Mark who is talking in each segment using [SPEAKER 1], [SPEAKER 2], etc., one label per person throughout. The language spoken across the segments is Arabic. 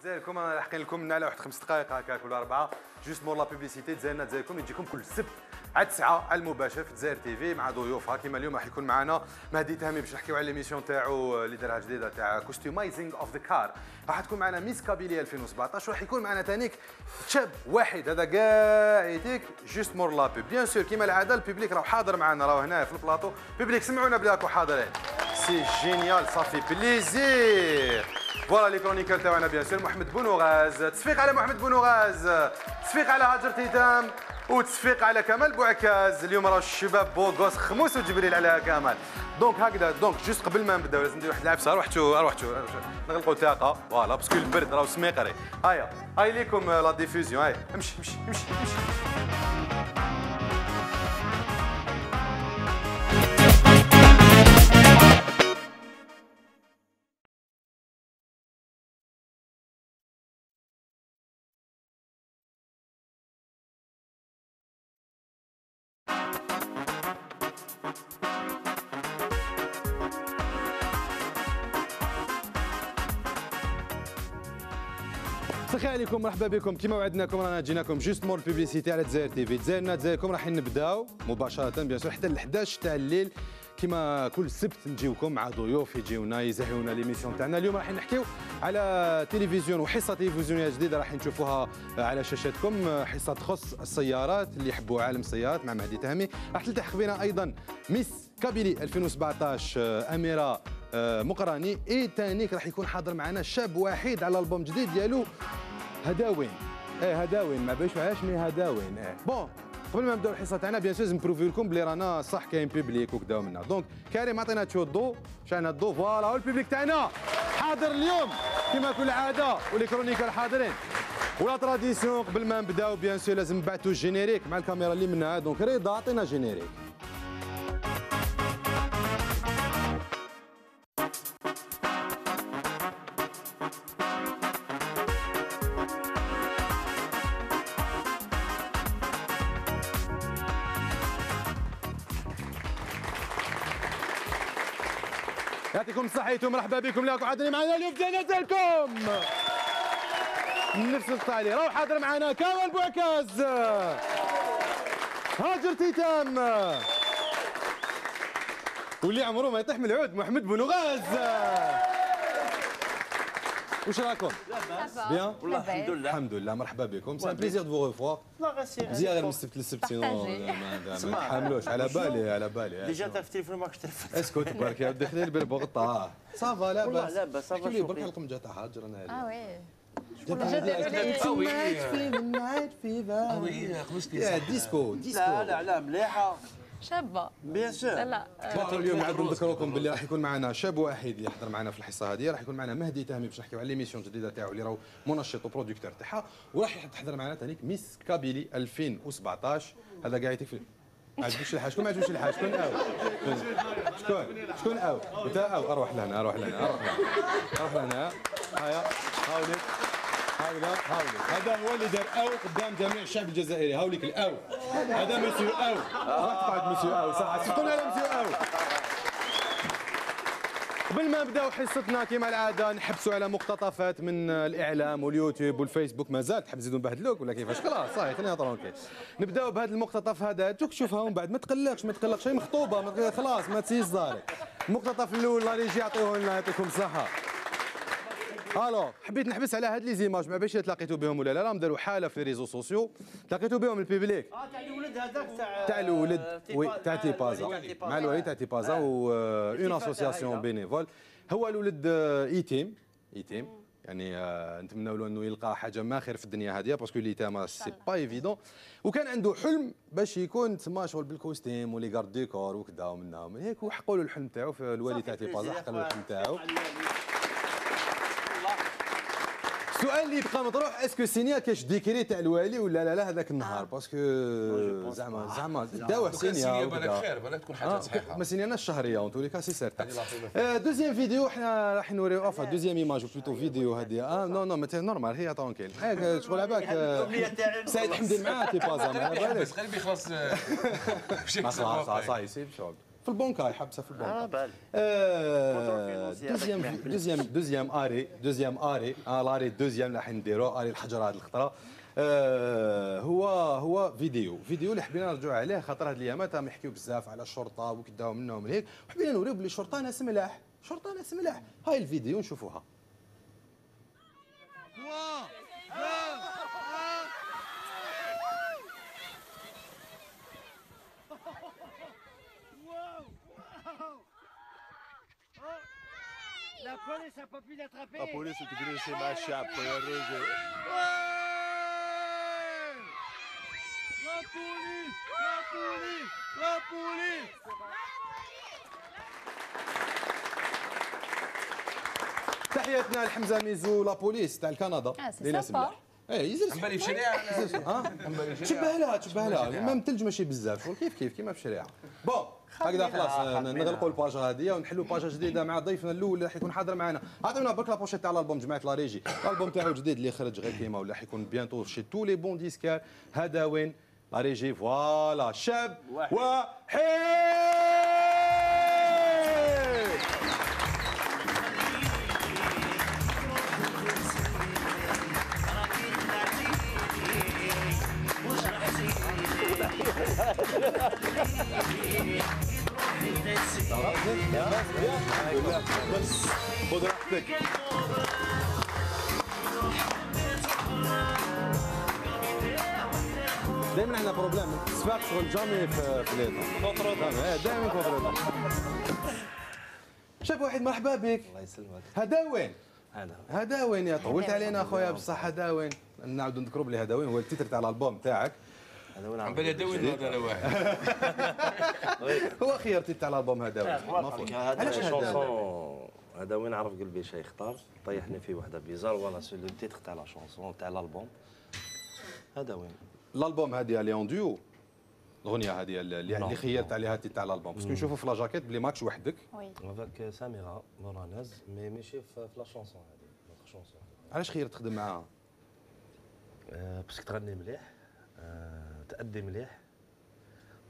[SPEAKER 1] تزايركم انا لاحقين لكم من على واحد 5 دقائق هكاك ولا 4 جوست مور لا بوبليسيتي تزايرنا تزايركم اللي تجيكم كل السبت على 9 على المباشر في تزاير تي في مع ضيوفها. كيما اليوم راح يكون معنا مهدي تهمي باش نحكيو على ليميسيون تاعو اللي دارها جديده تاع كوستومايزينغ اوف ذا كار. راح تكون معنا ميس كابيلي 2017 وراح يكون معنا تانيك شاب واحد هذا كاع يديك جوست مور لا بوب. بيان سور كيما العاده البوبليك راهو حاضر معنا راهو هنا في البلاطو. بوبليك سمعونا بلاكو حاضرين. سي جينيال صافي بليزير. فوالا لي كرونيكال تاعنا بيان سور محمد بونوغاز. تصفيق على محمد بونوغاز، تصفيق على هاجر تيتام، وتصفيق على كمال بوعكاز. اليوم راه الشباب بوغوس خموس وجبريل على كمال. دونك هكذا دونك جوست قبل ما نبداو لازم ندير واحد العفسه. روحتوا نغلقوا الطاقه فوالا باسكو البرد راهو سميقري. هاي ليكم لا ديفوزيون. هاي امشي امشي امشي امشي. صحي عليكم مرحبا بكم. كما وعدناكم رانا جيناكم جوست مور بوبليسيتي على تزاير تي في. تزايرنا تزايركم راح نبداو مباشره بيان سور حتى ل 11 تاع الليل كما كل سبت نجيوكم مع ضيوف يجيونا يزهيونا ليميسيون تاعنا. اليوم راح نحكيو على تلفزيون وحصه تلفزيونيه جديده راح نشوفوها على شاشاتكم. حصه تخص السيارات اللي يحبوا عالم السيارات مع مهدي تهمي. راح تلتحق بنا ايضا ميس كابيلي 2017 اميره مقراني. اي تانيك راح يكون حاضر معنا شاب وحيد على البوم جديد ديالو هداوين. هداوين ما باش معاش مي هداوين. بون قبل ما نبداو الحصه تاعنا بيان سور لازم نبروفي لكم بلي رانا صح كاين بيبليك وكذا منا. دونك كريم عطينا تشو الضو شعلنا الضو فوالا. هو البيبليك تاعنا حاضر اليوم كما كل عاده ولي كرونيكال حاضرين. ولا تراديسيون قبل ما نبداو بيان سور لازم نبعثوا الجينيريك مع الكاميرا اللي منها. دونك رضا عطينا جينيريك. يعطيكم الصحة مرحبا بكم. لاكم حاضرين معنا اليوم في نزلكم نفس الطالي. راهو حاضر معنا كمال بوعكاز، هاجر تيتام، واللي عمره ما يطيح من العود محمد بونوغاز. واش راكم؟ بيان؟
[SPEAKER 2] والله الحمد لله.
[SPEAKER 1] الحمد لله مرحبا بكم. سي ان بليزير دو فو ريفوار. مزيان غير من السبت للسبت سينو ما تحملوش. على بالي على بالي.
[SPEAKER 2] ديجا انت في التليفون ماكش تلفت.
[SPEAKER 1] اسكت تبارك يا ودي خلي البير بوغطا. صافا لاباس.
[SPEAKER 2] والله لاباس صافا.
[SPEAKER 1] احكي لي برك على القمجه تاع هاجر انا هذه.
[SPEAKER 3] وي
[SPEAKER 1] يا ديسكو ديسكو.
[SPEAKER 2] لا مليحه
[SPEAKER 3] شابه
[SPEAKER 2] بيان سور.
[SPEAKER 3] لا
[SPEAKER 1] اليوم نعاود نذكركم باللي راح يكون معنا شاب واحد اللي يحضر معنا في الحصه هذه. راح يكون معنا مهدي تهمي باش نحكيو على ليميسيون الجديده تاعو اللي راهو منشط وبروديكتور تاعها. وراح تحضر معنا ثاني ميس كابيلي 2017. هذا قاعد يتكفي. ما عجبكش الحاج؟ شكون ما عجبوش الحاج؟ شكون او؟ شكون او؟ انت او اروح لهنا اروح لهنا. هيا هاوليك هذا هو اللي دار او قدام جميع الشعب الجزائري. هاوليك الاو هذا مسيو او. راح تقعد مسيو او صح. شكون هذا مسيو او؟ قبل ما نبداو حصتنا كما العاده نحبسوا على مقتطفات من الاعلام واليوتيوب والفيسبوك. مازال تحب تزيدوا نبهدلوك ولا كيفاش؟ خلاص صاي خلينا ترونكي. نبداو بهذا المقتطف هذا توك تشوفها ومن بعد ما تقلقش هي مخطوبه خلاص ما تسيس دارك. المقتطف الاول الله يجي يعطيهم لنا يعطيكم الصحه. الو حبيت نحبس على هاد لي زيماج ما باش تلاقيتوا بهم ولا لا. راهم داروا حاله في ريزو سوسيو تلاقيتوا بهم البيبليك
[SPEAKER 2] تاع الولد هذاك
[SPEAKER 1] تاع الولد وي تاع تيبازا مع الوليد تاع تيبازا و اون اسوسياسيون بينيفول. هو الولد ايتيم يعني نتمنوا له انه يلقى حاجه ما خير في الدنيا هذه باسكو اليتامى سي با ايفيدون. وكان عنده حلم باش يكون تما شغل بالكوستيم ولي غارد ديكور وكذا ومنهم هيك. وحقوا له الحلم تاعو في الوالد تاع تيبازا حق له الحلم تاعو. السؤال اللي يبقى مطروح اسكو سينيا كاش ديكري تاع الوالي ولا لا هذاك النهار باسكو زعما داوه سينيا
[SPEAKER 4] بالك خير بالك تكون حاجه صحيحه.
[SPEAKER 1] ما سينياناش الشهريه اون تولي كا سي سيرتا. دوزيام فيديو حنا راح نوريو افا دوزيام ايماج بلوتو فيديو هذه نو ما نورمال هي ترونكيل. شغل عباك سعيد حمدي معاه تي بازا ما بالك
[SPEAKER 4] خلي بيخلص
[SPEAKER 1] خلاص صاي سيب شغل في البنكاي حبسها في البنكاي.
[SPEAKER 2] بالي.
[SPEAKER 1] دوزيام اري لاري دوزيام اللي راح نديرو اري الحجر هذه الخطره. هو فيديو اللي حبينا نرجعوا عليه خاطر هذه الايامات راهم يحكيو بزاف على الشرطه وكداو منهم هيك وحبينا نوريو بلي الشرطه ناس ملاح هاي الفيديو نشوفوها.
[SPEAKER 2] La police n'a pas pu l'attraper.
[SPEAKER 3] La police est agressée ma chape, Roger. La police.
[SPEAKER 1] تحياتنا لحمزه ميزو لا بوليس تاع الكندا
[SPEAKER 5] سي سامبا.
[SPEAKER 1] يزرس
[SPEAKER 4] بالي في شريعه
[SPEAKER 1] تشبه لها ما متلج ماشي بزاف شغل كيف كيما في الشريعه. بون هكذا خلاص نغلقوا الباجه هذه ونحلوا باجه جديده مع ضيفنا الاول اللي راح يكون حاضر معنا. عطيونا برك لابوشيت تاع الالبوم جماعه لا ريجي. الالبوم تاعو جديد اللي خرج غير كيما ولا راح يكون بيانتو شي تو لي بون ديسكار. هذا وين لا ريجي فوالا شاب وحيد. خذ راحتك. دائما عندنا بروبليم الصفاق شغل جامي في ليطا دائما كونترول. شاب واحد مرحبا بك.
[SPEAKER 6] الله يسلمك.
[SPEAKER 1] هذا وين يا طولت علينا اخويا بصح هذا وين نعاودوا نذكروا بلي هذا وين هو التيتر تاع الالبوم تاعك.
[SPEAKER 4] عم بالي هذا هذا واحد.
[SPEAKER 1] هو خيرتي تاع الالبوم هذا وين المفروض. علاش
[SPEAKER 6] هذا وين عرف قلبي شي يختار طيحني فيه وحده بيزار ولا سو لو تيتر تاع لا شونسون تاع الالبوم. هذا وين
[SPEAKER 1] الالبوم هذه اللي اون ديو الاغنيه هذه اللي خيرت عليها تاع الالبوم باسكو نشوفوا في لا جاكيت بلي ماكش وحدك.
[SPEAKER 6] افيك سميره موراناز مي ماشي في لا شونسون هذه لا شونسون.
[SPEAKER 1] علاش خيرت تخدم معاها؟
[SPEAKER 6] باسكو تغني مليح تأدي مليح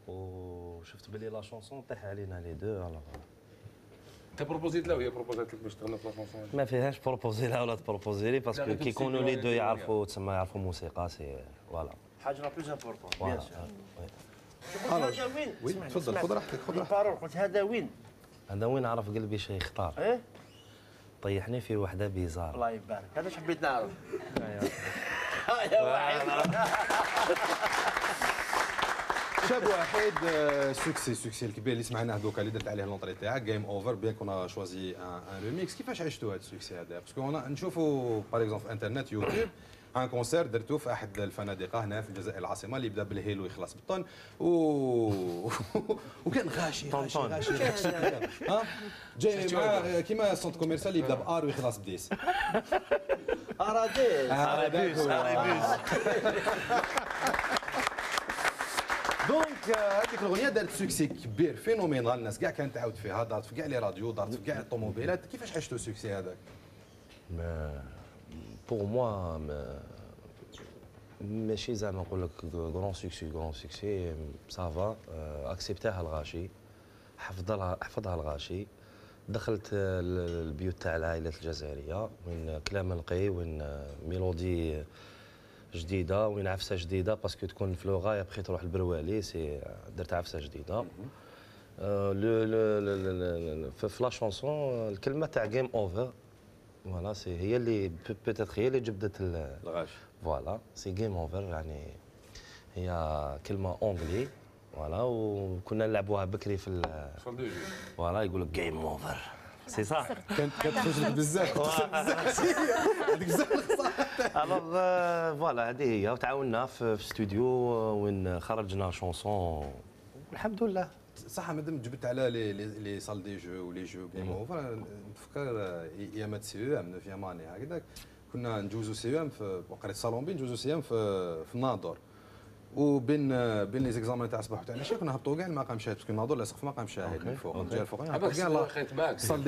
[SPEAKER 6] وشفت بلي لا شونسون طيح علينا لي دو الوغ.
[SPEAKER 4] انت بروبوزيت له وهي بروبوزات لك باش تغني في لاشونسون؟
[SPEAKER 6] ما فيهاش بروبوزي لها ولا تبروبوزي لي باسكو كي يكونوا لي دو يعرفوا تسمى يعرفوا موسيقى سي فوالا.
[SPEAKER 2] حاجه لا بلوز امبورطون بيان سور. هذا وين؟
[SPEAKER 1] وي تفضل خذ راحتك
[SPEAKER 2] قلت هذا وين؟
[SPEAKER 6] هذا وين عرف قلبي شي يختار.
[SPEAKER 2] ايه
[SPEAKER 6] طيحني في وحده بيزار.
[SPEAKER 2] الله يبارك هذا اش حبيت نعرف. يا واحد
[SPEAKER 1] شاب واحد سوكسي الكبير اللي سمعناه دوكا اللي درت عليه لونطري تاعك جيم اوفر بيان كنا شوازي ان ريميكس. كيفاش عشتوا هذا السوكسي هذا؟ باسكو انا نشوفوا باغ اكزومبل في انترنت يوتيوب ان كونسير درتوه في احد الفنادق هنا في الجزائر العاصمه اللي يبدا بالهيل ويخلص بالطن وكان غاشي ها جاي مع كيما سونت كوميرسال اللي يبدا بار ويخلص بديس.
[SPEAKER 2] اراديس
[SPEAKER 1] دونك هذيك الاغنيه دارت سوكسي كبير فينومينال الناس كاع كانت تعاود فيها دارت في كاع لي راديو دارت في كاع الطوموبيلات. كيفاش عشتوا السوكسي هذاك؟
[SPEAKER 6] بور موا ماشي زعما نقول لك غران سوكسي سافا اكسبتاها الغاشي حفظها الغاشي. دخلت البيوت تاع العائلات الجزائريه وين كلام نقي وين ميلودي جديده وين عفسه جديده باسكو تكون في لوغا ابخي تروح البروالي سي درت عفسه جديده. في لا شونسون الكلمه تاع جيم اوفر فوالا سي هي اللي بيتيتر هي اللي جبدت
[SPEAKER 1] الغاش
[SPEAKER 6] فوالا سي جيم اوفر يعني هي كلمه اونغلي فوالا وكنا نلعبوها بكري في فوالا يقول لك جيم اوفر سي صح.
[SPEAKER 1] كانت خرجت بزاف هذيك بزاف
[SPEAKER 6] الوغ فوالا هذه هي وتعاوننا في استوديو وين خرجنا شونسون الحمد لله.
[SPEAKER 1] صح مادام جبت على لي سال دي جو ولي جو جيم اوفر نفكر ايامات سي ام 9 اني هكذاك كنا نجوزو سي ام في وقريت صالون بي نجوزو سي ام في الناظور وبين لي زيكزامان تاع الصباح وتاع العشاء كنا نهبطوا كاع المقام شاهد باسكو نهضروا على سقف مقام شاهد من فوق الجهه الفوقانيه نهبطوا كاع
[SPEAKER 4] خيط معاك
[SPEAKER 1] الصال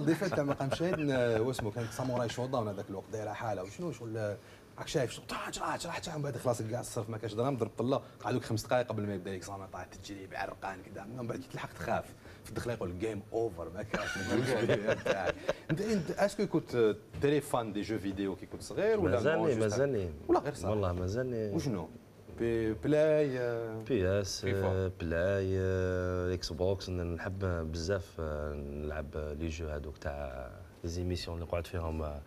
[SPEAKER 1] ديفات تاع مقام شاهد واسمه كانت ساموراي شوداون هذاك الوقت دايره حاله وشنو شغل راك شايف شنو طاح من بعد خلاص كاع الصرف ما كاش درهم ضرب طله قعدوك 5 دقائق قبل ما يبدا ليكزامان طاح تجري بعرقان كذا من بعد كي تلحق تخاف في الدخله يقول جيم اوفر ما كاش ما تجوش بيه تاعك انت اسكو كنت تري فان دي جو فيديو كي كنت صغير ولا
[SPEAKER 6] مازالني
[SPEAKER 1] ولا غير صح
[SPEAKER 6] والله مازالني
[SPEAKER 1] وشنو بلاي
[SPEAKER 6] بي اس بلاي اكس بوكس نحب بزاف نلعب لي جو هذوك تاع لي زيميسيون اللي قعدت فيهم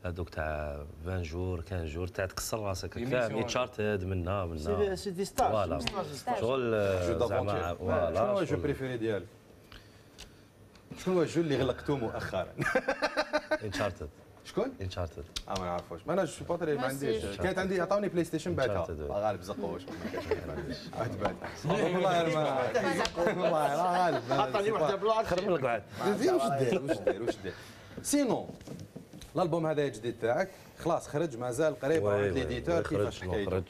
[SPEAKER 6] هذوك تاع 20 جور 15 جور تاع تكسر راسك فاهم تشارتد منا
[SPEAKER 2] سي دي ستاج
[SPEAKER 6] فوالا شغل زعما
[SPEAKER 1] شنو هو الجو بريفيري ديالك؟ شنو هو الجو اللي غلقتوه مؤخرا؟
[SPEAKER 6] انشارتد
[SPEAKER 1] شكون؟
[SPEAKER 6] انشارتد
[SPEAKER 1] ما نعرفش ما انا جو باتري ما عنديش كانت عندي عطاوني بلاي ستيشن بعتها غالب زقوش عاد بعد والله والله غالب
[SPEAKER 2] عطاني وحده بلاصه
[SPEAKER 6] خرب من القعد
[SPEAKER 1] واش دير سينو الالبوم هذا جديد تاعك خلاص خرج مازال قريب عند ليديتور كيفاش حكايته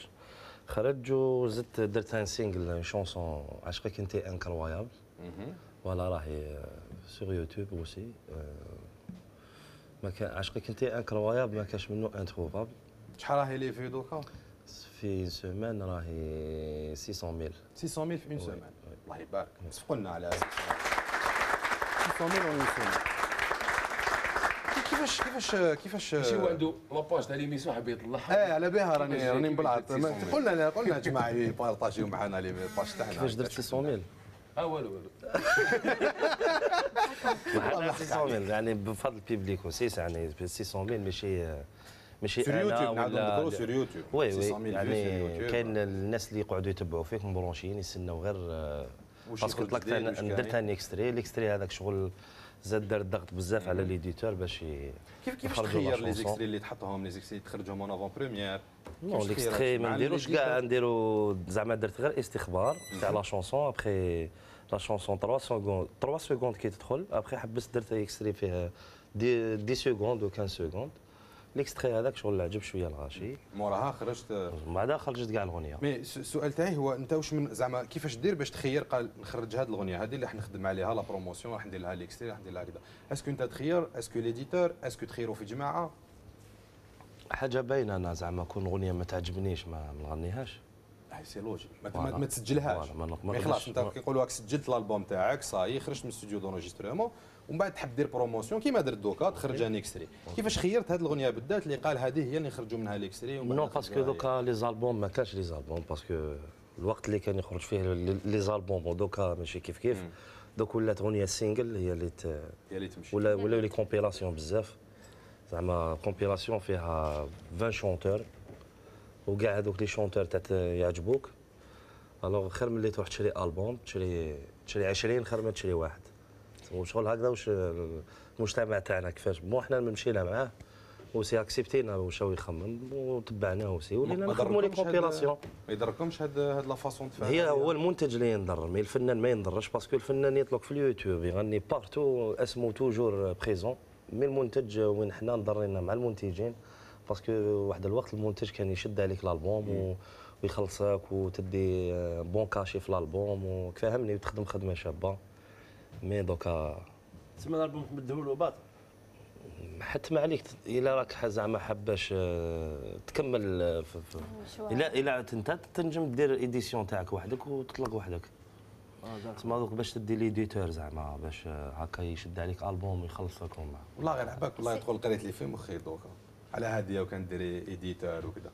[SPEAKER 6] خرج وزدت درت ان سينجل شونسون عشقك انت انكرويابل فوالا راهي سور يوتيوب اوسي ما كان عشقك انت انكرويابل ما كاش منه انتروفابل
[SPEAKER 1] شحال راهي لي في دوكا
[SPEAKER 6] في سيمين راهي 600000
[SPEAKER 1] 600000 في اون سيمين الله يبارك صفقوا لنا على 600000 اون سيمين كيفاش
[SPEAKER 4] ماشي هو عنده لاباج تاع ليميسيون حاب يطلعها
[SPEAKER 1] على بها راني مبلعط قلنا يا جماعه يبارطاجيو معنا لي باج تاعنا
[SPEAKER 6] كيفاش درت 600000
[SPEAKER 4] والو
[SPEAKER 6] ما 600000 يعني بفضل البيبليك وسيس يعني 600000 ماشي
[SPEAKER 1] سور يوتيوب نعاودو سور يوتيوب
[SPEAKER 6] وي يعني كاين الناس اللي يقعدوا يتبعوا فيك مبرونشين يستناو غير باسكو قلت لك درت ان الاكستري هذاك شغل زاد دار الضغط بزاف على ليديتور باش
[SPEAKER 1] كيفاش تخير لي زيكستري اللي تحطهم لي زيكستري تخرجهم اون افون بريمير
[SPEAKER 6] نو ليكستري ما نديروش كاع نديرو زعما درت غير استخبار تاع لا شونسون ابخي لا شونسون 3 سكوند كي تدخل ابخي حبست درت اكستري فيه 10 سكوند و 15 سكوند ليكستري هذاك شغل عجب شويه الغاشي
[SPEAKER 1] موراها خرجت
[SPEAKER 6] بعدها خرجت كاع الاغنيه
[SPEAKER 1] مي السؤال تاعي هو انت واش من زعما كيفاش دير باش تخير قال نخرج هذه الاغنيه هذه اللي راح نخدم عليها لا بروموسيون راح ندير لها ليكستري راح ندير لها كذا اسكو انت تخير اسكو ليديتور اسكو تخيروا في جماعه
[SPEAKER 6] حاجه باينه انا زعما كون اغنيه ما تعجبنيش ما نغنيهاش
[SPEAKER 1] سي لوجيك ما تسجلهاش مي خلاص انت كيقولوا لك سجلت الالبوم تاعك صاي خرجت من الاستوديو دونجسترمون ومن بعد تحب دير بروموسيون كيما درت دوكا تخرج ان اكستري كيفاش خيرت هذه الاغنيه بالذات اللي قال هذه هي اللي نخرجوا منها الاكستري
[SPEAKER 6] نو باسكو دوكا لي زالبوم ما كانش لي زالبوم باسكو الوقت اللي كان يخرج فيه لي زالبوم ودوكا ماشي كيف دوك ولات اغنيه سينجل هي اللي
[SPEAKER 1] تمشي
[SPEAKER 6] ولا لي كومبيلاسيون بزاف زعما كومبيلاسيون فيها 20 شونتور وكاع هذوك لي شونتور تاع يعجبوك الوغ خير ملي تروح تشري البوم تشري 20 خير ما تشري واحد وشغل هكذا واش المجتمع تاعنا كيفاش مو حنا مشينا معاه وسي اكسبتينا واش هو يخمم وتبعناه وسي ولينا نخدموا لي كومبيلاسيون
[SPEAKER 1] ما يضركمش هاد لا فاصون تفهم
[SPEAKER 6] هي هو المنتج اللي ينضر مي الفنان ما ينضرش باسكو الفنان يطلق في اليوتيوب يغني بارتو اسمه توجور بريزون مي المنتج وين حنا نضرينا مع المنتجين باسكو واحد الوقت المنتج كان يشد عليك الالبوم ويخلصك وتدي بون كاشي في الالبوم وكفاهمني وتخدم خدمه شابه مي دوكا
[SPEAKER 2] تسمى الالبوم مدهول باطل
[SPEAKER 6] حتى ما عليك الا راك زعما حباش تكمل الا انت تنجم دير ايديسيون تاعك وحدك وتطلق وحدك تسمى دوك باش تدي ليديتور زعما باش هكا يشد عليك البوم ويخلصك
[SPEAKER 1] والله غير عباك والله يدخل قريت لي في مخي دوكا على هاديه وكان ديري ايديتور وكذا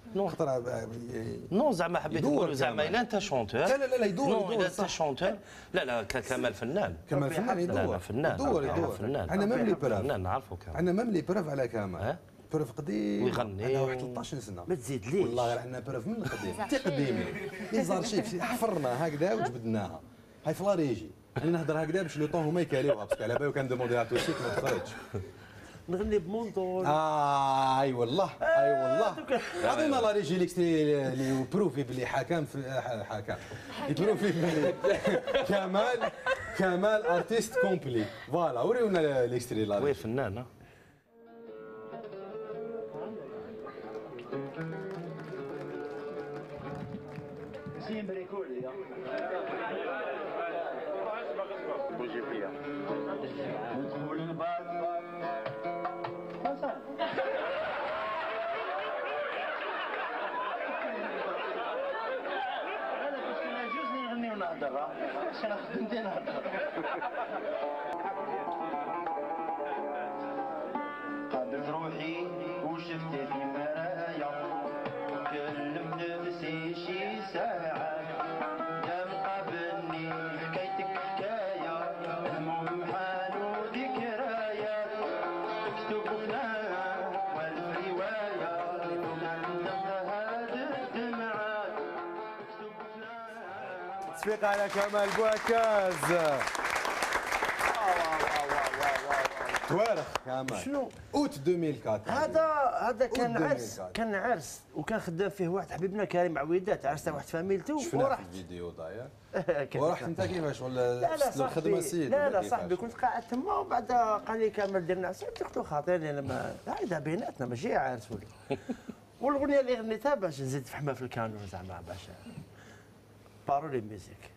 [SPEAKER 6] نو زعما حبيت نقول زعما الا انت شونتور
[SPEAKER 1] لا يدور
[SPEAKER 6] الا انت شونتور لا كمال فنان
[SPEAKER 1] كمال فنان يدور
[SPEAKER 6] يدور فنان
[SPEAKER 1] انا ميم لي بروف
[SPEAKER 6] فنان نعرفوا كامل
[SPEAKER 1] انا ميم لي بروف على كامل بروف قديم
[SPEAKER 6] ويغني
[SPEAKER 1] انا واحد 13 سنه
[SPEAKER 2] ما تزيدليش
[SPEAKER 1] والله غير عندنا بروف من القديم حتى قديم لي زارشيف حفرنا هكذا وجبدناها هاي في لاريجي انا نهضر هكذا باش لو طون هما يكاليوها باسكو على بالي كان دوموندي توسيك ما تخرجش
[SPEAKER 2] نغني بمونطون
[SPEAKER 1] اي والله عطينا لا ريجي ليكستري اللي بروفي باللي حكم في حكم يبروفي باللي كمال ارتيست كومبلي فوالا وريونا ليكستري لا
[SPEAKER 6] وي فنان
[SPEAKER 2] سين بريكولي
[SPEAKER 3] بوجي فيها
[SPEAKER 2] ندخل البار نهضر باش انا خدمتي نهضر قابلت روحي وشفت في مرايا كلمت نفسي شي ساعة دام قابلني حكايتك حكاية المهم حال وذكريات اكتب فلان والف رواية لتنتهى هاد الدمعات اكتب فلان.
[SPEAKER 1] تصفيق على كمال بوعكاز. توارخ كمال.
[SPEAKER 2] شنو؟
[SPEAKER 1] اوت 2004.
[SPEAKER 2] هذا كان عرس وكان خدام فيه واحد حبيبنا كريم عويدات، عرس تاع واحد فاميلته
[SPEAKER 1] شفنا في الفيديو ضايع. ورحت انت كيفاش ولا
[SPEAKER 2] لا
[SPEAKER 1] الخدمه السيد؟
[SPEAKER 2] لا صاحبي كنت قاعد تما وبعد قال لي كامل درنا عرس تاخذوا خاطرني انا ما هذا بيناتنا ماشي عرس ولا. والاغنيه اللي غنيتها باش نزيد فحمه في الكانون زعما باش بارولي ميوزيك.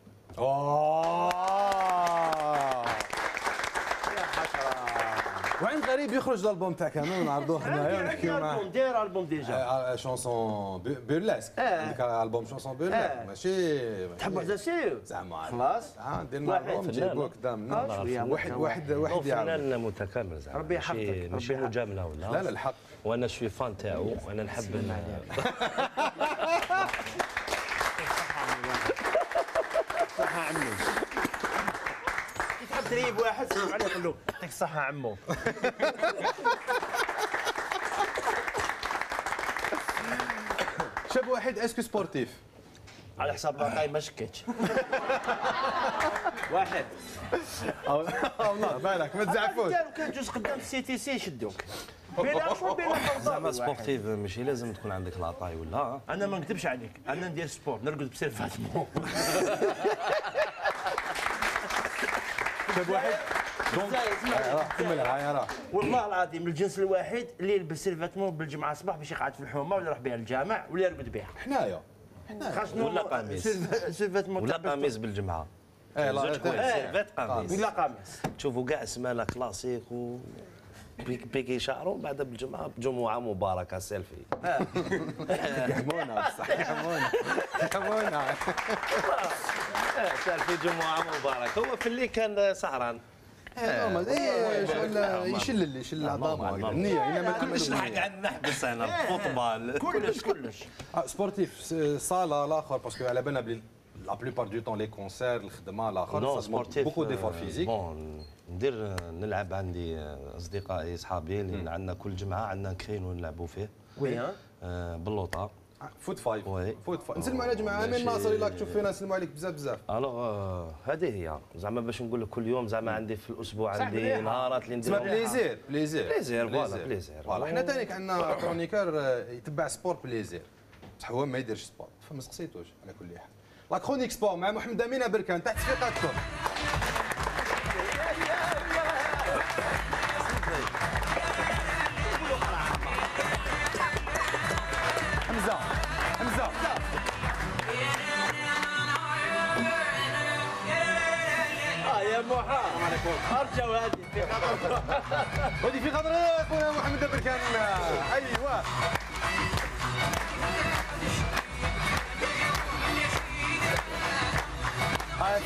[SPEAKER 1] وعين غريب يخرج الالبوم تاع كامل نعرضوه هنايا ونحكيو معاه.
[SPEAKER 2] داير البوم ديجا
[SPEAKER 1] شونسون بيرلاسك. عندك البوم شونسون بيرلاسك ماشي
[SPEAKER 2] تحب واحد سير
[SPEAKER 1] زعما
[SPEAKER 2] خلاص
[SPEAKER 1] ندير البوم نجيبوك قدامنا واحد يعرف
[SPEAKER 6] فنان متكامل زعما
[SPEAKER 2] ربي يحفظك
[SPEAKER 6] ماشي مجامله ولا
[SPEAKER 1] لا الحق
[SPEAKER 6] وانا شوي فان تاعو وانا نحب
[SPEAKER 2] صحة عمو تحب تريب واحد سلم عليه قول له يعطيك الصحة عمو.
[SPEAKER 1] شاب واحد اسكو سبورتيف
[SPEAKER 2] على حساب باقي ما شكيتش. واحد
[SPEAKER 1] والله بالك ما تزعفوش.
[SPEAKER 2] كان جوز قدام السي تي سي يشدوك بلا شو بلا
[SPEAKER 6] زعما سبورتيف ماشي لازم تكون عندك لاطاي ولا
[SPEAKER 2] انا ما نكذبش عليك انا ندير سبور نرقد بسيرفاتمون.
[SPEAKER 1] شاب واحد دونك كملها راه
[SPEAKER 2] والله العظيم الجنس الوحيد اللي يلبس سيرفاتمون بالجمعه الصباح باش يقعد في الحومه ولا يروح بها الجامع ولا يرقد بها.
[SPEAKER 1] حنايا
[SPEAKER 6] ولا قميص
[SPEAKER 2] سيرفاتمون
[SPEAKER 6] ولا قميص بالجمعه.
[SPEAKER 1] لا
[SPEAKER 6] قميص
[SPEAKER 2] ولا قميص
[SPEAKER 6] تشوفوا كاع سمانه كلاسيك و بيكي شعره بعد بالجمعه بجمعه مباركه سيلفي.
[SPEAKER 1] يحمونا بصح يحمونا
[SPEAKER 6] سيلفي جمعه مباركه هو في اللي كان سهران.
[SPEAKER 1] يشل العظام النية
[SPEAKER 6] ما كلش قاعد نحبس انا فوتبال
[SPEAKER 2] كلش
[SPEAKER 1] سبورتيف صاله الاخر باسكو على بالنا بلي لا بلوبار دو طون لي كونسير الخدمه الاخر
[SPEAKER 6] سبورتيف
[SPEAKER 1] بوكو ديفور فيزيك.
[SPEAKER 6] ندير نلعب عندي اصدقائي اصحابي اللي عندنا كل جمعه عندنا كرينو نلعبوا فيه
[SPEAKER 2] وين
[SPEAKER 6] باللوطه
[SPEAKER 1] فوت فايف
[SPEAKER 6] وي
[SPEAKER 1] فوت فايف نسلموا على جماعه امين ناصر الا تشوف فينا نسلموا عليك بزاف.
[SPEAKER 6] الوغ هذه هي زعما باش نقول لك كل يوم زعما عندي في الاسبوع عندي نهارات اللي ندير بليزير
[SPEAKER 1] فوالا حنا ثاني عندنا كرونيكور يتبع سبور بليزير بصح هو ما يديرش سبور فما سقسيتوش على كل حال. لا كرونيك سبور مع محمد امين بركان تحت تصفيقاتكم. حمزه
[SPEAKER 2] يا محمد ارجعوا هذه في خطر
[SPEAKER 1] هذه في خطر يا خويا محمد بركان. ايوه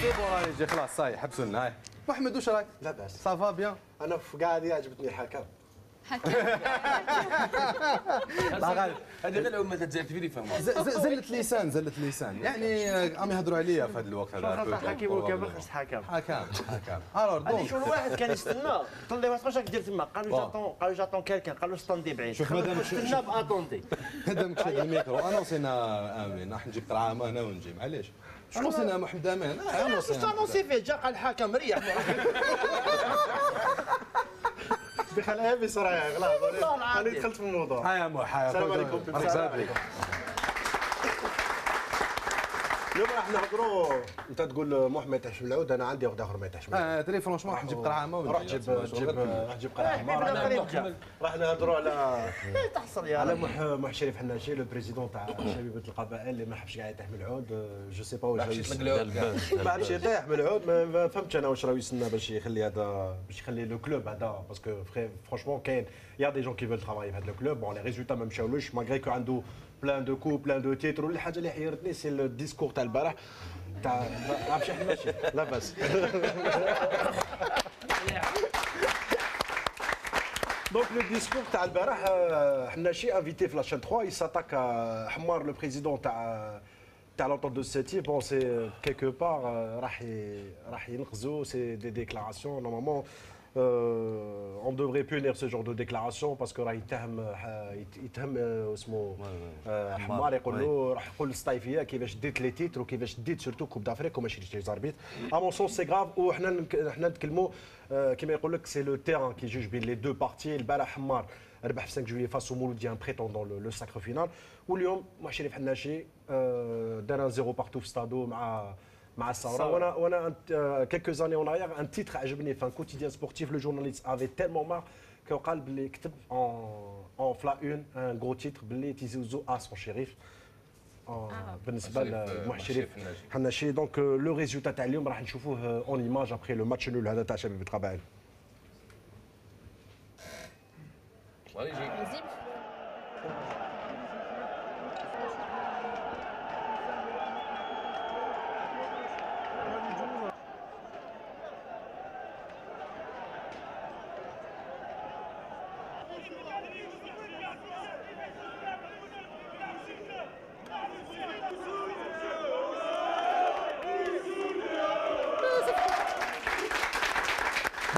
[SPEAKER 1] سي بون راني خلاص صاي حبسوا لنا. هاي محمد واش راك؟
[SPEAKER 5] لا باس
[SPEAKER 1] صافا بيان.
[SPEAKER 5] انا في كاع هذه عجبتني الحكم.
[SPEAKER 4] هذه غير العمه الجزائر الجزائر يفهموا.
[SPEAKER 1] زلت لسان يعني عم يهضروا عليا في هذا الوقت هذا.
[SPEAKER 2] حكيم وكما خص حكم
[SPEAKER 1] الوغ
[SPEAKER 2] دونك شنو الواحد كان يستنى قال لي واش راك دير تما قالوا جاتون كالكان قالوا ستوندي بعيد
[SPEAKER 1] شوف مادام
[SPEAKER 2] استنى باتوندي
[SPEAKER 1] مادام كشد الميكرو انونسينا امين راح نجيب طرعامه انا ونجي معليش انونسينا محمد امين
[SPEAKER 2] انونسي فيه جا قال الحكم ريح
[SPEAKER 5] دخلها بسرعه خلاص انا دخلت في الموضوع.
[SPEAKER 1] هيا مو هيا
[SPEAKER 5] السلام عليكم. اليوم راح نهضروا. انت تقول محمد ما يطيحش من العود، انا عندي واحد اخر ما يطيحش من العود.
[SPEAKER 1] تري فرونشمون راح نجيب قرعه عامه
[SPEAKER 5] راح تجيب قرعه عامه. راح نهضروا على
[SPEAKER 2] تحصل يا
[SPEAKER 5] على مح شريف حناشي لو بريزيدون تاع شبيبه القبائل اللي ما حبش قاعد يطيح من العود. جو سي با واش ما حبش يطيح من العود. ما فهمتش انا واش راه يستنى باش يخلي هذا باش يخلي لو كلوب هذا باسكو فرونشمون كاين يا دي جون كي فيل ترافاي في هذا لو كلوب. بون لي ريزولتا ما مشاولوش ماغري كو عنده بلان دو كوب بلان دو تيتر. والحاجه اللي حيرتني سي الديسكور تاع البارح تاع ماشي حناشي لا باس. دونك لو ديسكور تاع البارح حناشي انفيتي في لاشين 3 يساتاك حمار لو بريزيدون تاع لونتون دو سيتي. بون سي كيلكو بار راح ينقزوا سي دي ديكلاراسيون نورمالمون. On devrait punir ce genre de déclaration parce que راه يتهم اسمه حمار يقول له راح يقول للصيفيه كيفاش ديت لي تيتر وكيفاش ديت سورتو كوب دافريك وما شريتش لي زاربيت. ا مون سونس سي غراف. وحنا نتكلموا كيما يقول لك سي لو تيران كي جوج بين لي دو بارتي. البارح حمار ربح في 5 جويي فاس مولودي ان بريتوندون لو ساكر فينال. واليوم شريف حناشي دار 0 بارتو في ستادو مع الثوره. وانا كيلكو زاني اون ايغ ان تيتر عجبني في ان كوتيديان سبورتيف. لو جورناليست افي تيلمون مار كو قال بلي كتب اون فلا اون ان غرو تيتر بلي تيزوزو سون شريف بالنسبه لمح شريف حناشي. دونك لو ريزولتا تاع اليوم راح نشوفوه اون ايماج ابخي لو ماتش نول هذا تاع شبيبه القبائل.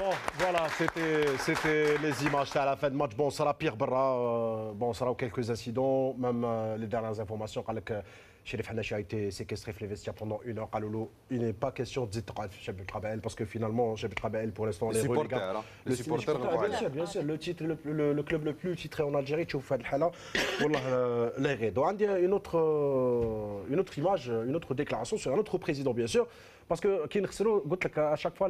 [SPEAKER 5] Bon, voilà, c'était les images à la fin de match. Bon, ça sera pire, bon, ça sera quelques incidents, même les dernières informations. Chérif Hanachi a été séquestré dans les vestiaires pendant 1 heure. Il n'est pas question de dire Chebet Trabael parce que finalement, Chebet Trabael, pour l'instant, les
[SPEAKER 1] supporters. Les supporters,
[SPEAKER 5] bien sûr. Le titre, le club le plus titré en Algérie, tu vois, les raids. Donc, il y a une autre image, une autre déclaration sur un autre président, bien sûr. Parce que, à chaque fois,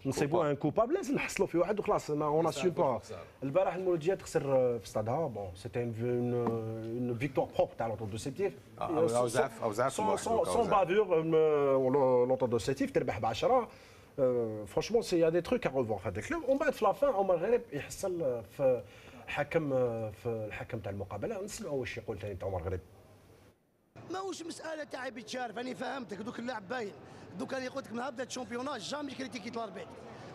[SPEAKER 5] نصيبوا ان كوبابل لازم نحصلوا في واحد وخلاص اون اسيوم با. البارح المولوديه تخسر في استادها. بون سيتي اون فيكتوار بروب تاع لونتون دو سيتيف.
[SPEAKER 1] او زعف
[SPEAKER 5] سون بافور. لونتون دو سيتيف تربح ب 10. فرانشمون سي يا دي تروك ا ريفوار في هذا الكلوب. ومن بعد في لافان عمر غريب يحصل في الحكم تاع المقابله. نسمعوا واش يقول ثاني تاع عمر غريب.
[SPEAKER 7] ماهوش مساله تاع عبيد شارف. راني فهمتك دوك اللاعب باين دوك راني قلت لك من هبدا الشامبيونات جامي كريتيكيت الاربيت.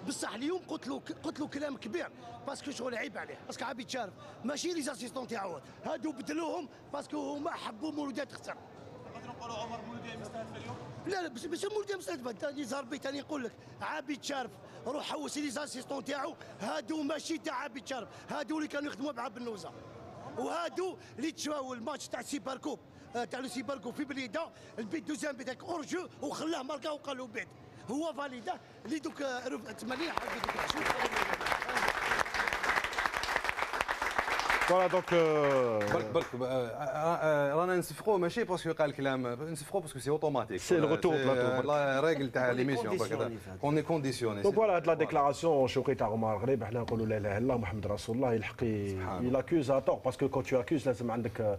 [SPEAKER 7] بصح اليوم قلت له كلام كبير باسكو شغل عيب عليه. باسكو عبيد شارف ماشي لي زاسيستون تاعو هادو بدلوهم باسكو هما حبوا مولوديه تخسر.
[SPEAKER 8] نقدروا نقولوا عمر مولوديه مستهدفه اليوم؟
[SPEAKER 7] لا بس مولوديه مستهدفه. ثاني زربيت ثاني نقول لك عبيد شارف روح حوس لي زاسيستون تاعو. هادو ماشي تاع عبيد شارف. هادو اللي كانوا يخدموا مع بنوزه. وهادو اللي تشاو الماتش تاع السيبر كوب تاع السيبركو في بليده. البيت دوزيام بيتك اورجو وخلاه ماركا وقال له بيت. هو فاليدا اللي دوك 80 حاجه دوك
[SPEAKER 5] فوالا دونك
[SPEAKER 1] برك رانا نصفقوا ماشي باسكو قال كلام نصفقوا باسكو سي اوتوماتيك.
[SPEAKER 5] سي الغوتور
[SPEAKER 1] لا ريغل تاع ليميسيون برك اون كونديسيوني.
[SPEAKER 5] دونك فوالا هاد لا ديكلاراسيون شوقي تاع عمر غريب. حنا نقولوا لا اله الا الله محمد رسول الله. يلحق يلاكوز ا تور باسكو كون تو اكوز لازم عندك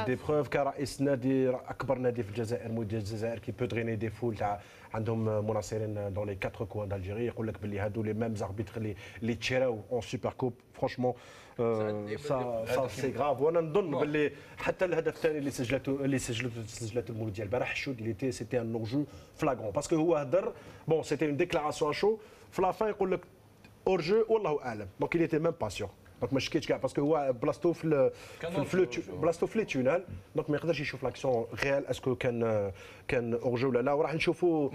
[SPEAKER 5] دي بروف. كرئيس نادي اكبر نادي في الجزائر مودي الجزائر كي بو دريني دي فول تاع عندهم مناصرين دون لي 4 كوان دالجيري. يقول لك باللي هادو لي ميم زاربيتر اللي تشراو اون سوبر كوب. فرانشمون سا سي غراف. وانا نظن باللي حتى الهدف الثاني اللي سجلته المولوديه البارح الشوط اللي تي سيتي ان اورجو فلاغون باسكو هو هدر. بون سيتي اون ديكلاراسيون شو في لافان يقول لك اورجو والله اعلم. دونك il était même pas sûr. دونك ما شكيتش كاع باسكو هو بلاصتو بلاصتو في لي تونال. دونك ما يقدرش يشوف لاكسيون ريال اسكو كان اورجو ولا لا. وراح نشوفوا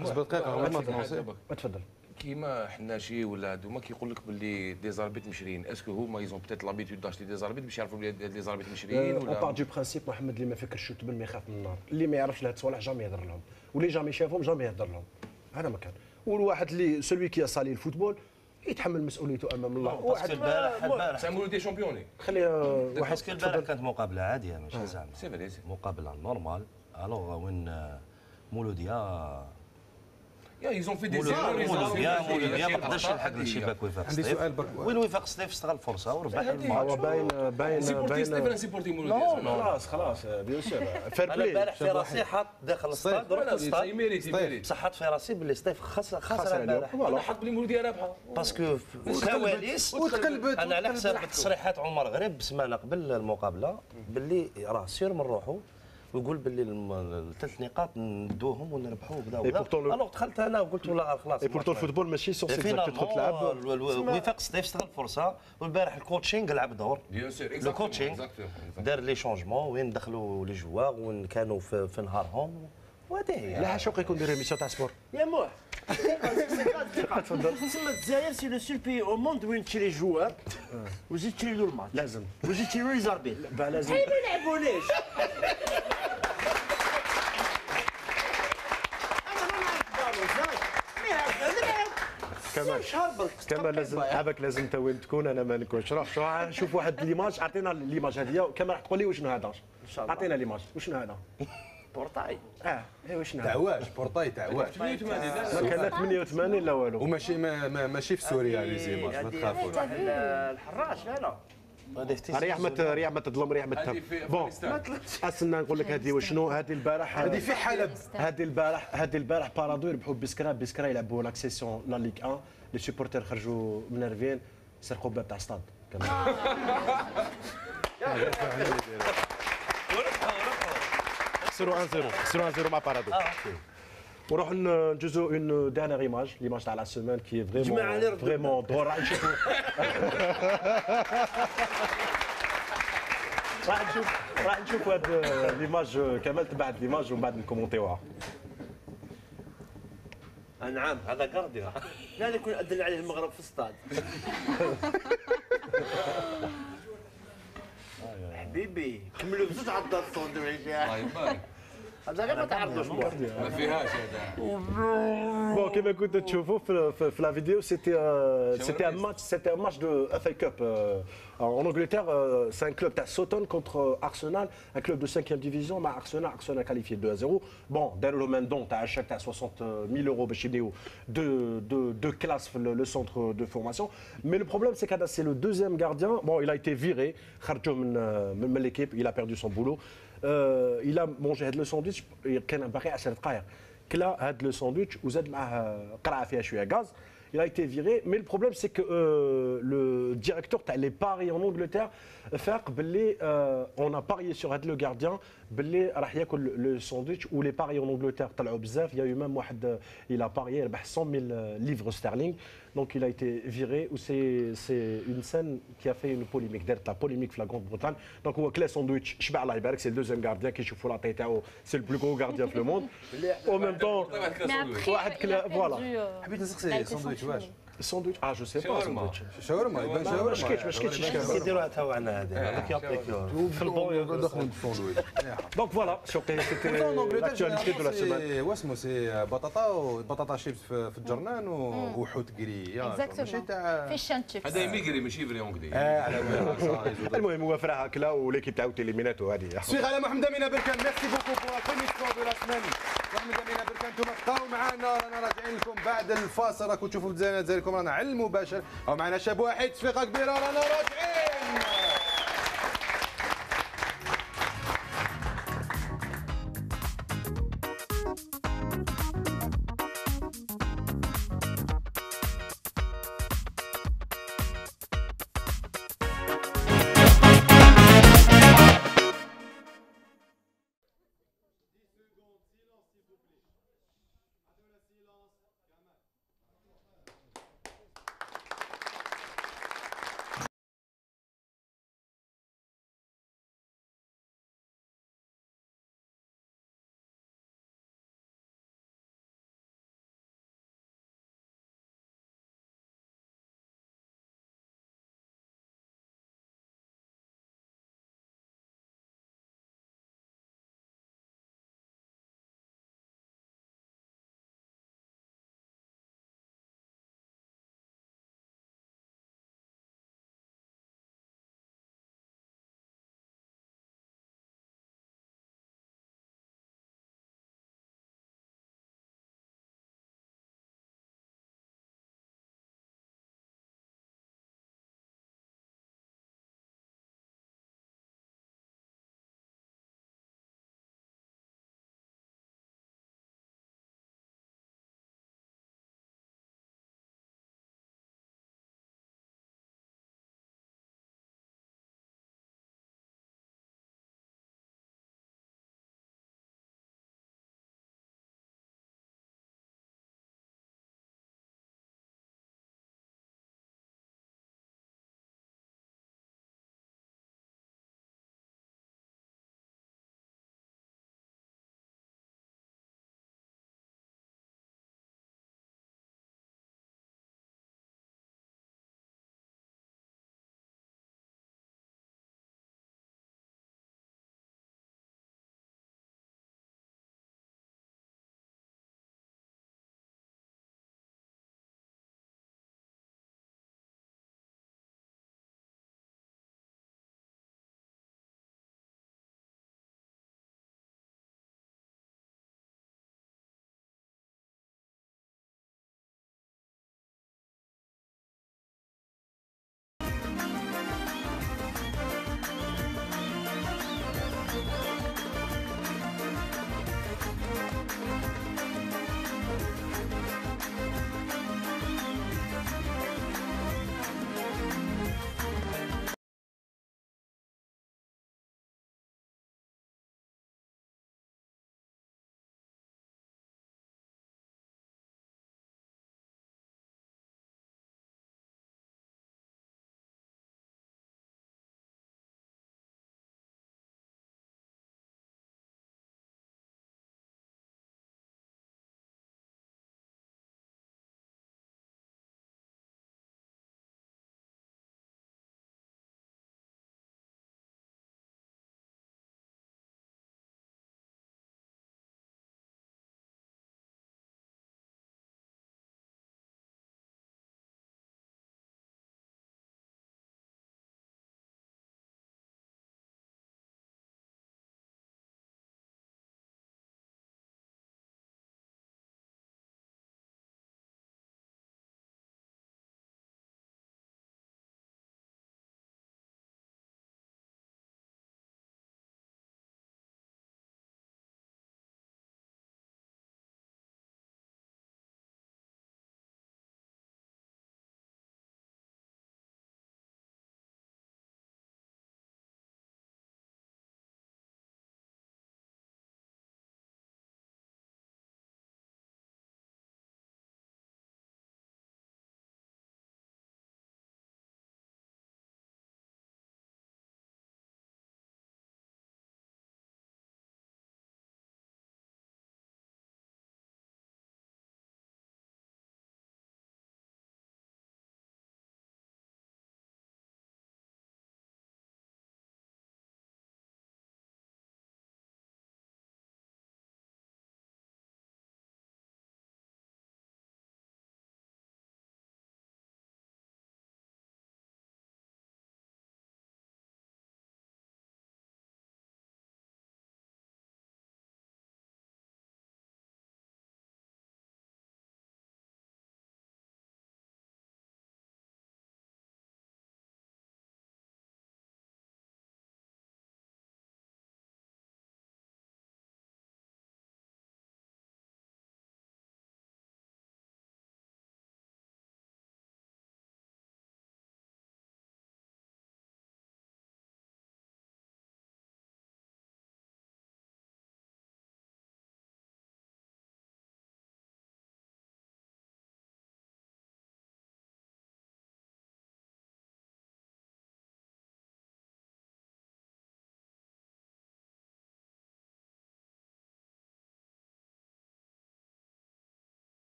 [SPEAKER 5] تفضل.
[SPEAKER 4] كيما حناشي ولا هذوما كيقول لك باللي دي زاربيت مشريين. اسكو هما يزون بتيت لابيتود داشتي دي زاربيت باش يعرفوا بلي دي زاربيت مشريين ولا؟
[SPEAKER 5] اون بار دو برانسيب محمد اللي ما فكرش التبن ما يخاف من النار. اللي ما يعرفش لهاد الصوالح جامي يهضر لهم واللي جامي شافهم جامي يهضر لهم. هذا ما كان. والواحد اللي سلوي كي يصالي الفوتبول يتحمل مسؤوليته امام الله.
[SPEAKER 6] واحد البارح
[SPEAKER 4] سامولو دي شامبيوني.
[SPEAKER 5] خلي واحد
[SPEAKER 6] البارح كانت مقابله عاديه ماشي زعما
[SPEAKER 4] سي فري
[SPEAKER 6] مقابله نورمال الوغ وين مولوديا
[SPEAKER 4] ils ont fait des
[SPEAKER 6] مولوديا ما قدرش يلحق للشباك وفاق
[SPEAKER 1] عندي
[SPEAKER 6] سطيف.
[SPEAKER 1] سؤال برك.
[SPEAKER 6] وين وفاق سطيف استغل الفرصه وربح الماتش.
[SPEAKER 5] هو باين
[SPEAKER 4] سيبورتي ستيف انا سيبورتي مولوديا
[SPEAKER 5] خلاص بيان سور فير
[SPEAKER 6] انا
[SPEAKER 5] بلاي.
[SPEAKER 6] البارح في راسي حاط داخل الستاد رحت للستاد
[SPEAKER 4] يميريتي
[SPEAKER 6] بصح حط في راسي باللي سطيف خسر البارح
[SPEAKER 4] انا حط بلي مولوديا رابحه
[SPEAKER 6] باسكو كواليس
[SPEAKER 1] وتقلبت
[SPEAKER 6] انا على حسب تصريحات عمر غريب بسمعنا قبل المقابله باللي راه سير من روحه ويقول باللي الثلاث نقاط ندوهم ونربحوا وكذا وكذا. الوغ دخلت انا وقلت لا خلاص.
[SPEAKER 5] اي بورتو الفوتبول ماشي سور سي تدخل تلعب.
[SPEAKER 6] وفاق سطيف استغل الفرصه والبارح الكوتشينغ لعب دور.
[SPEAKER 4] بيان سور
[SPEAKER 6] لو كوتشينغ دار لي شونجمون وين دخلوا لي جوار وين كانوا في نهارهم وهذه هي.
[SPEAKER 5] لا شوق يكون دير ايميسيون تاع سبور.
[SPEAKER 2] يا موح تسمى الجزائر سي لو سول بي او موند وين تشري جوار وزيد تشري له الماتش
[SPEAKER 5] لازم
[SPEAKER 2] وزيد تشري له لي زاربيت
[SPEAKER 5] لازم
[SPEAKER 2] ما يلعبونيش.
[SPEAKER 5] كما لازم عباك لازم انت وين تكون انا ما نكونش. روح شوف واحد ليماج اعطينا ليماج هذه كما راح تقول لي وشنو هذا. اعطينا ليماج وشنو هذا.
[SPEAKER 2] بورتاي
[SPEAKER 5] وشنو هذا.
[SPEAKER 1] تعواج بورتاي تعواج.
[SPEAKER 4] 88
[SPEAKER 5] ما كان لا 88 لا والو.
[SPEAKER 1] وماشي ماشي في سوريا لي زيماج ما تخافوش.
[SPEAKER 2] الحراش لا
[SPEAKER 5] ريحمة الظلم ريحمة التهم. بون استنى نقول لك هذه وشنو هذه البارح.
[SPEAKER 1] هذه في حلب.
[SPEAKER 5] هذه البارح بارادو يربحوا بسكرا يلعبوا لاكسيسيون لا ليغ 1 لي سوبورتر خرجوا منرفين سرقوا باب تاع ستاد. خسروا 1-0 مع بارادو. ونروح نجوزو اون ديرنيير ايماج ليماج تاع لا سيمين كي فريمون دور راح نشوفوا راح نشوفوا هذا ليماج كمال تبعت ليماج ومن بعد نكومونتيوها.
[SPEAKER 2] نعم هذا كارديا لا يكون أدل عليه المغرب في الستاد. حبيبي كملوا بزوج على الدار الساندويتش.
[SPEAKER 4] الله يبارك
[SPEAKER 2] هذا غير ما تعرضوش
[SPEAKER 4] ما فيهاش هذا.
[SPEAKER 5] بون كيما كنتوا تشوفوا في لا فيديو سيتي ان ماتش دو اف اي كاب en Angleterre. C'est un club تاع سوتون contre Arsenal, un club de 5e division مع Arsenal qualifié 2-0. Bon داروا لهم ان دون تاع الشاك تاع 60,000 euros باش يبنيو deux classes في le centre de formation. Mais le problème c'est que c'est le deuxième gardien. Bon il a été viré خرجوه من l'équipe, il a perdu son boulot. Il a mangé هذا لو ساندويتش كان باقي 10 دقائق كلا هذا لو ساندويتش وزاد معاه قرعه فيها شويه غاز. Il a été viré, mais le problème c'est que le directeur تاع les paris en Angleterre فاق باللي on a parié sur هذا le gardien باللي راح ياكل لو ساندويتش و les paris en Angleterre طلعوا بزاف. Il y a eu même واحد il a parié ربح 100,000 livres sterling. Donc il a été viré ou c'est une scène qui a fait une polémique دارت لا polémique في la Grande-Bretagne. Donc هو كلا ساندويتش شبع الله يبارك سي الدوزيام غارديان كيشوفوا لاطي تاعو سي البلو كرو غارديان في لو موند. او ميم طون واحد كلا فوالا.
[SPEAKER 1] حبيت نسقسي ساندويتش واش
[SPEAKER 5] الساندويتش جو سي با ساندويتش
[SPEAKER 1] شاورما يبان شاورما
[SPEAKER 5] ما شكيتش
[SPEAKER 6] كيديروها تا عنا هذه هذاك يعطيك
[SPEAKER 1] في البون داخلين بالساندويتش.
[SPEAKER 5] دونك فوالا شوقي سيتي لاكتواليتي دو لا سيمين.
[SPEAKER 1] واسمو سي بطاطا شيبس في الجرنان وحوت قريه ماشي تاع
[SPEAKER 9] فيش اند شيبس.
[SPEAKER 4] هذا ميغري ماشي فريونغلي.
[SPEAKER 1] على
[SPEAKER 5] المهم هو فراها كلا وليكيب تاعو تيليميناتو هذه.
[SPEAKER 1] سي على محمد امين بركان ميرسي بوكو بور لا كوميسيون دو لا سيمين. محمد امين بركان انتم بقاو معنا رانا راجعين لكم بعد الفاصل. راكم تشوفوا الجزائر ديالكم رانا على المباشر ومعنا شاب واحد تصفيقه كبيره رانا راجعين.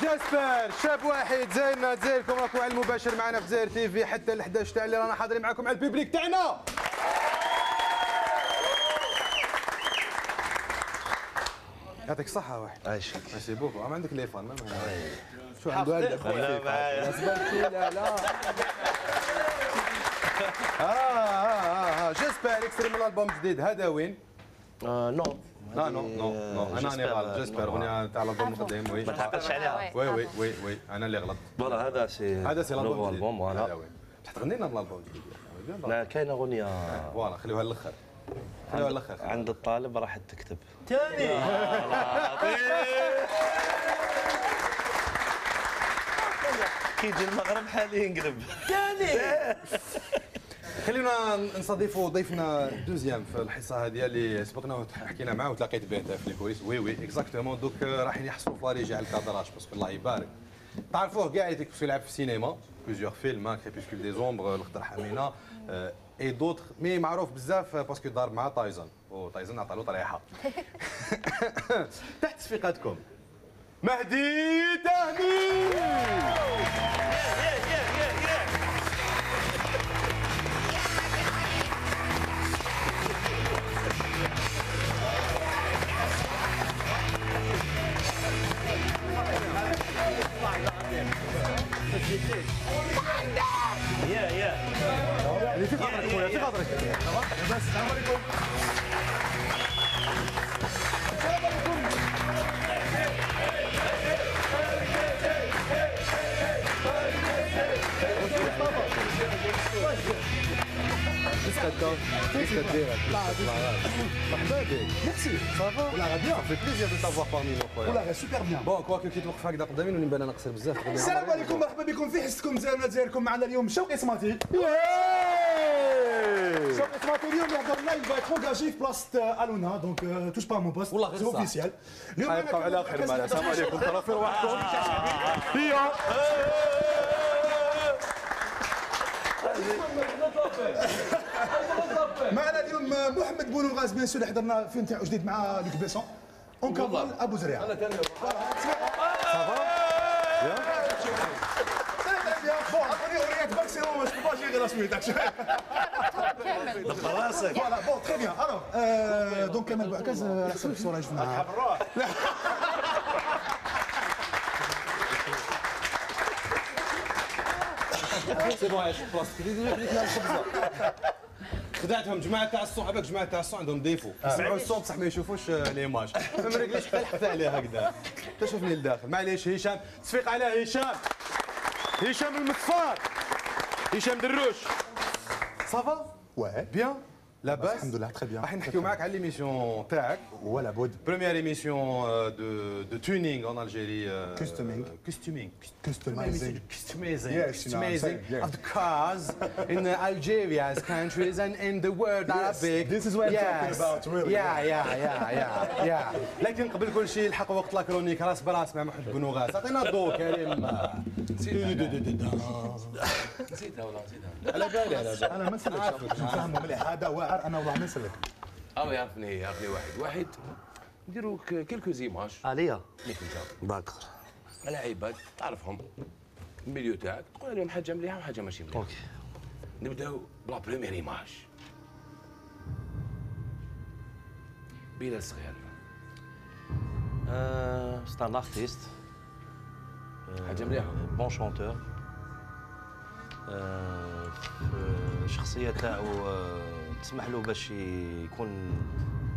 [SPEAKER 1] جاسبر شاب واحد زينا زيكم راكم على المباشر معنا في زاير تي في حتى ل 11 تاع اللي رانا حاضرين معكم على البيبليك تاعنا. يعطيك الصحة واحد.
[SPEAKER 6] عايشك.
[SPEAKER 1] ماشي بوكو ما عندك ليفون ما شو عنده هذا لا لا جاسبر اكستري من الالبوم الجديد هذا وين؟
[SPEAKER 2] نو
[SPEAKER 1] لا نو انا اللي غلط جاسبر اغنيه تاع الالبوم القديم وي
[SPEAKER 6] ما تعقلش عليها.
[SPEAKER 1] وي انا اللي غلط.
[SPEAKER 6] فوالا هذا سي
[SPEAKER 1] الالبوم الجديد.
[SPEAKER 6] فوالا.
[SPEAKER 1] بصح تغني لنا من الالبوم الجديد.
[SPEAKER 6] لا كاينه اغنيه
[SPEAKER 1] فوالا خليوها للاخر
[SPEAKER 6] عند الطالب راح تكتب
[SPEAKER 2] ثاني
[SPEAKER 6] كيجي المغرب حاليا ينقلب
[SPEAKER 2] ثاني.
[SPEAKER 1] خلينا نستضيفوا ضيفنا دوزيام في الحصه هذه اللي سبقنا وحكينا معاه وتلاقيت به في الكواليس وي اكزاكتومون دوك رايحين يحصلوا في لاريجي على الكادراج باسكو الله يبارك تعرفوه كاع اللي يلعب في السينما بليزيور فيلم كريبوسكول دي زومبر الاخضر حمينه اي دوتر مي معروف بزاف باسكو ضارب مع تايزون وتايزون عطى له طريحه تحت تصفيقاتكم مهدي تهميد. اللي في خاطرك خويا في خاطرك السلام عليكم.
[SPEAKER 7] Merci. Ça va?
[SPEAKER 1] ولا bien fait plaisir de t'avoir parmi nous خويا.
[SPEAKER 7] والله سوبر بيان.
[SPEAKER 1] بون كواكو كي توقف هكذا قدامي ونبان انا نقصر بزاف.
[SPEAKER 7] السلام عليكم مرحبا بكم في حصتكم زينة ديالكم معنا اليوم شوقي سماطي. شوقي سماطي اليوم يهضر لنا il va être engagé في بلاصة ألونا دونك توش با مون بوست.
[SPEAKER 1] والله غير
[SPEAKER 7] سي
[SPEAKER 1] صح.
[SPEAKER 7] اوفيسيال. اليوم
[SPEAKER 1] غيبقاو على خير معنا السلام عليكم ترى في رواحكم. هي
[SPEAKER 7] معنا اليوم محمد بونوغاز بيان سور اللي حضرنا فيلم تاعو جديد مع لوك بيسون اون كابل ابو زريعه. انا ثاني بون عطوني اغنيه باكسيموم باش باجي غير سميتك
[SPEAKER 6] دبر راسك.
[SPEAKER 7] فوالا بون تري بيان الوغ دونك كمال بوعكاز على حسب الصوره شفناها.
[SPEAKER 1] سي بون عايش بلاصتك ديجا بديت نعمل خبزه خدعتهم جماعه تاع الصون جماعه تاع الصون عندهم ديفو يسمعوا الصوت بصح ما يشوفوش ليماج ما مرقليش حتى لحقت عليه هكذا اكتشفني لداخل معليش هشام تصفيق على هشام المصفار هشام دروش صافا
[SPEAKER 7] واه
[SPEAKER 1] بيان لاباس
[SPEAKER 7] الحمد لله تري بيان.
[SPEAKER 1] راح نحكيو معاك على ليميسيون تاعك
[SPEAKER 7] ولا بد
[SPEAKER 1] بروميير ايميسيون دو تونينغ ان الجيري
[SPEAKER 7] كوستومينغ
[SPEAKER 1] customizing
[SPEAKER 7] Yes, you know what I'm saying, yeah.
[SPEAKER 1] of the cars in Algeria's countries and in the world Arabic.
[SPEAKER 7] This is what I'm talking about, really.
[SPEAKER 1] Yeah. لكن قبل كل شيء الحق وقت لا كرونيك راس براس مع محمد بنوغاس عطينا الضوء كريم.
[SPEAKER 4] نسيتها والله نسيتها.
[SPEAKER 1] على بالي
[SPEAKER 7] انا ما نسلكش نفهموا مليح هذا واعر انا والله ما نسلك.
[SPEAKER 4] يعرفني واحد نديروا كيلكو زيماج
[SPEAKER 6] عليا
[SPEAKER 4] ليك انت
[SPEAKER 6] داكور.
[SPEAKER 4] على عباد تعرفهم الميليو تاعك تقول لهم حاجه مليحه وحاجه ماشي مليحه.
[SPEAKER 6] اوكي
[SPEAKER 4] نبداو بلا بريمير ايماج. بلال الصغير
[SPEAKER 6] سي ان ارتيست
[SPEAKER 4] حاجه مليحه.
[SPEAKER 6] بون شونتور. الشخصيه تاعو تسمح له باش يكون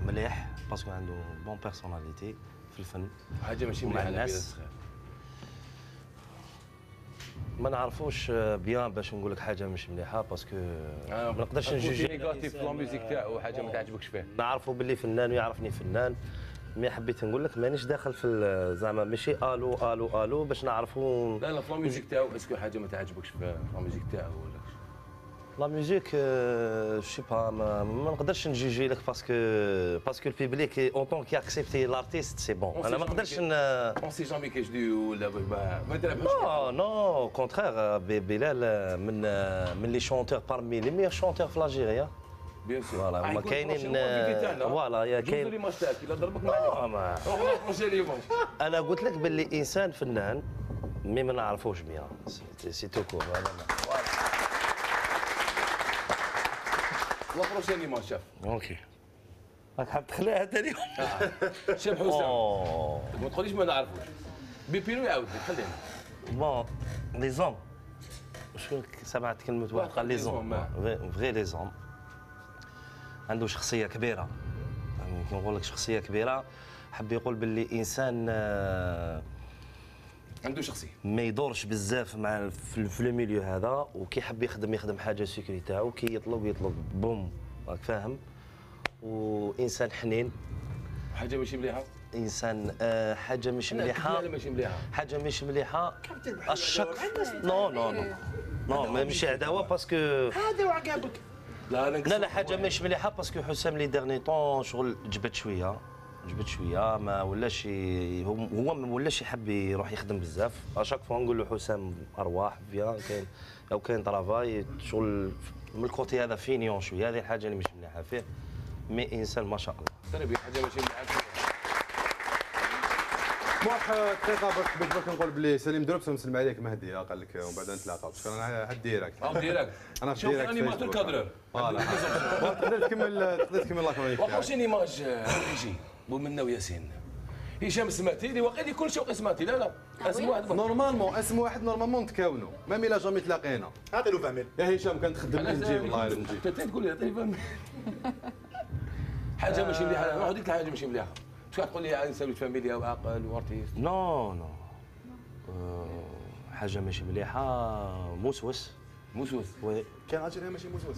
[SPEAKER 6] مليح باسكو عنده بون بيرسوناليتي في الفن.
[SPEAKER 4] حاجه ماشي
[SPEAKER 6] ومع
[SPEAKER 4] مليحه على بلال
[SPEAKER 6] الناس.
[SPEAKER 4] الصغير.
[SPEAKER 6] ما نعرفوش بيان باش نقول لك حاجه مش مليحه باسكو ما نقدرش نجوجي.
[SPEAKER 4] نيجاتيف في لا ميوزيك تاعو حاجه ما تعجبكش فيه.
[SPEAKER 6] نعرفوا باللي فنان ويعرفني فنان مي حبيت نقول لك مانيش داخل في زعما ماشي الو باش نعرفوا.
[SPEAKER 4] لا في لا ميوزيك تاعو اسكو حاجه ما تعجبكش في لا ميوزيك تاعو ولا
[SPEAKER 6] لا ميوزيك شي با ما نقدرش نجوجي لك باسكو البيبليك اون طون كي اكسبتي لارتيست سي بون. انا ما نقدرش
[SPEAKER 4] اون سي جامي كيجديو ولا ما تلعبهاش.
[SPEAKER 6] نو كونترير بلال من لي شونتور بارمي لي ميور شونتور في لاجيريا
[SPEAKER 4] بيان سور
[SPEAKER 6] فوالا هما كاينين فوالا يا
[SPEAKER 4] كاين
[SPEAKER 6] كاين
[SPEAKER 4] اللي ما اشتاك الا ضربك معايا روح ليهم.
[SPEAKER 6] انا قلت لك باللي انسان فنان مي ما نعرفوش بيان سي تو كور هذا
[SPEAKER 4] لا بروشينيمون شاف
[SPEAKER 6] اوكي راك حاب تخليها حتى اليوم
[SPEAKER 4] شاف حسام ما تقوليش ما نعرفوش بيبينو يعاود لك خلينا
[SPEAKER 6] بون لي زوم شنو سمعت كلمة واحد قال لي زوم فغي لي زوم عنده شخصية كبيرة يعني كي نقول لك شخصية كبيرة حب يقول باللي إنسان
[SPEAKER 4] عنده شخصية
[SPEAKER 6] ما يدورش بزاف مع في لو ميليو هذا وكي يحب يخدم حاجة سيكوري تاعو كي يطلق بوم راك فاهم وإنسان حنين
[SPEAKER 4] حاجة ماشي مليحة
[SPEAKER 6] انسان حاجه مش مليحه حاجه مش مليحه الشك نو نو نو نو ماشي عداوه باسكو
[SPEAKER 2] هذا وعقابك
[SPEAKER 6] لا حاجه مش مليحه باسكو حسام لي ديرني طون شغل جبت شويه ما ولاش هو ما ولاش يحب يروح يخدم بزاف اشاك فوا نقول له حسام ارواح فيها كاين او كاين طرافاي شغل من الكوتي هذا فينيون شويه هذه الحاجه اللي مش مليحه فيه مي انسان ما شاء الله
[SPEAKER 4] تربي حاجه ماشي مليحه
[SPEAKER 1] واحد دقيقة باش نقول بلي سليم دروبس نسلم عليك مهدي قال لك ومن بعد نتلاقاو باسكو انا الديريكت
[SPEAKER 4] ديريكت
[SPEAKER 1] انا في
[SPEAKER 4] شوف
[SPEAKER 1] ديريكت
[SPEAKER 4] انيماتور كادرور
[SPEAKER 1] فوالا تقدر تكمل لا كرونيك
[SPEAKER 4] واخا ايماج يجي بومنا وياسين هشام سمعتي واقيلا يكون شوقي سمعتي لا اسم واحد
[SPEAKER 1] نورمالمون اسم واحد نورمالمون نتكاونوا ميم الا جامي تلاقينا
[SPEAKER 5] عطي له 20
[SPEAKER 1] يا هشام كان تخدم لي نجيب والله الا نجيب
[SPEAKER 4] انت تقول لي عطيني 20 حاجه ماشي مليحه انا هذيك الحاجه ماشي مليحه شو تقول لي انسان فاميليا وعاقل وارتيست
[SPEAKER 6] نو نو حاجه ماشي مليحه موسوس وي
[SPEAKER 1] كان الجيريا ماشي موسوس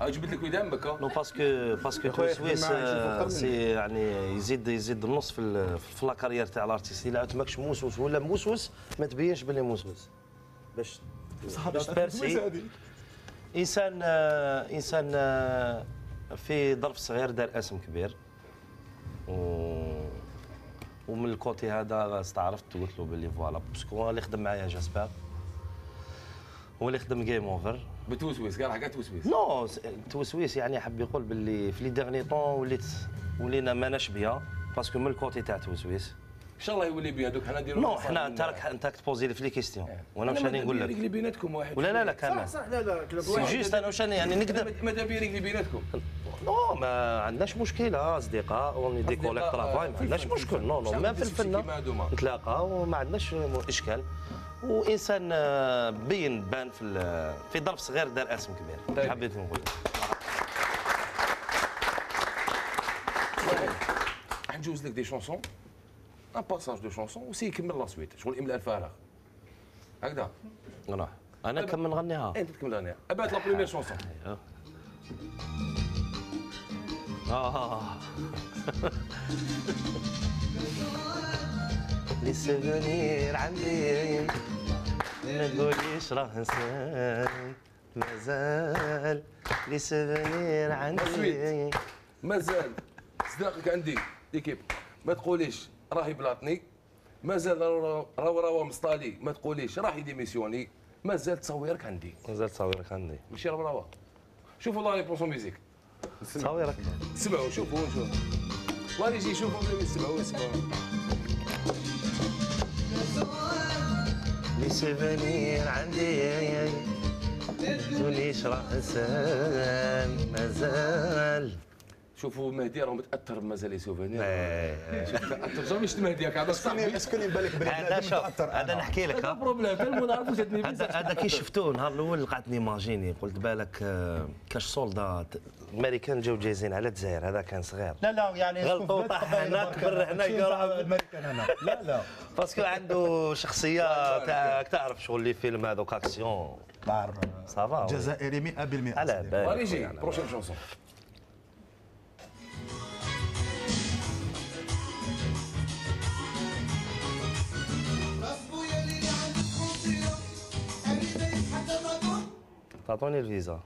[SPEAKER 4] جبت لك ودانك
[SPEAKER 6] نو باسكو توسويس سي يعني يزيد النص في لا كارير تاع الارتيست الا ماكش موسوس ولا موسوس ما تبينش باللي موسوس باش تبارسي انسان في ظرف صغير دار اسم كبير ومن الكوتي هذا استعرفت قلت له باللي فوالا باسكو هو اللي خدم معايا جاسبر هو اللي خدم جيم اوفر
[SPEAKER 4] بتوسويس كاع حاجه توسويس
[SPEAKER 6] نو توسويس يعني حب يقول باللي في لي ديرني طون ولينا ماناش بيان باسكو من الكوتي تاع توسويس
[SPEAKER 4] ان شاء الله يولي بيان دوك حنا نديروا
[SPEAKER 6] نو حنا انت تبوزي لي في لي كيستيون وانا واش راني نقول لك
[SPEAKER 4] اللي بيناتكم واحد
[SPEAKER 6] ولا لا كمان
[SPEAKER 2] صح لا
[SPEAKER 6] سي جوست انا واش راني يعني نقدر
[SPEAKER 4] ماذا بيا اللي بيناتكم
[SPEAKER 6] نو ما عندناش مشكل اصدقاء وني ديكوليك طرافاي ما عندناش مشكل نو ما في الفن نتلاقى وما عندناش اشكال وانسان بان في ظرف صغير دار اسم كبير حبيت نقول
[SPEAKER 4] نجوز لك دي شونسون ان باساج دو شونسون وسي يكمل لا سويت شغل املاء الفراغ هكذا
[SPEAKER 6] روح انا نكمل نغنيها
[SPEAKER 4] انت تكمل نغنيها ابات لا بريمير شونسون
[SPEAKER 6] لي سوفونير عندي ما تقوليش راه نساك مازال لي سوفونير عندي
[SPEAKER 4] مازال صداقك عندي ليكيب ما تقوليش راهي بلاطني مازال راه مصطالي ما تقوليش راهي ديميسيوني مازال تصويرك عندي ماشي راه شوفوا الله لي بونسون ميوزيك
[SPEAKER 6] تصويرك
[SPEAKER 4] سمعوا شوفوا الله يجي يشوفوا بلا يسمعوا
[SPEAKER 6] لي سوفونير عندي تقوليش راه نساك مازال
[SPEAKER 4] شوفوا مهدي راه متاثر بمازال لي سوفونير تاثر جامي شفت مهدي هكا
[SPEAKER 5] اسكو اللي بالك
[SPEAKER 6] هذا شوف هذا نحكي لك
[SPEAKER 4] بروبليم ما نعرفوش
[SPEAKER 6] هذا كي شفتوه النهار الاول قعدت نيماجيني قلت بالك كاش سولدا الامريكان جاو جايزين على الجزائر هذا كان صغير
[SPEAKER 5] لا يعني
[SPEAKER 6] غلطوا طاح هنا كبر هنا
[SPEAKER 5] الامريكان هنا لا
[SPEAKER 6] باسكو عنده شخصيه تعرف شغل لي فيلم هذوك اكسيون صافا
[SPEAKER 5] جزائري 100%
[SPEAKER 6] على بالك
[SPEAKER 4] يجي بروشين شونسون
[SPEAKER 6] تعطوني الفيزا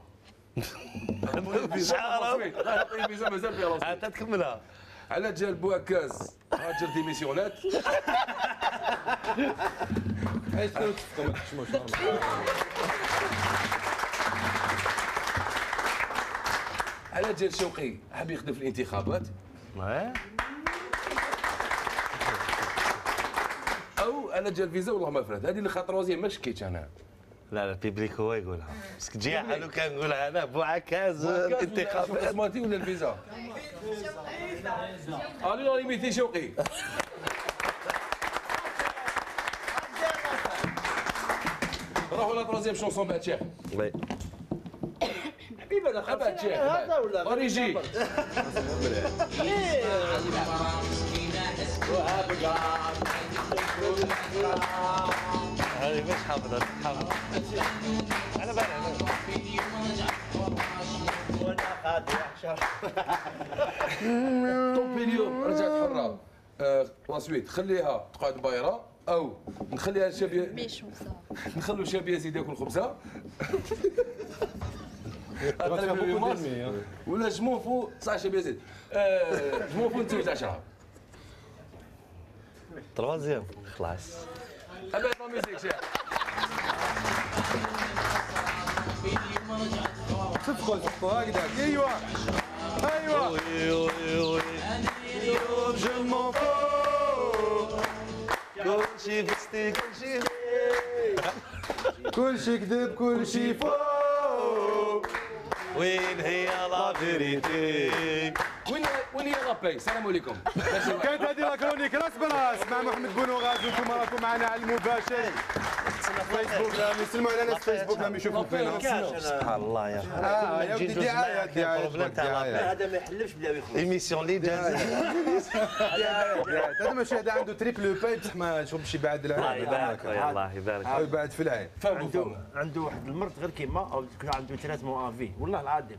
[SPEAKER 4] الفيزا مازال فيها راسي
[SPEAKER 6] انت تكملها
[SPEAKER 4] على جال بواكاز هاجر ديميسيونات
[SPEAKER 1] عايز تفكوا ما تحشموش
[SPEAKER 4] على جال شوقي حاب يخدم في الانتخابات او على جال فيزا والله ما فرات هذه اللي خاطر وزير ما شكيتش انا.
[SPEAKER 6] لا البيبليك هو يقولها بس تجي حالو كنقولها انا بو عكاز الانتخابات
[SPEAKER 4] الاسماتي ولا الفيزا؟ الي راني ميتي شوقي. نروحوا لا تروزيام شونسون بعد شيخ.
[SPEAKER 6] وي
[SPEAKER 2] حبيبي انا
[SPEAKER 4] بعد شيخ
[SPEAKER 2] هذا ولا
[SPEAKER 4] اوريجي.
[SPEAKER 6] هذه مش حافظة انا بالي
[SPEAKER 2] وانا قاعد يحشر
[SPEAKER 4] طوبي اليوم رجعت حره لاسويت خليها تقعد بايره او نخليها شابيه
[SPEAKER 9] ماشي وصافي
[SPEAKER 4] نخلو شابيه يزيد ياكل خبزه ولا جموفو صح شابيه يزيد جموفو نتوج 10
[SPEAKER 6] تروازيام خلاص
[SPEAKER 4] ابعد لا ميوزيك شيخ.
[SPEAKER 1] صفقوا هكذاك ايوا اليوم جو مون فو
[SPEAKER 6] كلشي فستي
[SPEAKER 1] كلشي كذب كلشي فو
[SPEAKER 6] وين هي لا فيريتي
[SPEAKER 4] وين هي لاباي؟ السلام عليكم.
[SPEAKER 1] كانت هذه لا كرونيك راس براس مع محمد بونوغاز وانتم راكم معنا على المباشر فيسبوك يسلموا على ناس فيسبوك راهم يشوفوا فينا
[SPEAKER 6] سبحان الله يا
[SPEAKER 1] يا ودي دعايات
[SPEAKER 2] هذا ما يحلفش بلا يخرج
[SPEAKER 6] ايميسيون اللي جاهزه
[SPEAKER 1] هذا ماشي هذا عنده تريبل باي بصح ما شربش يبعد
[SPEAKER 6] الله
[SPEAKER 1] العين
[SPEAKER 6] يبارك الله يبارك
[SPEAKER 1] يبعد في العين
[SPEAKER 2] عنده واحد المرض غير كيما او كان عنده تريتمون افي والله العظيم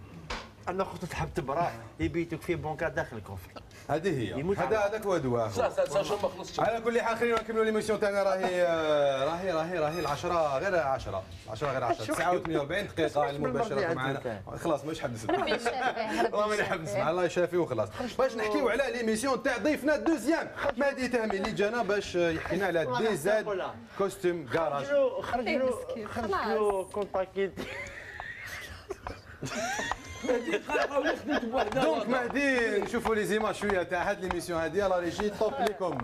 [SPEAKER 2] انا خطو تحب تبراه يبيتك في بونكا داخل الكوفر
[SPEAKER 1] هذه هي هذاك هو دواء
[SPEAKER 4] صح شو ما خلصتش.
[SPEAKER 1] على كل حال خلينا نكملوا ليميسيون تاعنا راهي 10 غير 10 غير 10 9 و48 دقيقة على المباشرة معنا خلاص مش حاب نسمع والله ماني حاب نسمع الله يشافي وخلاص باش نحكيو على ليميسيون تاع ضيفنا الدوزيام مهدي تهمي اللي جانا باش يحكي لنا على دي زاد كوستيم كراج
[SPEAKER 2] خرج له كونتاكيت
[SPEAKER 1] دونك مهدي نشوفوا لي زيماج شويه تاع هاد ليميسيون هادي لا ريجي طوب ليكم.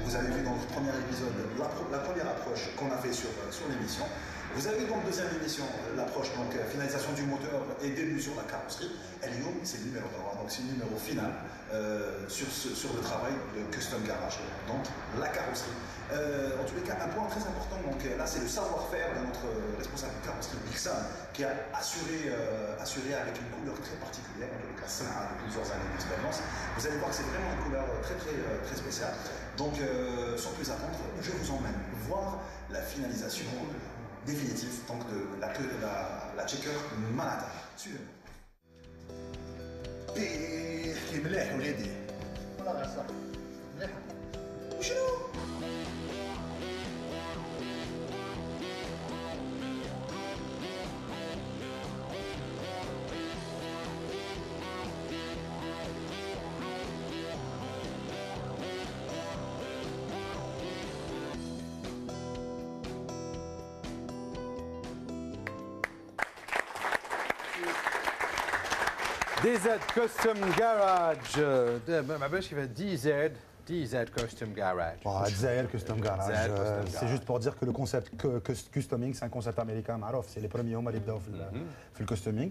[SPEAKER 10] Vous avez vu dans le premier épisode la première approche qu'on a fait sur l'émission. Vous avez dans la deuxième émission l'approche donc finalisation du moteur et début sur la carrosserie. Et Lyon, c'est le numéro 3, donc c'est le numéro final sur le travail de Custom Garage. Donc la carrosserie. En tous les cas, un point très important, donc là c'est le savoir-faire de notre responsable de carrosserie Bixan qui a assuré avec une couleur très particulière, en tous les cas ça a plusieurs années d'expérience. Vous allez voir que c'est vraiment une couleur très spéciale. Donc sans plus attendre, je vous emmène voir la finalisation définitive donc de la checker Manhattan. Suivez-moi. مليح وليدي والله صح مليح وشنو
[SPEAKER 1] دي زاد كوستم جاراج ما باليش كيف دي زاد كوستم جاراج
[SPEAKER 5] Zael Custom Garage. C'est juste pour dire que le concept customing, c'est un concept américain معروف. C'est les premiers هما اللي بداو في الcustoming.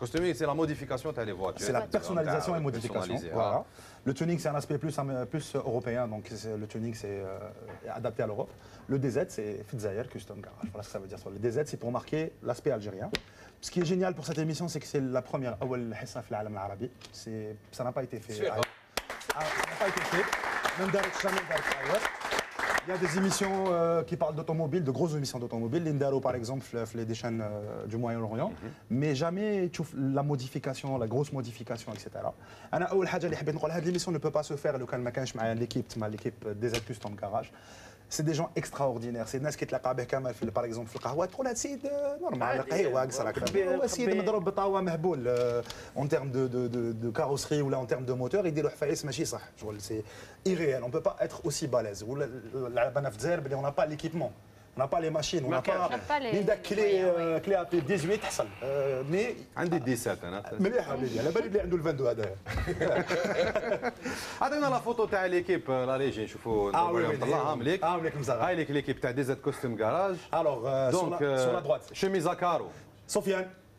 [SPEAKER 1] Costuming, c'est la modification de les voitures.
[SPEAKER 9] C'est la personnalisation et modification. Voilà. Le tuning, c'est un aspect plus européen, donc le tuning, c'est adapté à l'Europe. Le DZ, c'est Fitzaïr Custom Garage. Voilà ce que ça veut dire. Le DZ, c'est pour marquer l'aspect algérien. Ce qui est génial pour cette émission, c'est que c'est la première Hissa في العالم العربي. Ça n'a pas été fait. Ça n'a pas été fait. Même jamais ailleurs. Il y a des émissions qui parlent d'automobile, de grosses émissions d'automobile. Lindaro, par exemple, des chaînes du Moyen-Orient. Mais jamais tu la modification, la grosse modification, etc. L'émission ne peut pas se faire l'équipe des Custom Garage. C'est des gens extraordinaires. C'est des gens qui تلاقى به كامل par exemple في القهوه تقول هذا السيد نورمال قهوه قصر هو السيد مضروب بطاوه مهبول en termes de carrosserie ou là en termes de moteur يديروا حفايس ماشي صح. C'est irréel. On peut pas être aussi balèze. العبانه في الجزائر بلي on n'a pas l'équipement. On n'a pas les machines, on n'a pas les clés à P 18 تحصل. Mais
[SPEAKER 1] عندي 17 انا.
[SPEAKER 9] مليح حبيبي على بالي اللي عنده الفاندو هذا.
[SPEAKER 1] عطينا لا فوتو تاع ليكيب لا ريجي نشوفوا نطلعها مليك.
[SPEAKER 9] مليك مزرعه.
[SPEAKER 1] هاي ليك ليكيب تاع ديزات كوستوم جاراج.
[SPEAKER 9] Alors sur la droite.
[SPEAKER 1] شميزه كارو.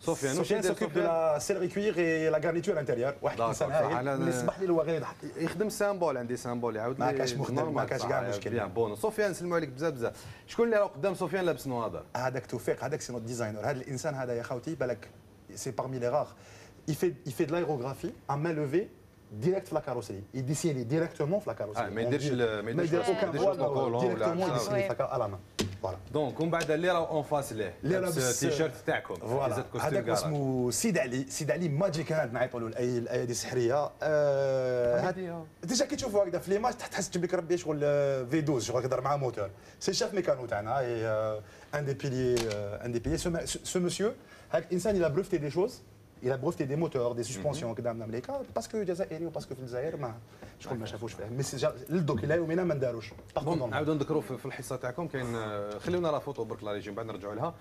[SPEAKER 9] Sofiane s'occupe de la sellerie cuir et la garniture intérieure. واحد الانسان هايل اللي صبح لي الوغير يضحك.
[SPEAKER 1] يخدم سامبول عندي سامبول يعاود لي.
[SPEAKER 9] ما كاش مخدم ما كاش كاع مشكل.
[SPEAKER 1] بيان بون سفيان نسلموا عليك بزاف بزاف. شكون اللي راه قدام سفيان لابس نواظر؟
[SPEAKER 9] هذاك توفيق هذاك سي نوت ديزاينر. هذا الانسان هذا يا خوتي بالك سي parmi les rares. Il fait de l'aérographie à main levée. Direct la carrosserie. Il dessine directement la carrosserie.
[SPEAKER 1] ما يديرش
[SPEAKER 9] aucun voile directement il dessine à la main. Voilà.
[SPEAKER 1] دونك ومن بعد اللي راه اون فاس ليه لابس التيشيرت تاعكم
[SPEAKER 9] فوالا هذاك اسمه سيد علي ماجيك هاند نعيطوا له الايادي السحريه ديجا كي تشوفوا هكذا في ليماج تحس تجيب لك ربي شغل في 12 شغل يقدر مع موتور سي الشاف ميكانو تاعنا ان دي بيلي سو مسيو هاك الانسان il a breveté des choses. Il a breveté des moteurs, des suspensions قدامنا مليكا باسكو جزائري وباسكو في الجزائر ما شكون ما شافوش فيه مي للدوك لا يومنا ما نداروش.
[SPEAKER 1] نعاودوا نذكروا في الحصه تاعكم كاين خليونا لا فوتو برك لا ريجي من بعد نرجعوا لها.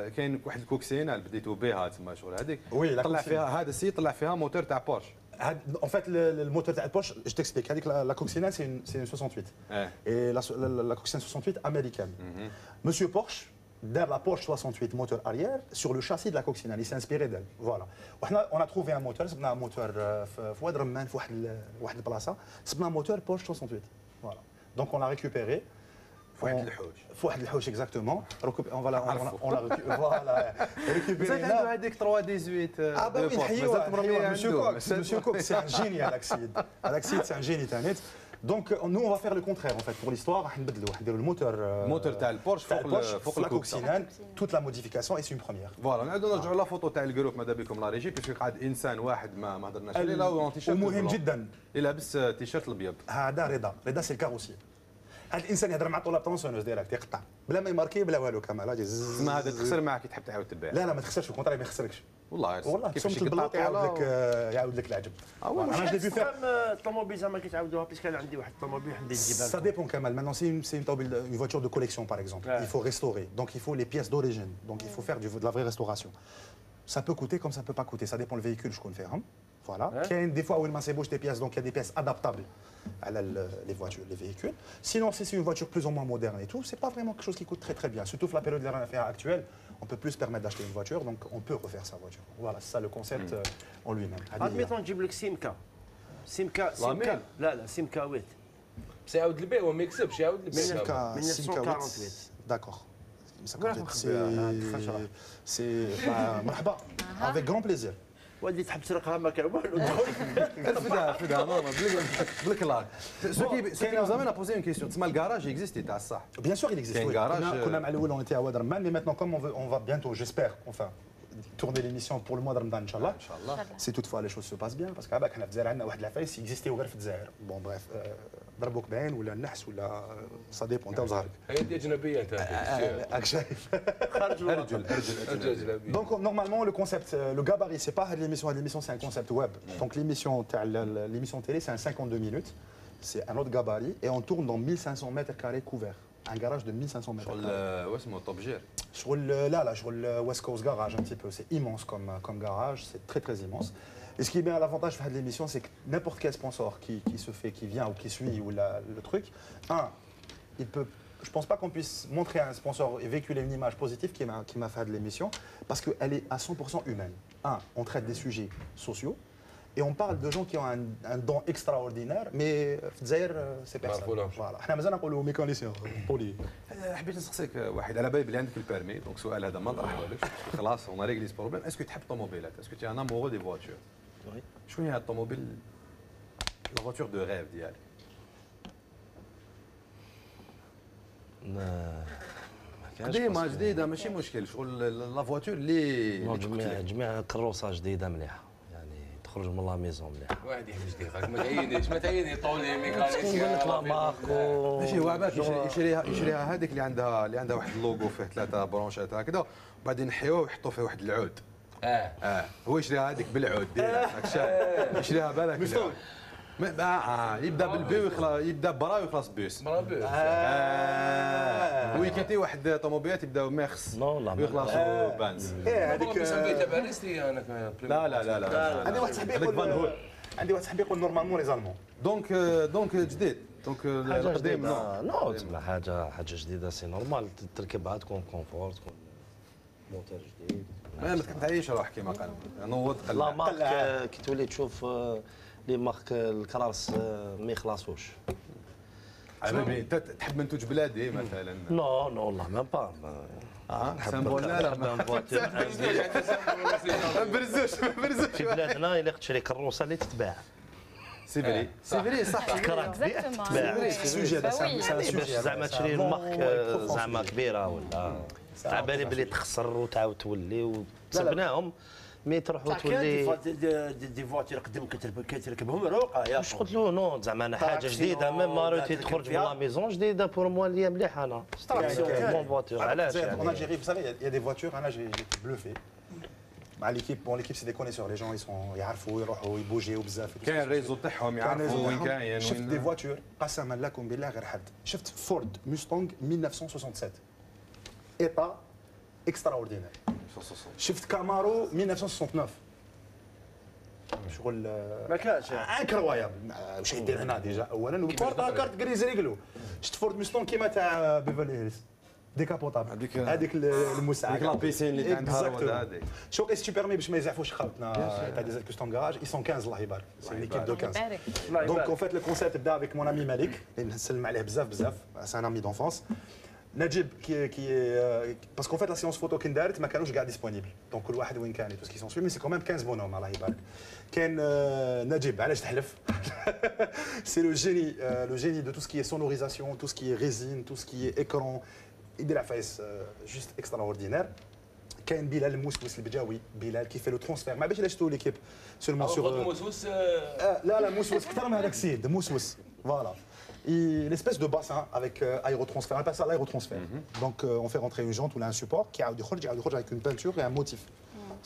[SPEAKER 1] كاين واحد الكوكسينه اللي بديتوا بها تما شغل هذيك طلع فيها هذا السيد طلع فيها موتور تاع بورش.
[SPEAKER 9] En fait, le moteur de Porsche, je t'explique. La Coccinelle, c'est une 68. Et la Coccinelle 68 américaine. Monsieur Porsche, derrière la Porsche 68 moteur arrière, sur le châssis de la Coccinelle, il s'est inspiré d'elle. Voilà. On a trouvé un moteur, c'est un moteur Fouad Ramman, Fouad Plaza, c'est un moteur Porsche 68. Voilà. Donc on l'a récupéré. Fouad Lhouch, exactement. On l'a récupéré.
[SPEAKER 1] Vous avez dit 318.
[SPEAKER 9] Ah bah oui, Monsieur Coq, c'est un génie à l'Axide. À l'Axide, c'est un génie Tanet. Donc nous on va faire le contraire en fait pour l'histoire, le moteur
[SPEAKER 1] تاع البورش
[SPEAKER 9] فوق la Coccinelle, toute la modification et c'est une première.
[SPEAKER 1] فوالا نعاودوا نرجعوا لا فوتو تاع الجروب ماذا بكم لا ريجي باسكو قاعد انسان واحد ما هضرناش عليه لا هو تيشيرت
[SPEAKER 9] مهم جدا
[SPEAKER 1] لابس تيشيرت الابيض.
[SPEAKER 9] هذا رضا سي الكاروسي. هذا الانسان يهضر مع طلاب طونسونوز ديريكت يقطع بلا ما يماركي بلا والو كمال
[SPEAKER 1] ما هذا تخسر معك تحب تعاود تبيع.
[SPEAKER 9] لا ما تخسرش الكونترا ما يخسركش
[SPEAKER 1] والله
[SPEAKER 9] كيفاش البلاط يعاود لك العجب.
[SPEAKER 2] انا جيت فيها الطوموبيل زعما كيتعاودوها باسكو انا عندي واحد الطوموبيل حندي نجيبها.
[SPEAKER 9] Ça dépend Kamal. Maintenant c'est une voiture de collection par exemple. Il faut restaurer. Donc il faut les pièces d'origine. Donc il faut faire de la vraie restauration. Ça peut coûter comme ça peut pas coûter. Ça dépend le véhicule je connais. Voilà. Des fois où il m'embauche des pièces donc il y a des pièces adaptables à les voitures, les véhicules. Sinon si c'est une voiture plus ou moins moderne et tout, c'est pas vraiment quelque chose qui coûte très très bien. Surtout la période actuelle, on peut plus se permettre d'acheter une voiture donc on peut refaire sa voiture. Voilà, c'est ça le concept en lui-même.
[SPEAKER 2] admettons نجيب لك سيمكا لا سيمكا ويت
[SPEAKER 4] بس يعاود البيع وما يكسبش يعاود البيع
[SPEAKER 2] 1948
[SPEAKER 9] D'accord. C'est مرحبا avec grand plaisir.
[SPEAKER 2] ودي تحب تسرقها ما كان والو
[SPEAKER 1] فدا بالكلاك سو كي nous amène à poser une question تسمى الكراج اكزيستي تاع الصح.
[SPEAKER 9] Bien sûr il existe. كنا مع الاول on était à Ouad Ramman mais maintenant comme on va bientôt j'espère enfin tourner l'émission pour le mois de Ramadan inchallah. Si toutefois les choses se passent bien parce que حنا في الجزائر عندنا واحد العفايس يكزيستيو غير في الجزائر. بون بريف ضربوك بعين ولا النحس ولا سا ديبون تاع ظهرك.
[SPEAKER 4] هي اجنبيه انت
[SPEAKER 9] راك شايف.
[SPEAKER 4] رجل.
[SPEAKER 9] Donc normalement le concept le gabarit c'est pas l'émission c'est un concept web. Donc l'émission télé c'est un 52 minutes. C'est un autre gabarit et on tourne dans 1500 mètres carrés couverts. Un garage de 1500 mètres carrés.
[SPEAKER 1] شغل واسمه طوب جير.
[SPEAKER 9] لا شغل West Coast Garage un petit peu. C'est immense comme garage, c'est très très immense. Et ce qui est bien à l'avantage de l'émission, c'est que n'importe quel sponsor qui vient ou qui suit ou le truc, il peut je pense pas qu'on puisse montrer à un sponsor et véhiculer une image positive qui m'a fait de l'émission, parce qu'elle est à 100% humaine. On traite des sujets sociaux, et on parle de gens qui ont un don extraordinaire, mais في الجزائر سي بيرسون. فوالا حنا مازال نقولوا ميكانيسيان بولي.
[SPEAKER 1] حبيت نسقسيك واحد على بالي بلي عندك البيرمي، دونك السؤال هذا ما نطرحوالكش خلاص اون ريغلي سي بروبليم. اسكو تحب الطوموبيلات؟ اسكو تي ان امورو دي فواتور؟ شنو هي الطوموبيل لا فواتور دو ريف ديالك؟ قديمه جديده ماشي مشكل، شغل لا فواتور اللي
[SPEAKER 6] جميع كروسه جديده مليحه، يعني تخرج من لا ميزون مليحه.
[SPEAKER 4] واحد يحوج ديالك ما تعينيش طولي ميكانيسيان.
[SPEAKER 6] نقول لك لا مارك
[SPEAKER 1] ماشي هو عباك يشريها هذيك اللي عندها واحد اللوغو فيه 3 برونشات هكذا، وبعدين يحيوها ويحطوا فيه واحد العود. هو يشريها هذيك بالعود ديالها، يشريها بالك يبدا بالبي يبدا برا ويخلص بيس. ويكاتي واحد طوموبيلات يبداو ميرس ويخلصوا بانز.
[SPEAKER 4] هذيك سميتها باريستي انا.
[SPEAKER 1] لا
[SPEAKER 9] عندي واحد صاحبي يقول نورمالمون لي زالمون.
[SPEAKER 1] دونك جديد، دونك القديم
[SPEAKER 6] نو تسمى حاجه جديده سي نورمال تركبها تكون كونفور، تكون موتور جديد.
[SPEAKER 1] ما تعيش روحك كيما قال نوض
[SPEAKER 6] لا مارك كي تولي تشوف لي مارك الكراس ما يخلصوش.
[SPEAKER 1] عمي تحب منتوج بلادي مثلا؟
[SPEAKER 6] نو والله ما با
[SPEAKER 1] سامبول لا
[SPEAKER 6] ما
[SPEAKER 1] برزوش
[SPEAKER 6] في بلادنا الا تشري كروسه اللي تتباع.
[SPEAKER 1] سي فري صح
[SPEAKER 6] كراك تتباع زعما تشري المارك زعما كبيره ولا على بالي بلي تخسر وتعاود تولي وسبناهم مي تروحوا تولي
[SPEAKER 2] دي فواتير قدام كتركبهم روقه يا
[SPEAKER 6] واش قلت له نو زعما انا حاجه جديده ميم ماروتي تخرج من لا ميزون جديده بور موا اللي مليحه انا مون فواتور علاش
[SPEAKER 9] اون الجيري vous savez il y a des voitures انا جي بلوفي مع ليكيب. بون ليكيب سي دي كونيسور لي جون يعرفوا يروحوا يبوجيو بزاف.
[SPEAKER 1] كاين الريزو تاعهم يعرفوا وين كاين.
[SPEAKER 9] شفت دي فواتور قسما لكم بالله غير حد. شفت فورد موستونغ 1967 ايطا اكستراوردينير. شفت كامارو 1969 شغل
[SPEAKER 2] ما كانش
[SPEAKER 9] انكرويابل. واش يدير هنا ديجا اولا كارت كريز ريغلو. شفت فورد موستون كيما تاع بيفرلي هيلز ديكابوطابل هذيك المساعده
[SPEAKER 1] هذيك لابيسين اللي عندها هذيك.
[SPEAKER 9] شوف اس تو بيرمي باش ما يزعفوش خاوتنا تاع ديزل كوستوم كراج ils sont 15 الله يبارك. سي ليكيب دو 15. دونك اون فيت لو كونسيبت بدا افيك مون امي مالك اللي نسلم عليه بزاف سي ان امي دونفونس. نجيب كي باسكو فيت لا سيونس فوتو كي دارت ما كانوش كاع ديسپونيبل، دونك كل واحد وين كان تو سكي سون سوي مي سي كوميم 15 بونوم الله يبارك. كاين نجيب علاش تحلف سي لو جيني دو تو سكي سونوريزاسيون، تو سكي ريزين، تو سكي ايكرون، يدير عفايس جوست اكسترا اوردينير. كاين بلال الموسوس البجاوي، بلال كي في لو ترونسفير ما باش شفتوا ليكيب سولمون سور
[SPEAKER 4] موسوس.
[SPEAKER 9] لا موسوس اكثر من هذاك السيد موسوس فوالا. Une espèce de bassin avec aérotransfert, on appelle ça l'aérotransfert. Donc on fait rentrer une jante ou là un support qui a avec une peinture et un motif.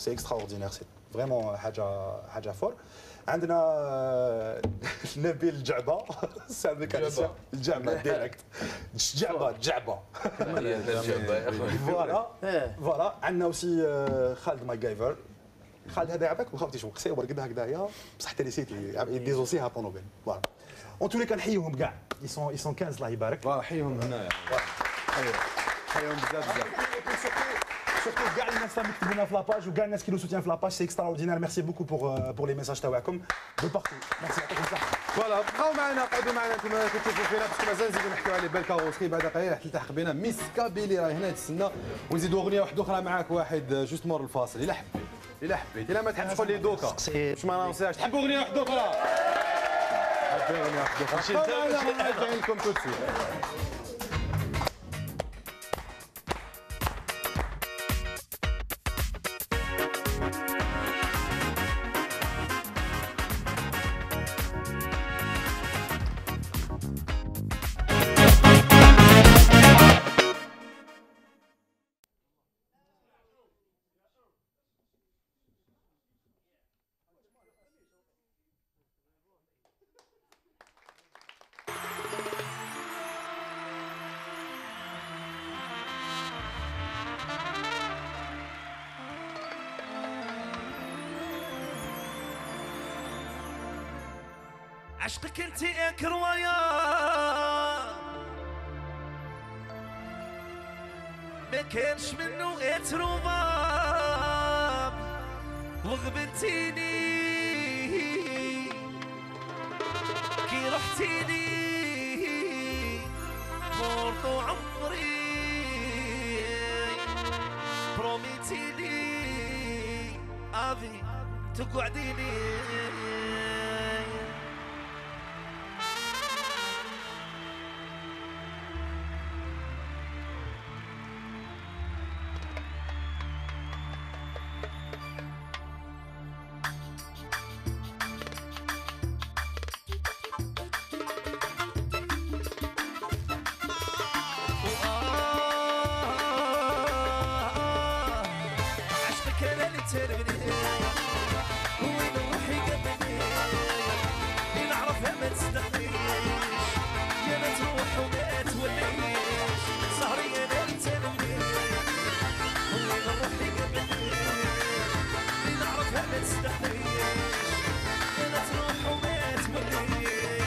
[SPEAKER 9] C'est extraordinaire, c'est vraiment حاجة fort. عندنا نبيل الجعبة سي un mécanicien الجعبة ديريكت جعبة فوالا. عندنا aussi خالد ماكايفر. خالد هذا يعبك وخاوتي شو قصير ورقدها هكذايا بصح تيليسيتي يديزوسيها طونوبيل فوالا. اون تو لي كان نحييهم كاع ils sont 15 الله يبارك.
[SPEAKER 1] حيهم هنايا حيهم بزاف
[SPEAKER 9] سورتو كاع الناس اللي مكتبوا لنا في لاباج وكاع الناس كي لو سوتيان في لاباج سي اكسترا اوردينير. ميرسي بوكو بور لي ميساج تاعكم دو بارتو. ميرسي يعطيكم الصحه.
[SPEAKER 1] فوالا بقاو معنا قعدوا معنا انتم كتشوفوا فينا باسكو مازال نزيدوا نحكيو على بالكاروسري بعد قليل تلتحق بنا ميسكا بيلي راهي هنا تسنى ونزيدوا اغنيه واحده اخرى معاك واحد جوست مور الفاصل الا حبيت الا ما تحبش قول لي دوكا باش ما ننساش. تحبوا اغنيه واحده اخرى؟ حبوا اغنيه واحده اخرى راجعين لكم تو سويت.
[SPEAKER 11] عشقك انت كروايا كانش منو غير تروباب وغبنتيني كي رحتيني مرضو عمري بروميتيني افي تقعديني وين روحي قبلي نعرفها ما تصدقنيش يا ما تروح وما توليش سهري انا اللي تنمني وين روحي قبلي نعرفها ما تصدقنيش يا ما تروح وما توليش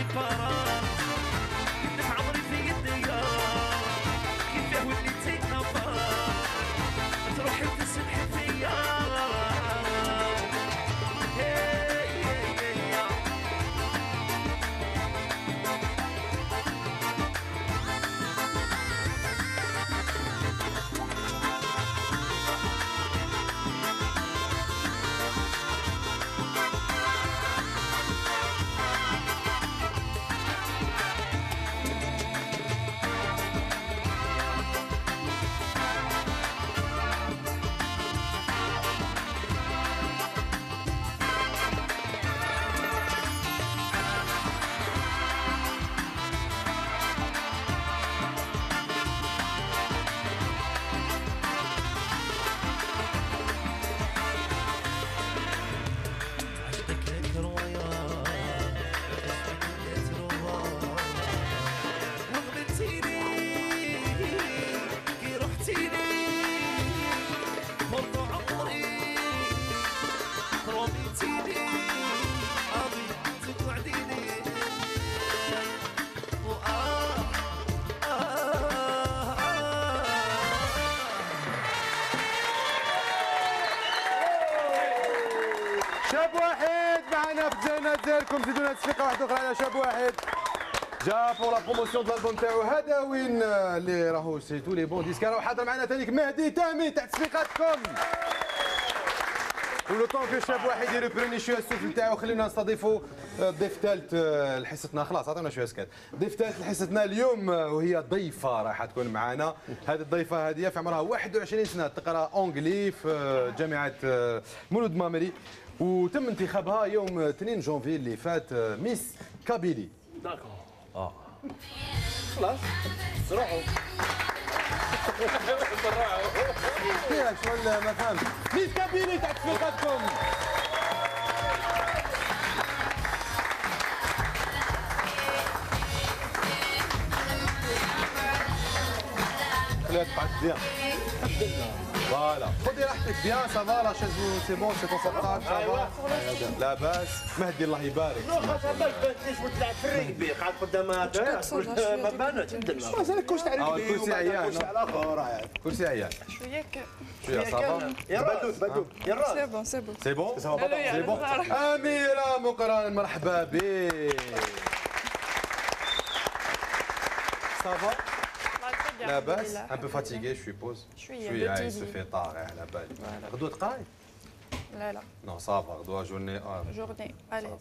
[SPEAKER 11] شي قرار كدف عمري في يديا كيفاه وليتي نفار تروحي وتسمحي فيا
[SPEAKER 1] شاب واحد معنا في جزائرنا دزايركم زيدونا تصفيقه واحده اخرى على شاب واحد جا بور لا بروموسيون دو الالبوم تاعو هذا وين اللي راهو سي تو لي بون ديسك راهو حاضر معنا ثاني مهدي تامي تاع تصفيقاتكم ولو طون كو شاب واحد يريبروني شويه السفل تاعو خلينا نستضيفوا ضيف ثالث لحصتنا خلاص عطينا شويه سكات ضيف ثالث لحصتنا اليوم وهي ضيفه راح تكون معنا هذه الضيفه هذه في عمرها 21 سنه تقرا اونجلي في جامعه مولود مامري وتم انتخابها يوم 2 جونفي اللي فات ميس كابيلي.
[SPEAKER 2] داكور.
[SPEAKER 1] خلاص روحوا. كيفاش ولا ما فهمتش؟ ميس كابيلي تاع تصفيقاتكم. خليها تقعد بيان. فوالا خذي راحتك بيان سافا لا شيز سي بون سي كونسنترات سافا لاباس مهدي الله يبارك
[SPEAKER 2] ما بانتليش وتلعب في الريكبي قاعد قدام هذا ما بانتش ندلع
[SPEAKER 1] مازال كلشي تاع الريكبي كلشي عيان
[SPEAKER 2] كلشي على الاخر
[SPEAKER 1] كلشي عيان
[SPEAKER 12] شويه
[SPEAKER 1] شويه صافا
[SPEAKER 2] يا بدوك بدوك يا راس
[SPEAKER 12] سي بون سي بون
[SPEAKER 1] سي بون
[SPEAKER 12] سي بون
[SPEAKER 1] أميرة مقران مرحبا بك صافا لاباس ان بو فاتيغي جو سوبوز شويه عايز في طاغي على بالي غدوه تقراي
[SPEAKER 12] لا لا
[SPEAKER 1] نو صافا غدوه جورني
[SPEAKER 12] جورني اليز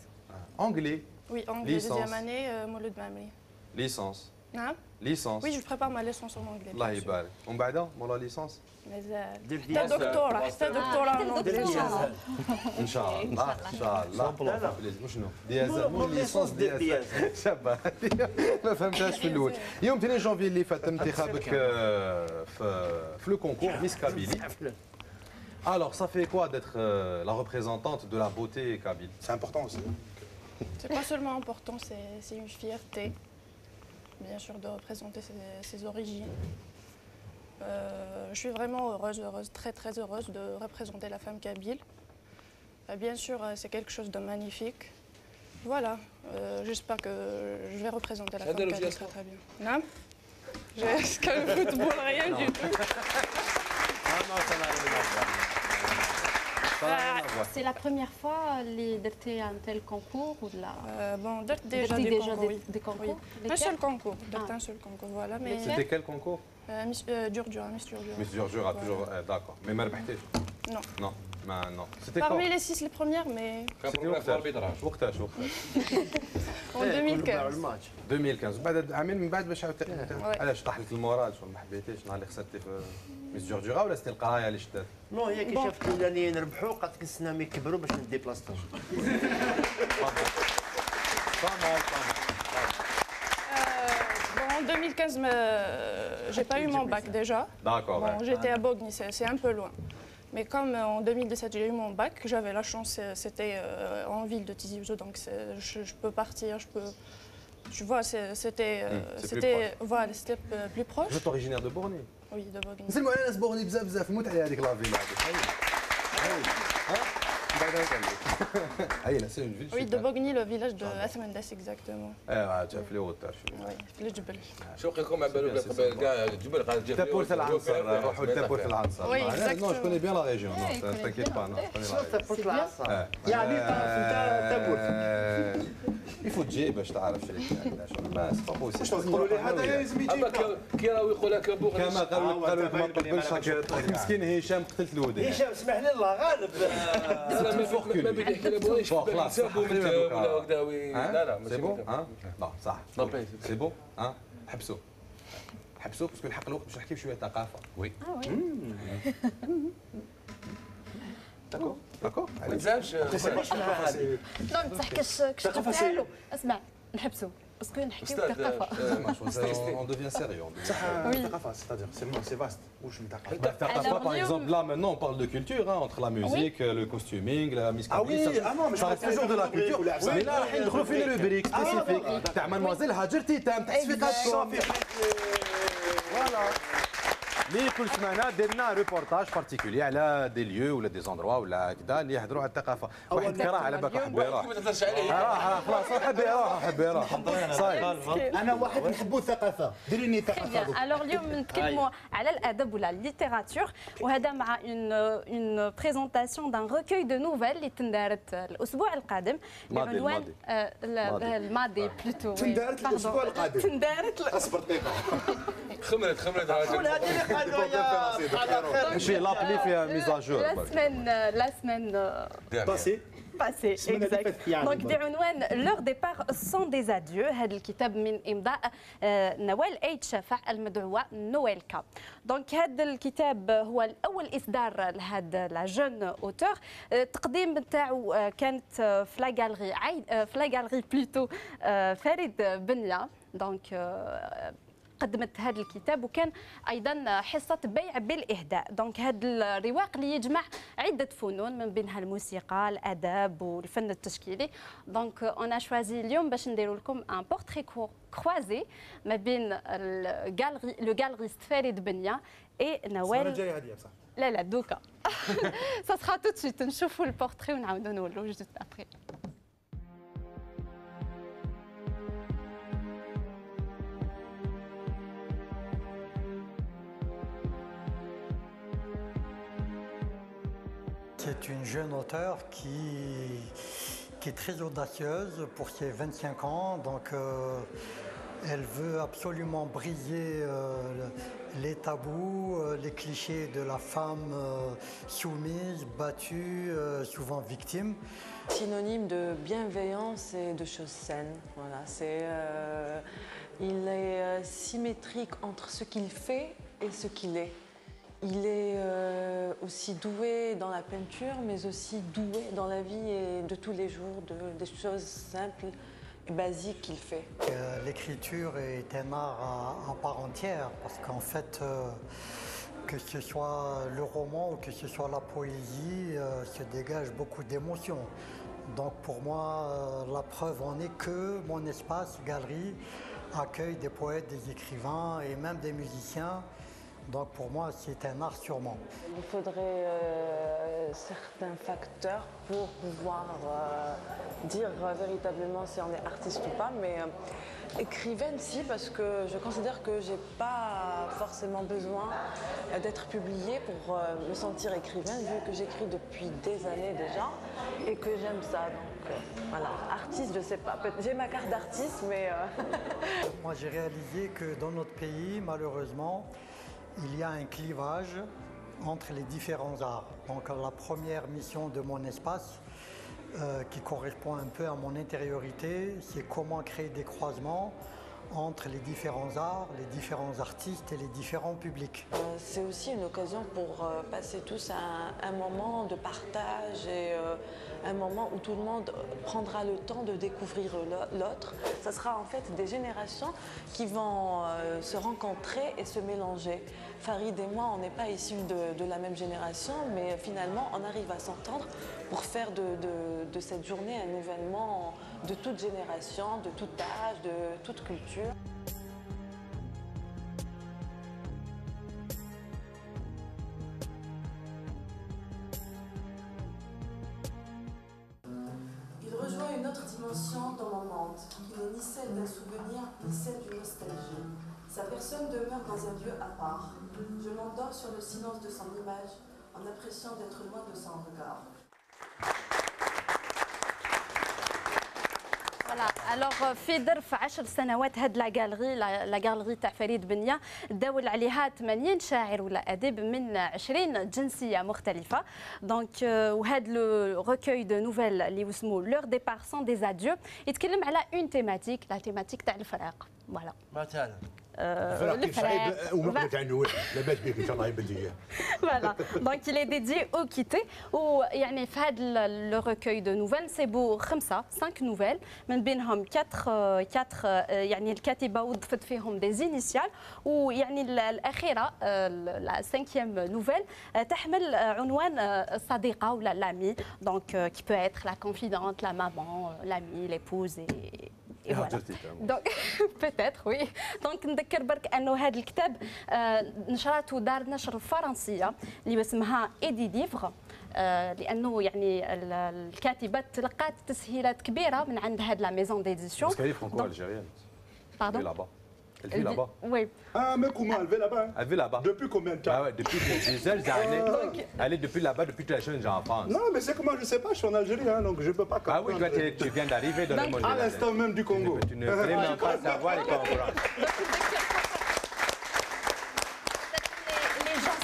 [SPEAKER 1] انجلي
[SPEAKER 12] Oui, anglais, deuxième année, Mouloud Mamri.
[SPEAKER 1] Licence.
[SPEAKER 12] Non?
[SPEAKER 1] Licence.
[SPEAKER 12] Oui, je prépare ma licence en anglais.
[SPEAKER 1] الله يبارك ومن بعد مولا ليسونس
[SPEAKER 12] حتى دكتوراه حتى دكتوراه
[SPEAKER 1] ان شاء الله ان شاء الله شنو ديازل مو ليسونس ديازل شابه ما فهمتهاش في الاول يوم 2 جونفي اللي فات تم انتخابك في لو كونكور ميس كابيلي Alors, ça fait quoi d'être la représentante de la beauté kabyle?
[SPEAKER 9] C'est important aussi.
[SPEAKER 12] C'est pas seulement important, c'est une fierté, bien sûr, de représenter ses origines. Je suis vraiment heureuse, très très heureuse de représenter la femme kabyle. Bien sûr, c'est quelque chose de magnifique. Voilà, j'espère que je vais représenter la femme kabyle très très bien. Non? Est-ce que le football, rien du tout.
[SPEAKER 13] C'est la première fois que درتي un tel concours ou là
[SPEAKER 12] Bon, déjà des concours. Un seul concours, un seul concours, voilà. Mais
[SPEAKER 1] c'était quel concours?
[SPEAKER 12] Miss Durdura, Miss Durdura.
[SPEAKER 1] Miss Durdura, toujours, d'accord. Mais ما ربحتيش؟
[SPEAKER 12] Non.
[SPEAKER 1] Non, non. C'était
[SPEAKER 12] Parmi les 6 les premières, mais.
[SPEAKER 1] وقتاش
[SPEAKER 12] En 2015.
[SPEAKER 1] 2015 بعد عامين من بعد باش علاش طاح لك المورال شو ما حبيتيش نهار اللي خسرتي في ميس جورجيرا ولا سيتي القرايه اللي شدات؟
[SPEAKER 2] نو هي كي شافت الاولانيين ربحوا قالت لك نستناهم يكبروا باش ندي بلاصتهم.
[SPEAKER 12] En 2015, j'ai pas eu mon bac déjà.
[SPEAKER 1] D'accord.
[SPEAKER 12] Bon, j'étais à Bogny, c'est un peu loin. Mais comme en 2017 j'ai eu mon bac, j'avais la chance, c'était en ville de Tizi Ouzou, donc je peux partir, je peux. Tu vois, c'était voilà, c'était plus proche.
[SPEAKER 1] Vous êtes originaire de Borny?
[SPEAKER 12] Oui, de Bogny.
[SPEAKER 1] نسلموا على ناس بورني بزاف نموت على هذيك لافيل Ah, là, c'est une ville.
[SPEAKER 12] Oui, de Bogny, le village de Asmendes, exactement.
[SPEAKER 1] Tu as fait les hauteurs.
[SPEAKER 12] Oui, في الجبل.
[SPEAKER 4] شو خليكم على بالو قبل كاع الجبل قاعد تجي
[SPEAKER 1] تابورت العنصر روحوا لتابورت العنصر.
[SPEAKER 12] Oui,
[SPEAKER 1] Non, je
[SPEAKER 12] exactement.
[SPEAKER 1] connais bien la région. Non, t'inquiète pas. Non, je connais la région.
[SPEAKER 2] تابورت العصا
[SPEAKER 5] يعني تابورت
[SPEAKER 1] Il faut تجي باش تعرف شريك ما سي با بوسيبل.
[SPEAKER 5] واش تقولوا لي هذا لازم يجي
[SPEAKER 4] اما كي راهو يقول لك ابوك
[SPEAKER 1] كما قالوا لك ما تقبلش مسكين هشام قتلت الوداد.
[SPEAKER 2] هشام اسمح لي الله غالب
[SPEAKER 4] ما بيدي يحكي لابويش حسابه ولا وكداوي لا
[SPEAKER 1] سي بون لا صح سي بون حبسوا حبسوا باسكو الحق الوقت باش نحكي بشويه ثقافه وي داكور داكور
[SPEAKER 4] ما تزعمش
[SPEAKER 13] لا بصح كش تاعو اسمع نحبسوا باسكو نحكيو ثقافه
[SPEAKER 1] on devient sérieux
[SPEAKER 9] صح الثقافه c'est vaste واش من ثقافه
[SPEAKER 1] الثقافه par exemple là maintenant on parle de culture entre la musique le costuming la musique ça reste toujours de la culture mais là راح ندخلوا في روبريك سبيسيفيك تاع مانموازيل هاجر تيتام تاع تصفيقاتكم فوالا اللي كل سمانه درنا ريبورتاج بارتيكولي على دي ليو ولا دي زوندروا ولا هكذا اللي يهضروا على الثقافه واحد كراه على بالك حب يروح خلاص حب يروح صاير
[SPEAKER 7] انا واحد نحبوا الثقافه ديريني ثقافه
[SPEAKER 13] الوغ اليوم نتكلموا على الادب ولا الليتيراتور وهذا مع اون بريزونطاسيون دان ريكوي دو نوفيل اللي تندارت الاسبوع القادم بعنوان الماضي بلوتو
[SPEAKER 7] تندارت الاسبوع القادم
[SPEAKER 13] تندارت
[SPEAKER 7] اصبر دقيقه
[SPEAKER 4] خمرت
[SPEAKER 1] ماشي لابلي فيها ميزاجور
[SPEAKER 13] لا سمين
[SPEAKER 7] باسي
[SPEAKER 13] passé exact دونك بعنوان لور ديبار سون دي زاديو هذا الكتاب من امضاء نوال ايد شفع المدعوه نويل كاب دونك هذا الكتاب هو الاول اصدار لهذا لا جون اوتور التقديم نتاعو كانت في لا غالري بلوتو فريد بنيا دونك قدمت هذا الكتاب وكان ايضا حصه بيع بالاهداء دونك هذا الرواق اللي يجمع عده فنون من بينها الموسيقى الادب والفن التشكيلي دونك انا شوازي اليوم باش نديروا لكم ان بورتري كروازي ما بين لو غالريست فريد بنيا اي نوال
[SPEAKER 9] الجايه هذه صح
[SPEAKER 13] لا دوكا سا سرا تو سويت نشوفوا البورتري ونعاودوا نولوا جوست ابري
[SPEAKER 14] C'est une jeune auteure qui est très audacieuse pour ses 25 ans. Donc, elle veut absolument briller les tabous, les clichés de la femme soumise, battue, souvent victime.
[SPEAKER 15] Synonyme de bienveillance et de choses saines. Voilà, il est symétrique entre ce qu'il fait et ce qu'il est. Il est aussi doué dans la peinture, mais aussi doué dans la vie et de tous les jours, des choses simples et basiques qu'il fait.
[SPEAKER 14] L'écriture est un art à part entière, parce qu'en fait, que ce soit le roman ou que ce soit la poésie, se dégage beaucoup d'émotions. Donc pour moi, la preuve en est que mon espace, galerie, accueille des poètes, des écrivains et même des musiciens. Donc pour moi, c'est un art sûrement.
[SPEAKER 15] Il faudrait certains facteurs pour pouvoir dire véritablement si on est artiste ou pas, mais écrivaine si, parce que je considère que j'ai pas forcément besoin d'être publiée pour me sentir écrivaine, vu que j'écris depuis des années déjà et que j'aime ça. Donc voilà, artiste, je sais pas, j'ai ma carte d'artiste, mais...
[SPEAKER 14] Moi j'ai réalisé que dans notre pays, malheureusement, il y a un clivage entre les différents arts. Donc la première mission de mon espace, qui correspond un peu à mon intériorité, c'est comment créer des croisements entre les différents arts, les différents artistes et les différents publics.
[SPEAKER 15] C'est aussi une occasion pour passer tous un moment de partage et un moment où tout le monde prendra le temps de découvrir l'autre. Ça sera en fait des générations qui vont se rencontrer et se mélanger. Farid et moi, on n'est pas issus de la même génération, mais finalement, on arrive à s'entendre pour faire de cette journée un événement de toute génération, de tout âge, de toute culture. personne demeure dans un lieu à part. Je m'endors sur le silence de son image, en appréciant d'être loin de son regard.
[SPEAKER 13] فوالا الوغ في ظرف 10 سنوات هاد لا غاليري تاع فريد بنيه داول عليها 80 شاعر ولا اديب من 20 جنسيه مختلفه دونك وهاد لو ريكوي دو نوفيل اللي اسمه لور ديبار سون دي اديو يتكلم على اون تيماتيك لا تيماتيك تاع الفراق فوالا
[SPEAKER 2] مثلا
[SPEAKER 16] كيف صعيب وما تاع نويل لاباس بك ان شاء الله يبدي اياه
[SPEAKER 13] فوالا دونك il est dédié au كيتي ويعني في هذا لو ريكوي دو نوفيل سيبو 5 نوفيل من بينهم 4 يعني الكاتبه وضفت فيهم دي زينيسيال ويعني الاخيره لا 5e نوفيل تحمل عنوان الصديقه ولا لامي دونك كي بو اتر لا كونفيدونت لا مامون لامي ليبوز Et voilà. Donc peut-être oui. Donc نذكر برك انه هذا الكتاب نشرته دار نشر فرنسيه اللي اسمها ايدي ديفغ لانه يعني الكاتبه تلقات تسهيلات كبيره من عند هذه لا ميزون ديديسيون.
[SPEAKER 1] باسكو هي فرانكو الجيريان.
[SPEAKER 13] Pardon.
[SPEAKER 1] Elle vit là-bas.
[SPEAKER 13] Oui.
[SPEAKER 9] Ah, mais comment elle vit là-bas?
[SPEAKER 1] Elle vit là-bas.
[SPEAKER 9] Depuis combien de temps?
[SPEAKER 1] Ah ouais, depuis des années. Elle est depuis là-bas, depuis que la jeune en France.
[SPEAKER 9] Non, mais c'est comment, je ne sais pas, je suis en Algérie, hein, donc je ne peux pas comprendre.
[SPEAKER 1] Ah oui, toi, tu viens d'arriver dans le monde.
[SPEAKER 9] À l'instant même du Congo.
[SPEAKER 1] Tu ne peux même pas savoir et comprendre.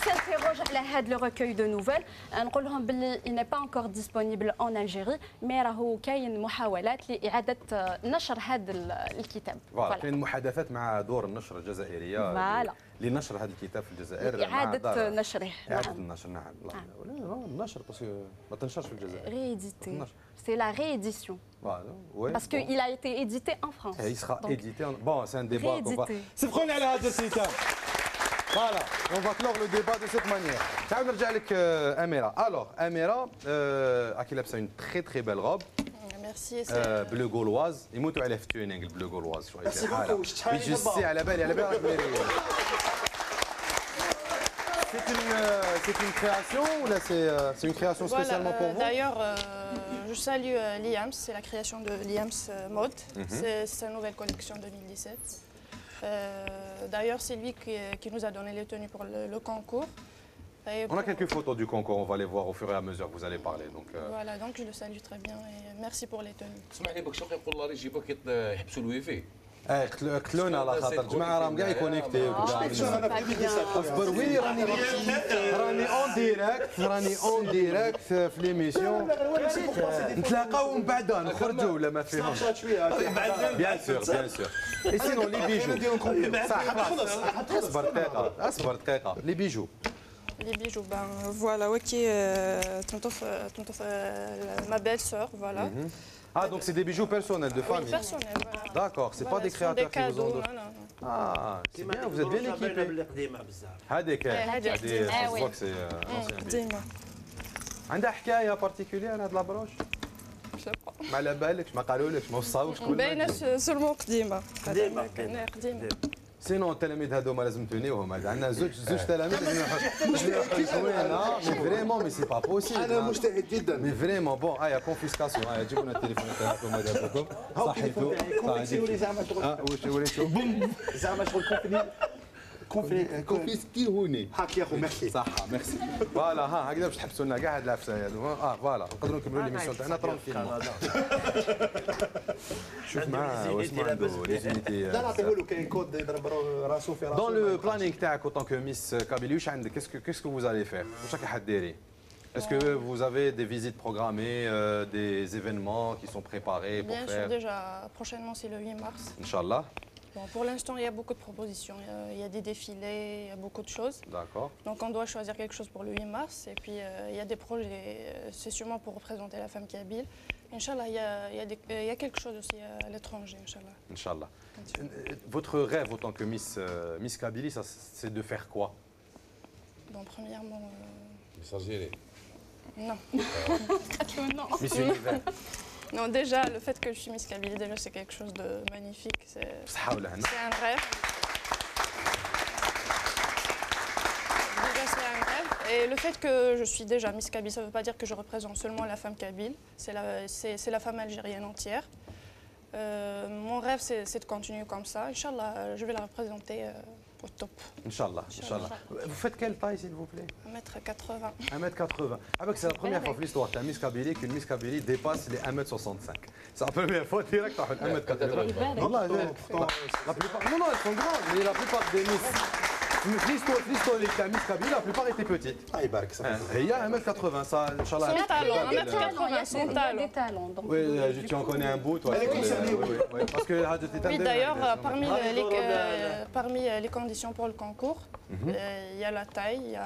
[SPEAKER 13] s'interroge على هذا لو ريكوي دو نوفيل نقول لهم باللي il n'est pas encore disponible en Algérie مي راهو كاين محاولات لاعاده نشر هذا الكتاب
[SPEAKER 1] فوالا كاين محادثات مع دور النشر الجزائريه لنشر هذا الكتاب في الجزائر
[SPEAKER 13] اعاده نشره
[SPEAKER 1] اعاده النشر نعم النشر باسكو ما تنشرش في الجزائر
[SPEAKER 13] ريديتي سي لا ريديسيون parce qu'il a été édité en France.
[SPEAKER 1] Il sera édité en... Bon, c'est un débat qu'on va... C'est vrai, على هذا الكتاب. Voilà, on va clore le débat de cette manière. تعالوا نرجع لك أميرة. Alors, أميرة أكي لابسة une très très belle robe.
[SPEAKER 12] Merci.
[SPEAKER 1] بلو غولواز يموتوا عليه في التيونينغ البلو غولواز شوية يجسي على بالي راك ميري. C'est une création ou là c'est une création spécialement pour vous?
[SPEAKER 12] D'ailleurs, je salue Liams, c'est la création de Liams Mode. C'est sa nouvelle collection 2017. D'ailleurs, c'est lui qui nous a donné les tenues pour le concours.
[SPEAKER 1] On a quelques photos du concours, on va les voir au fur et à mesure que vous allez parler. Donc,
[SPEAKER 12] voilà, donc je le salue très bien et merci pour les tenues.
[SPEAKER 1] قتلونا على خاطر جماعه راهم كاع يكونيكتي اصبر ويلي راني اون ديريكت في ليميسيون نتلاقاو ومن بعد نخرجوا ولا ما فيهمش بيان سور اي سينون لي بيجو صح اصبر دقيقه لي بيجو
[SPEAKER 12] Les bijoux, ben voilà, ok, ma belle-sœur, voilà.
[SPEAKER 1] Ah, donc c'est des bijoux personnels de famille.
[SPEAKER 12] Oui, personnels, voilà.
[SPEAKER 1] D'accord, c'est pas des créateurs qui vous ont donné. Ah, c'est bien, vous êtes bien équipés. هذيك je vois que c'est ancien. عندها حكايه بارتيكولير هاد لابروش؟ ما على بالكش ما قالولكش ما وصاوش
[SPEAKER 12] باينه سولمون قديمه قديمه.
[SPEAKER 1] سينو التلاميذ هذوما لازم تونيوهم عندنا زوج تلاميذ زوينه مي فريمون مي سي با بوسيبل
[SPEAKER 16] انا مجتهد جدا
[SPEAKER 1] مي فريمون بون يا كونفيسكاسيون جيبوا لنا التليفون تاعكم هذا تاعكم صحيتو
[SPEAKER 16] زعما
[SPEAKER 1] شغل بوم
[SPEAKER 16] زعما شغل كونفيسكيوني هاك يا اخو ميرسي
[SPEAKER 1] صح ميرسي فوالا ها هكذا باش تحبسوا لنا كاع هاد العفسه هذو فوالا نقدروا نكملوا ليميسيون تاعنا ترونكيلمون شوف معاه واش ما عنده ليزينيتي
[SPEAKER 9] لا نعطيه له كاين كود يضرب راسو في راسو
[SPEAKER 1] دون لو بلانينغ تاعك او طونك ميس كابيلي واش عندك كيسكو فوز allez faire واش راكي حديري Est-ce que vous avez des visites programmées, des événements qui sont préparés pour
[SPEAKER 12] faire? Bien sûr, déjà prochainement c'est le 8 mars.
[SPEAKER 1] Inch'Allah.
[SPEAKER 12] Bon, pour l'instant, il y a beaucoup de propositions. Il y a des défilés, il y a beaucoup de choses.
[SPEAKER 1] D'accord.
[SPEAKER 12] Donc, on doit choisir quelque chose pour le 8 mars. Et puis, il y a des projets, c'est sûrement pour représenter la femme kabyle. Inch'Allah, il y a quelque chose aussi à l'étranger, Inch'Allah.
[SPEAKER 1] Inch'Allah. Votre rêve en tant que Miss Kabylie, c'est de faire quoi?
[SPEAKER 12] Bon, premièrement...
[SPEAKER 4] Miss Algérie.
[SPEAKER 12] Non. Non.
[SPEAKER 1] Miss Univers.
[SPEAKER 12] Non, déjà, le fait que je suis Miss Kabylie, déjà, c'est quelque chose de magnifique. C'est un rêve. Déjà, c'est un rêve. Et le fait que je suis déjà Miss Kabylie, ça ne veut pas dire que je représente seulement la femme kabyle. C'est la femme algérienne entière. Mon rêve, c'est de continuer comme ça. Inch'Allah, je vais la représenter au top.
[SPEAKER 1] Inch'Allah, Inch'Allah. Vous faites quelle taille, s'il vous plaît?
[SPEAKER 12] 1m80.
[SPEAKER 1] 1m80. Ah, c'est la première fois dans l'histoire de la Miss Kabylie qu'une Miss Kabylie dépasse les 1m65. C'est la première fois direct à 1m80. Non, la plupart, non, elles sont grandes, mais la plupart des Miss. L'histoire de la Miss Kabylie, la plupart étaient petites.
[SPEAKER 9] Ah, il barque ça.
[SPEAKER 1] Il y a 1m80, ça, Inch'Allah.
[SPEAKER 12] Son talent, 1m80, son talent.
[SPEAKER 13] Des talents.
[SPEAKER 1] Oui, tu en connais un bout, toi.
[SPEAKER 9] Elle est concernée,
[SPEAKER 1] oui. Parce que
[SPEAKER 12] oui, d'ailleurs, parmi les conditions pour le concours, il y a la taille,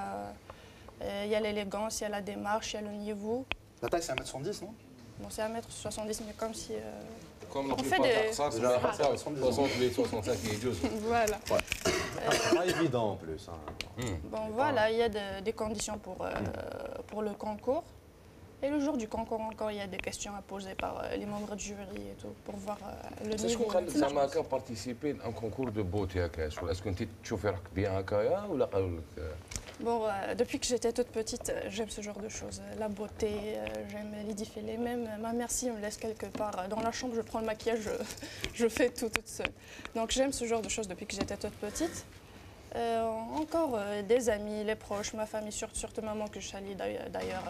[SPEAKER 12] il y a l'élégance, il y a la démarche, il y a le niveau.
[SPEAKER 9] La taille, c'est 1m70, non?
[SPEAKER 12] Bon, c'est 1m70, mais comme si...
[SPEAKER 4] Comme la plupart d'Artsas, c'est 68, 65 et
[SPEAKER 12] Voilà.
[SPEAKER 1] C'est pas évident en plus.
[SPEAKER 12] Bon, voilà, il y a des conditions pour le concours. Et le jour du concours encore, il y a des questions à poser par les membres du jury et tout, pour voir le niveau.
[SPEAKER 4] Est-ce que tu as participé à un concours de beauté? Est-ce que tu trouves bien ou la
[SPEAKER 12] Bon, depuis que j'étais toute petite, j'aime ce genre de choses. La beauté, j'aime les défilés. Même ma mère, si elle me laisse quelque part dans la chambre, je prends le maquillage, je fais tout toute seule. Donc j'aime ce genre de choses depuis que j'étais toute petite. Encore des amis, les proches, ma famille, surtout maman que je salue d'ailleurs.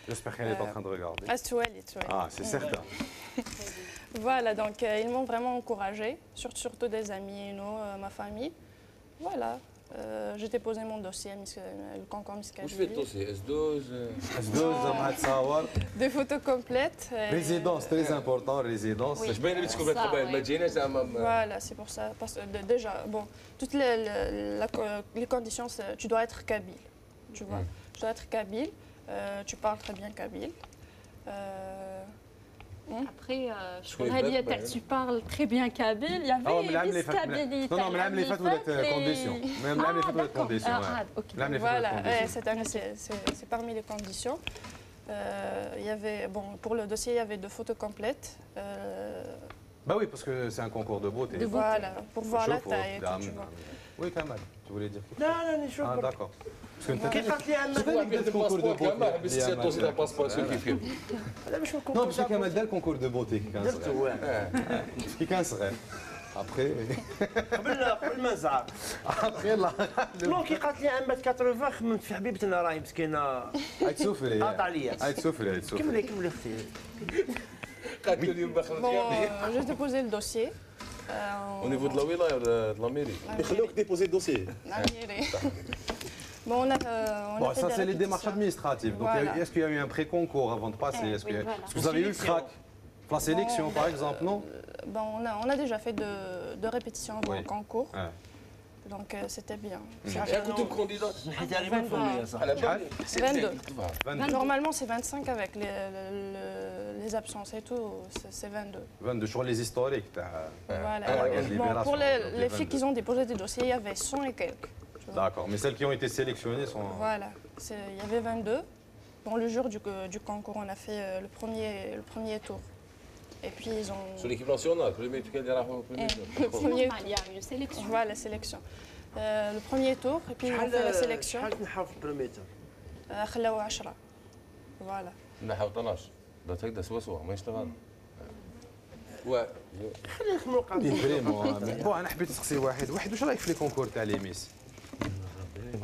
[SPEAKER 1] J'espère qu'elle est en train de regarder.
[SPEAKER 12] Ah,
[SPEAKER 1] c'est certain.
[SPEAKER 12] Voilà, donc ils m'ont vraiment encouragée, surtout des amis, ma famille. Voilà, j'ai déposé mon dossier à le concours Miss Kabylie.
[SPEAKER 4] Où tu fais le dossier? S12
[SPEAKER 1] S12,
[SPEAKER 12] des photos complètes.
[SPEAKER 1] Résidence, très important, résidence.
[SPEAKER 12] Voilà, c'est pour ça. Parce que déjà, bon, toutes les conditions, tu dois être kabyle. Tu vois, tu dois être kabyle, tu parles très bien kabyle.
[SPEAKER 13] Après, tu parles très bien kabyle. Il y avait des stabilités.
[SPEAKER 1] Non, mais l'âme les fait, vous êtes conditions. Même l'âme les fait, vous êtes conditions.
[SPEAKER 12] Voilà, cette année, c'est parmi les conditions. Il y avait, bon, pour le dossier, il y avait 2 photos complètes.
[SPEAKER 1] Bah oui, parce que c'est un concours de beauté.
[SPEAKER 12] Voilà, pour voir la taille et tout, tu vois.
[SPEAKER 1] Oui, Kamal, tu voulais dire quelque
[SPEAKER 2] chose? Non, je
[SPEAKER 1] Ah, d'accord.
[SPEAKER 2] كيف قالت لي عندك
[SPEAKER 1] concours de beauté.
[SPEAKER 2] Non,
[SPEAKER 1] parce que Kamal دار concours de beauté كي كان صغير. Après
[SPEAKER 2] قبل ما زعر.
[SPEAKER 1] Après لا.
[SPEAKER 2] نو كي قالت لي 1m80 خممت في حبيبتنا راهي مسكينه.
[SPEAKER 1] تسوفري.
[SPEAKER 2] قاطع ليا.
[SPEAKER 1] تسوفري.
[SPEAKER 2] كملي اختي.
[SPEAKER 4] قالت لي اليوم دخلت
[SPEAKER 12] Bon, j'ai déposé le dossier.
[SPEAKER 4] Au niveau de la wilaya ou de la mairie?
[SPEAKER 9] يخلوك déposer le dossier.
[SPEAKER 12] La mairie. Bon, on a
[SPEAKER 1] ça, c'est les démarches administratives. Donc, est-ce qu'il y a eu un pré-concours avant de passer? Est-ce que vous avez eu le crack? La sélection, par exemple, non?
[SPEAKER 12] Bon, on a déjà fait de répétitions avant le concours. Donc, c'était bien. Normalement, c'est 25 avec les absences et tout. C'est 22.
[SPEAKER 1] 22 sur les historiques.
[SPEAKER 12] Voilà. Bon, pour les filles qui ont déposé des dossiers, il y avait 100 et quelques.
[SPEAKER 1] D'accord, mais celles qui ont été sélectionnées sont...
[SPEAKER 12] Voilà, il y avait 22. Bon, le jour du concours, on a fait le premier tour. Et puis ils ont...
[SPEAKER 4] Sur l'équipe nationale, le
[SPEAKER 12] premier tour.
[SPEAKER 13] Il y a une sélection.
[SPEAKER 12] Voilà, la sélection. Le premier tour, et puis ils ont fait la sélection.
[SPEAKER 2] شحال في البريمير تور؟
[SPEAKER 12] خلاو 10. Voilà.
[SPEAKER 4] نحاو 12. ده تكدا سوا ما يشتغل.
[SPEAKER 2] خليه يخمروا قاعدين.
[SPEAKER 1] بون انا حبيت نسقسي واحد واش رايك في لي كونكور تاع لي ميس؟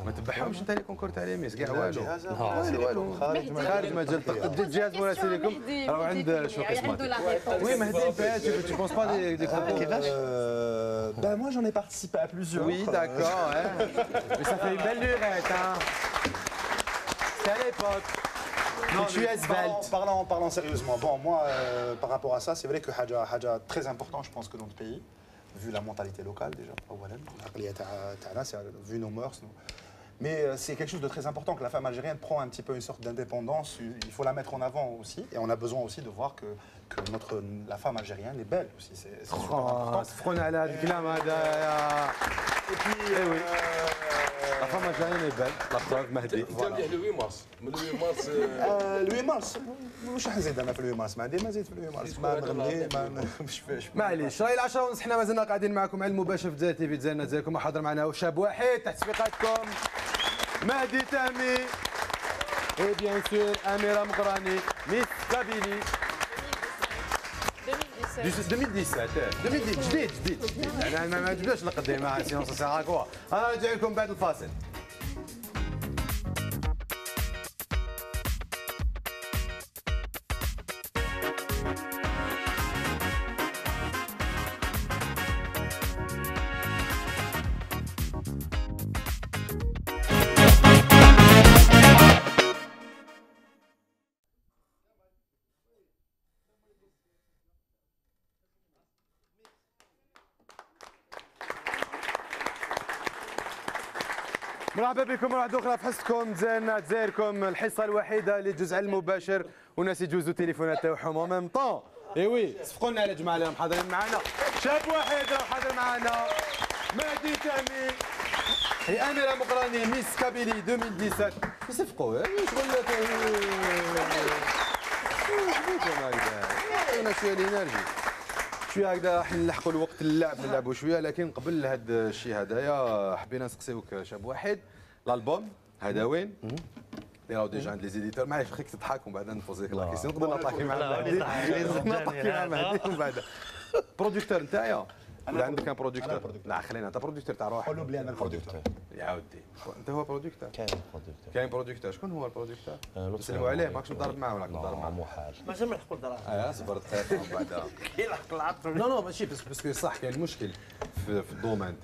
[SPEAKER 1] ما تبعهمش انت لي كونكور تاع لي ميس كاع والو والو خارج مجال تقد الجهاز مراسل لكم راهو عند شو اسمه وي مهدي فات tu penses pas des concours
[SPEAKER 9] كيفاش Ben moi j'en ai participé à plusieurs.
[SPEAKER 1] Oui, d'accord, mais ça fait une belle lurette, hein. C'est à l'époque.
[SPEAKER 9] Non, tu es svelte. Parlant sérieusement, bon, moi, par rapport à ça, c'est vrai que Hadja très important, je pense, que dans notre pays, vu la mentalité locale déjà, vu nos mœurs. Mais c'est quelque chose de très important que la femme algérienne prend un petit peu une sorte d'indépendance. Il faut la mettre en avant aussi. Et on a besoin aussi de voir que la femme algérienne est belle aussi. C'est super important.
[SPEAKER 1] Et puis, oui. La femme algérienne est belle, la preuve, Mahdi.
[SPEAKER 4] Voilà. Le 8 mars.
[SPEAKER 9] Le 8 mars. واش حنزيد انا في الوي مارس؟ ما عندي ما زيد في الوي مارس ما نغني مش فاش
[SPEAKER 1] معليش راهي 10 ونص حنا مازلنا قاعدين معكم على المباشر في جزائر تيفي جزائرنا جزائركم حاضر معنا شاب واحد تحت تصفيقاتكم مهدي تامي et bien sûr Amira Mgrani Miss Kabylie جديد انا ما تبداش نقدم مع سيونس ساعه كوا انا راجع لكم بعد الفاصل. مرحبا بكم مرة أخرى في حصتكم تزايركم الحصة الوحيدة للجزء المباشر والناس يجوزوا تليفونات تاعهم اون ميم طون. اي وي صفقوا لنا على جماعة اللي حاضرين معنا. شاب واحد راه حاضر معنا مهدي تامي هي أميرة مقراني ميس كابيلي 2017 يصفقوا شغل انا شوية الانرجي شويه هكذا راح نلحقوا الوقت اللعب نلعبوا شويه لكن قبل هذا الشيء هذايا حبينا نسقسيوك شاب واحد الالبوم هذا وين؟ اللي راهو ديجا عند لي زيديتور معليش خليك تضحك ومن بعد نبوزي لك لا كيسيون نقدر نطاكي مع مهدي نطاكي مع مهدي ومن بعد بروديكتور نتايا ولا عندك ان بروديكتور؟ لا خلينا انت بروديكتور تاع روحك
[SPEAKER 9] قول له بلي انا البروديكتور
[SPEAKER 1] يا ودي انت هو بروديكتور
[SPEAKER 6] كاين
[SPEAKER 1] بروديكتور شكون هو البروديكتور؟ نسلموا عليه ماكش مضارب معاه ولا مضارب معاه
[SPEAKER 6] محال
[SPEAKER 2] ماشي ما نحكوا الدراهم
[SPEAKER 1] صبر دقيقه ومن بعد
[SPEAKER 2] يلحق العطر
[SPEAKER 1] نو ماشي باسكو صح كاين المشكل في الدومين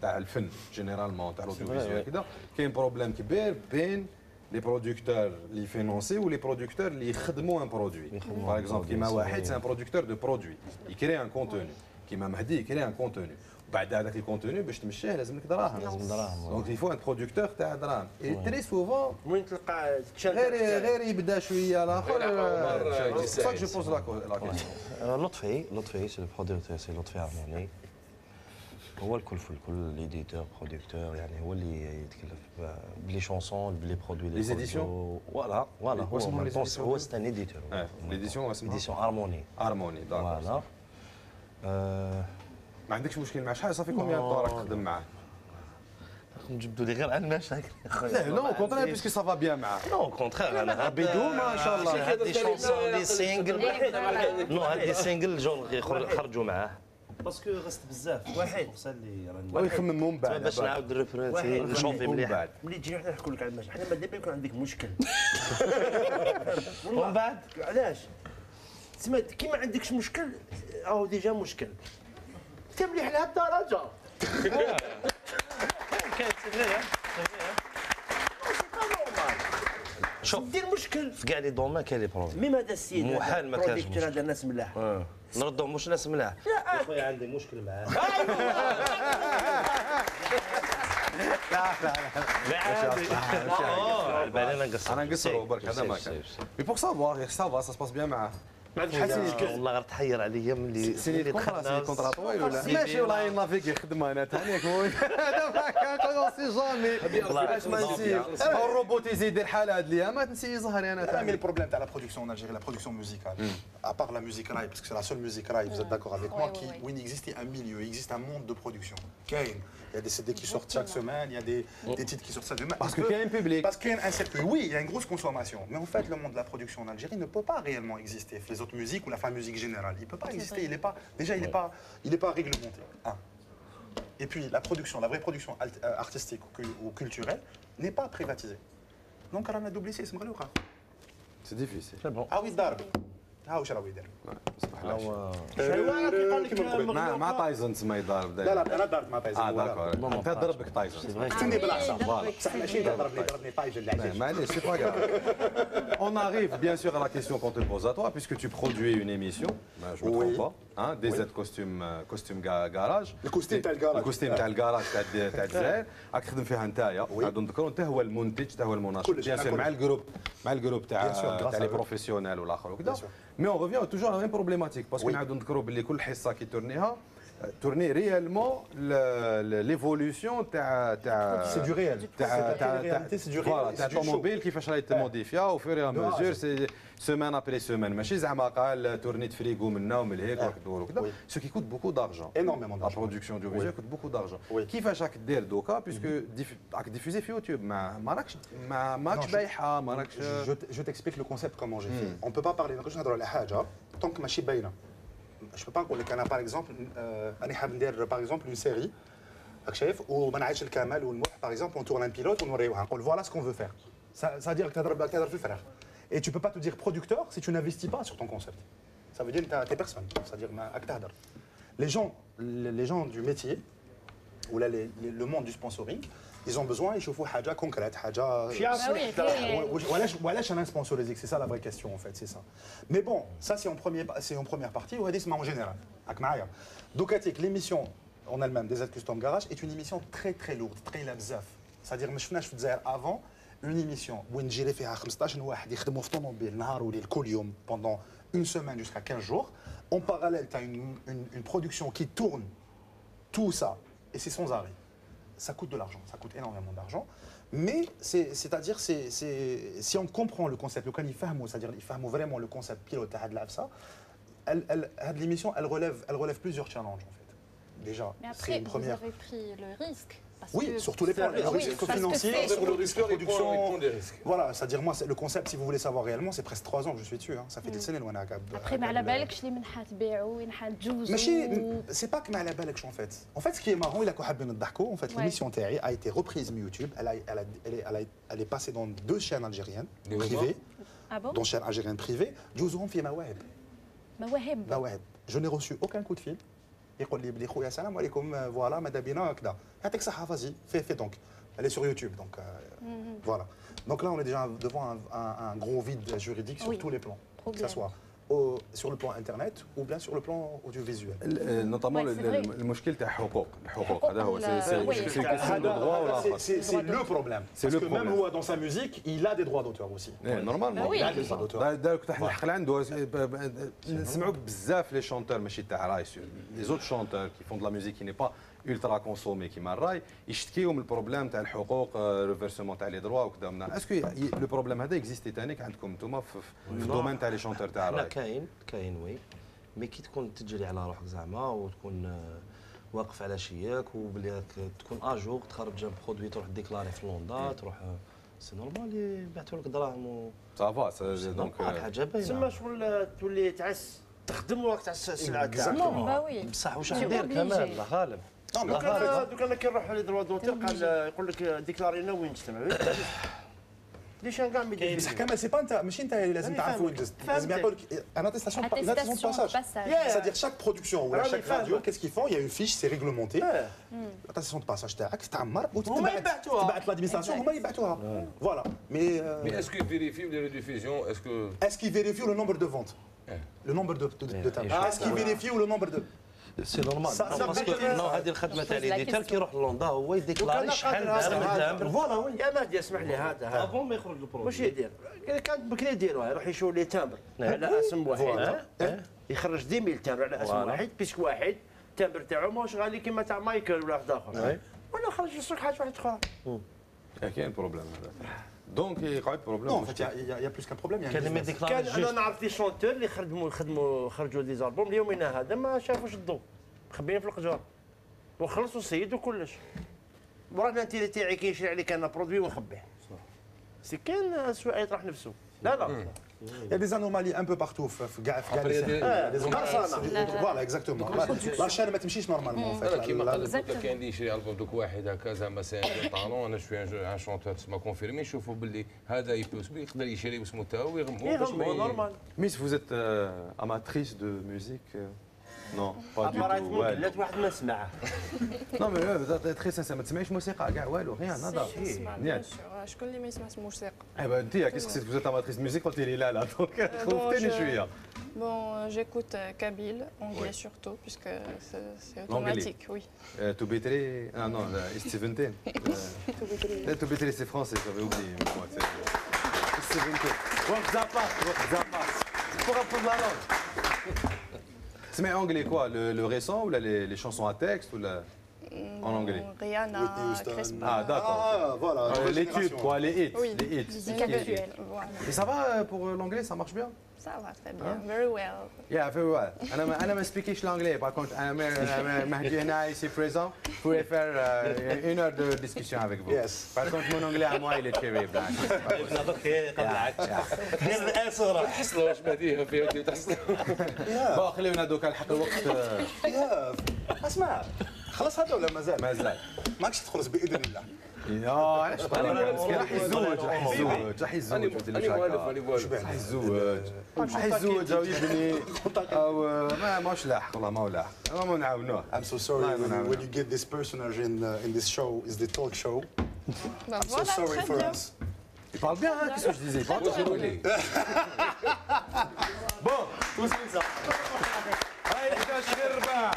[SPEAKER 1] تاع الفن جينيرالمون تاع الاوديوفيزيوال كذا كاين بروبليم كبير بين لي برودكتور اللي فينونسي ولي برودكتور اللي يخدموا ان برودوي باغ اكزومبل كيما واحد سي ان برودكتور دو برودوي يكري ان كونتوني كيما مهدي يكري ان كونتوني وبعد هذاك الكونتوني باش تمشيه لازم لك دراهم دونك يفو ان برودكتور تاع دراهم تري سوفون
[SPEAKER 2] وين تلقى
[SPEAKER 1] غير يبدا شويه الاخر صاك جو بوز لا كيسيون
[SPEAKER 6] لطفي سي البرودكتور سي لطفي عرماني هو الكل في الكل ليديتور برودكتور يعني هو اللي يتكلف بلي شونسون بلي برودوي
[SPEAKER 1] لي زيديسيون
[SPEAKER 6] فوالا هو سي ان ايديتور
[SPEAKER 1] ليديسيون اسمها
[SPEAKER 6] ايديسيون ارموني
[SPEAKER 1] فوالا ما عندكش مشكل مع شحال صافي كوميان طون راك تخدم معاه
[SPEAKER 6] نجبدوا لي غير على المشاكل
[SPEAKER 1] لا نو كونترير بيسكو صافا بيان معاه
[SPEAKER 6] نو كونترير انا بدون ما شاء الله هاد لي شونسون لي سينجل نو هاد لي سينجل خرجوا معاه
[SPEAKER 2] باسكو غست بزاف واحد اللي
[SPEAKER 1] راني يخمم من بعد
[SPEAKER 6] باش نعاود نريبرونتي نشوفي مليح
[SPEAKER 2] ملي تجي وحده نحكوا لك على المشاكل حنا ما دابا يكون عندك مشكل
[SPEAKER 6] ومن بعد
[SPEAKER 2] علاش تسمى كي ما عندكش مشكل راهو ديجا مشكل انت مليح لهاد الدرجه
[SPEAKER 6] كاين سي
[SPEAKER 2] شوف دير مشكل
[SPEAKER 6] في كاع لي دوما كاين لي بروبليم
[SPEAKER 2] ميم هذا السيد
[SPEAKER 6] محال ما كانش
[SPEAKER 2] مشكل هذا الناس ملاح
[SPEAKER 6] نردهم مش ناس ملاح
[SPEAKER 2] يا
[SPEAKER 6] خويا عندي مشكل معاه
[SPEAKER 1] لا
[SPEAKER 6] انا
[SPEAKER 1] نقصروا برك هذا ما كان مي بور سافوار سافا سا سباس بيان معاه
[SPEAKER 6] ما عندكش حاسس والله غير تحير عليا ملي
[SPEAKER 1] سيني كونترا طويل ولا ماشي والله نافيكي خدمه انا ثاني هذا ما كان كونسي جامي اش ما نسي الروبوت يزيد الحاله هاد الايام ما تنسي يظهر انا
[SPEAKER 9] ثاني le problème تاع la production en Algérie la production musicale à part la musique raï parce que c'est la seule musique raï vous êtes d'accord avec moi qui où il existe un milieu il existe un monde de production كاين il y a des CD qui sortent chaque semaine, il y a des titres qui sortent chaque semaine.
[SPEAKER 1] Parce qu'il y a un public.
[SPEAKER 9] Parce qu'il y a un circuit. Oui, il y a une grosse consommation. Mais en fait, le monde de la production en Algérie ne peut pas réellement exister. Les autres musiques ou la musique générale, il ne peut pas exister. Il n'est pas, déjà, il n'est pas réglementé. Et puis, la production, la vraie production artistique ou culturelle n'est pas privatisée. Donc, on a doublé c'est
[SPEAKER 1] C'est difficile.
[SPEAKER 6] C'est bon.
[SPEAKER 9] Ah oui, Darb. ها واش راه يدير
[SPEAKER 1] مع تايزون تسمى يضارب
[SPEAKER 9] لا انا ضربت مع تايزون
[SPEAKER 1] داكور انت ضربك تايزون
[SPEAKER 9] قتلني بالعصا بصح ماشي ضربني تايزون اللي
[SPEAKER 1] معليش سي با غراف on arrive bien sûr à la question qu'on te pose à toi puisque tu produis une émission je me trompe pas hein DZ costume garage
[SPEAKER 9] الكوستيم تاع الكراج
[SPEAKER 1] الكوستيم تاع الكراج تاع الجزائر راك تخدم فيها نتايا عاد نذكروا انت هو المنتج حتى هو المناشط بيان سور مع الجروب تاع لي بروفيسيونيل والاخر وكذا مي اون ريفيون توجور لا ميم بروبليماتيك باسكو نعاودو نذكروا باللي كل حصه كي تورنيها تورني ريالمون ليفولوسيون تاع
[SPEAKER 9] سي دو ريال
[SPEAKER 1] تاع الطوموبيل كيفاش راهي تموديفيا او فير ميزور سي سيمان ابري سيمان ماشي زعما قال تورنيت فريغو منا ومن هيك راك دور وكذا سو كي كوت بوكو دارجون
[SPEAKER 9] انورميمون
[SPEAKER 1] لا برودكسيون دو فيديو كوت بوكو دارجون كيفاش راك دير دوكا بيسكو راك ديفوزي في يوتيوب ما راكش بايعها ما راكش
[SPEAKER 9] جو تكسبليك لو كونسيبت كومون جي في اون بو با بارلي ما نقدرش نهضروا على حاجه طونك ماشي باينه je peux pas نقول لك انا par exemple انا حاب ندير par exemple une série راك شايف وما نعيطش الكمال والموح par exemple on tourne un pilote ونوريوها نقول voilà ce qu'on veut faire ça veut dire que تهضر في الفراغ et tu peux pas te dire producteur si tu n'investis pas sur ton concept ça veut dire que t'es personne c'est-à-dire راك تهضر les gens du métier ou là le monde du sponsoring ils ont besoin يشوفوا حاجه concrète حاجه وعلاش انا سبونسوريزيك c'est ça la vraie question en fait c'est ça mais bon ça c'est en première partie وهذه اسمها en général راك معايا دوكاتيك l'émission en elle-même des Custom Garage est une émission très très lourde très لا بزاف c'est-à-dire ما شفناش في الجزائر avant une émission وين تجي فيها 15 واحد يخدموا في طوموبيل نهار وليل كل يوم pendant une semaine jusqu'à 15 jours en parallèle tu as une production qui tourne tout ça et c'est sans arrêt ça coûte de l'argent, ça coûte énormément d'argent, mais c'est-à-dire si on comprend le concept, c'est-à-dire il faut vraiment le concept pilote de l'AFSA, l'émission elle relève plusieurs challenges en fait. Déjà,
[SPEAKER 13] mais après vous avez pris le risque.
[SPEAKER 9] Oui, sur tous les plans, le risque financier, sur le risque de production. Voilà, c'est-à-dire moi, le concept, si vous voulez savoir réellement, c'est presque 3 ans que je suis dessus. Ça fait des années.
[SPEAKER 13] Après, mais à la balek, je l'ai mis à تبيعوا وينحجوزوا.
[SPEAKER 9] Mais c'est pas que à la balek en fait. En fait, ce qui est marrant, il a quoi حابين نضحكوا. En fait, l'émission TRI a été reprise sur YouTube. Elle est passée dans 2 chaînes algériennes privées.
[SPEAKER 13] Ah bon?
[SPEAKER 9] Dans chaînes algériennes privées. جوزهم في مواهب.
[SPEAKER 13] مواهب.
[SPEAKER 9] Je n'ai reçu aucun coup de fil. يقول لي بلي خويا السلام عليكم فوالا ماذا بينا كذا يعطيك الصحه فازي في دونك elle est sur YouTube donc voilà donc là on est déjà devant un gros vide juridique sur tous les plans que ça soit sur le plan internet ou bien sur le plan audiovisuel
[SPEAKER 1] notamment المشكل تاع الحقوق هذا هو c'est une question de droit ولا
[SPEAKER 9] c'est le problème parce que même هو dans sa musique il a des droits d'auteur aussi
[SPEAKER 1] normalement
[SPEAKER 9] il a des droits d'auteur
[SPEAKER 1] دارك تحت الحقل عنده نسمعوا بزاف لي شونتور ماشي تاع راي les autres chanteurs qui font de la musique qui n'est pas ultra consommé كيما الراي يشتكيوا من البروبليم تاع الحقوق ريفيرسمون تاع لي دروا وكذا اسكو لو بروبليم هذا اكزيستي ثاني عندكم انتم في الدومين تاع لي شونتور تاع الراي
[SPEAKER 6] كاين وي مي كي تكون تجري على روحك زعما وتكون واقف على شياك وبلي تكون اجور تخرج ان برودوي تروح ديكلاري في لوندا تروح سي نورمال يبعثوا لك دراهم
[SPEAKER 1] صافا دونك
[SPEAKER 6] حاجه باينه
[SPEAKER 2] تسمى شغل تولي تعس تخدم وقت تعس السلعه
[SPEAKER 13] تاعك
[SPEAKER 6] بصح واش ندير كمال الله غالب
[SPEAKER 2] دوك انا كي نروح لدروا دوتور قال يقول لك ديكلارينا وين تجتمع ليش انا كاع ميدير
[SPEAKER 9] بصح كمال سي با انت ماشي انت اللي لازم تعرف وين دزت لازم يعطوا لك ان اتيستاسيون باساج c'est-à-dire chaque production ou chaque radio qu'est-ce qu'ils font il y a une fiche c'est réglementé l'attestation de passage تاعك تتعمر وتبعت l'administration هما يبعثوها voilà mais
[SPEAKER 4] est-ce qu'ils vérifient les rediffusions
[SPEAKER 9] est-ce qu'ils vérifient le nombre de ventes le nombre de timbres est-ce qu'ils vérifient le nombre de
[SPEAKER 6] سي نورمال باسكو نو هذه الخدمه تاع ليديتال كيروح لوندا هو يديكلاري شحال دار من التامر
[SPEAKER 2] فوالا وي يا مهدي اسمح لي هذا
[SPEAKER 6] افون ما يخرج البرودوي
[SPEAKER 2] واش يدير اذا كانت بكري يديروها يروح يشوف لي تامر على اسم واحد يخرج 10,000 تامر على اسم واحد بيسك واحد التامر تاعو ماهوش غالي كيما تاع مايكل ولا واحد اخر ولا خرج يسوق حاجه واحده اخرى
[SPEAKER 1] كاين بروبليم هذا دونك يقعد بروبليم
[SPEAKER 9] non en fait il y a plus qu'un problème
[SPEAKER 2] كان انا نعرف لي شونتور اللي خرجوا دي زالبوم ليومنا هذا ما شافوش الضوء مخبيين في القجار وخلصوا السيد وكلش ورانا انت تاعي كيشري عليك انا برودوي ونخبيه سي كان سواء يطرح نفسه لا
[SPEAKER 9] Il y a des anomalies un peu partout في كاع des voilà exactement la chaîne ما تمشيش نورمالمون
[SPEAKER 4] كيما قال لك كاين اللي يشري البوم دوك واحد هكا زعما سي طالون انا شوي ان شونتور تسمى كونفيرمي نشوفوا باللي هذا يبوس بي يقدر يشري باسمو تاعو ويغمو باش
[SPEAKER 2] نورمال
[SPEAKER 1] ميس vous êtes amatrice de musique Non, pas du
[SPEAKER 2] tout. لا واحد ما سمعها.
[SPEAKER 1] Non mais très sincèrement ما تسمعيش موسيقى كاع والو غير نهضر.
[SPEAKER 12] شكون اللي ما يسمعش موسيقى؟
[SPEAKER 1] ايوا انت كيسك vous êtes amatrice de musique قلتي لي لا دونك خوفتيني شويه.
[SPEAKER 12] Bon, j'écoute kabyle, anglais surtout, puisque c'est automatique, oui.
[SPEAKER 1] Toubetri, ah non, Steventon. Toubetri c'est français, j'avais oublié. Steventon. Work Zappa. Pour apprendre la langue. C'est mais anglais quoi, le récent ou là, les chansons à texte ou la... En anglais.
[SPEAKER 12] Rihanna, Chris Brown.
[SPEAKER 1] Ah, d'accord.
[SPEAKER 9] Ah, voilà.
[SPEAKER 1] Les tubes, quoi, les hits.
[SPEAKER 12] Oui,
[SPEAKER 1] Les hits.
[SPEAKER 12] musique actuelle. Voilà.
[SPEAKER 1] Et ça va pour l'anglais, ça marche bien?
[SPEAKER 12] Ça va très bien. Very well.
[SPEAKER 1] Yeah, very well. أنا ما speakيش l'anglais. Par contre, Mahdi هنا ici présent pourrait faire 1 heure de discussion avec vous.
[SPEAKER 9] Yes.
[SPEAKER 1] Par contre, mon anglais à moi, il est terrible.
[SPEAKER 4] تحصلوا واش مهديه فيها تحصلوا.
[SPEAKER 1] بون خلينا دوكا الحق الوقت.
[SPEAKER 9] اسمع خلاص هذا ولا مازال؟
[SPEAKER 1] مازال.
[SPEAKER 9] ماكش تخلص باذن الله.
[SPEAKER 1] يا علاش راح يتزوج راح يتزوج او يبني او ماهوش لاحق والله ما هو لاحق ما نعاونوه.
[SPEAKER 9] I'm so sorry when you get this personage in this show is the talk show. I'm so sorry for us.
[SPEAKER 1] Il parle bien, hein, qu'est-ce que je disais? Il parle bien. Bon, tout ça. هاي 11 غير رباع.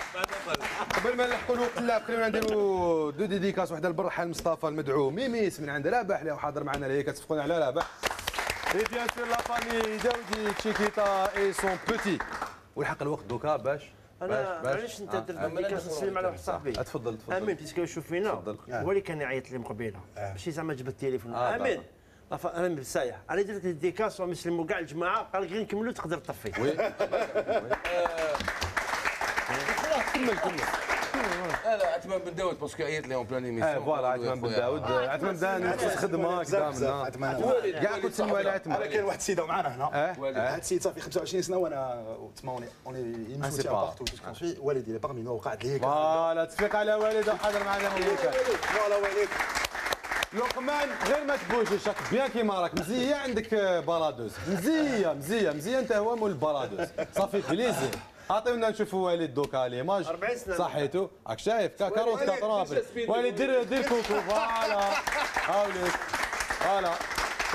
[SPEAKER 1] قبل ما نلحقوا الوقت اللعب خلينا نديروا دو ديديكاس، واحده لبرحان مصطفى المدعو ميميس من عند رابح اللي حاضر معنا اللي كتفقون على رابح. اي بيان سور لا فامي جودي تشيكيتا اي سون بوتي. والحق الوقت دوكا باش
[SPEAKER 2] انا علاش انت درت ديديكاس نسلم على واحد صاحبي.
[SPEAKER 1] تفضل تفضل.
[SPEAKER 2] امين بيسكو يشوف فينا هو اللي كان يعيط لي من قبيله ماشي زعما جبد التليفون. امين انا بالسايح انا درت ديديكاس ومسلم وكاع الجماعه قال غير نكملوا تقدر تطفي.
[SPEAKER 1] كمل
[SPEAKER 4] لا عثمان بن داود باسكو عيط لي اون بلان ايميسيون.
[SPEAKER 1] فوالا عثمان بن داود. عثمان بن داود نخص خدمه كدا كاع كنت تسموا على عثمان.
[SPEAKER 9] انا كاين واحد السيده معنا هنا. هذا السيد صافي 25 سنه وانا تما اوني يمشي بارتو والدي لي باغمي نو وقعت لي.
[SPEAKER 1] فوالا تصفيق على والد وحاضر معنا مليكا.
[SPEAKER 9] فوالا والد
[SPEAKER 1] لقمان غير ما تبوجيش راك بيان كيما راك مزيه عندك بارادوز مزيه انت هو مول البارادوز صافي بليزير. عطيونا نشوفوا والد دوكا ليماج صحيتو راك شايف 44 والد دير كوكو. فوالا هاوليك فوالا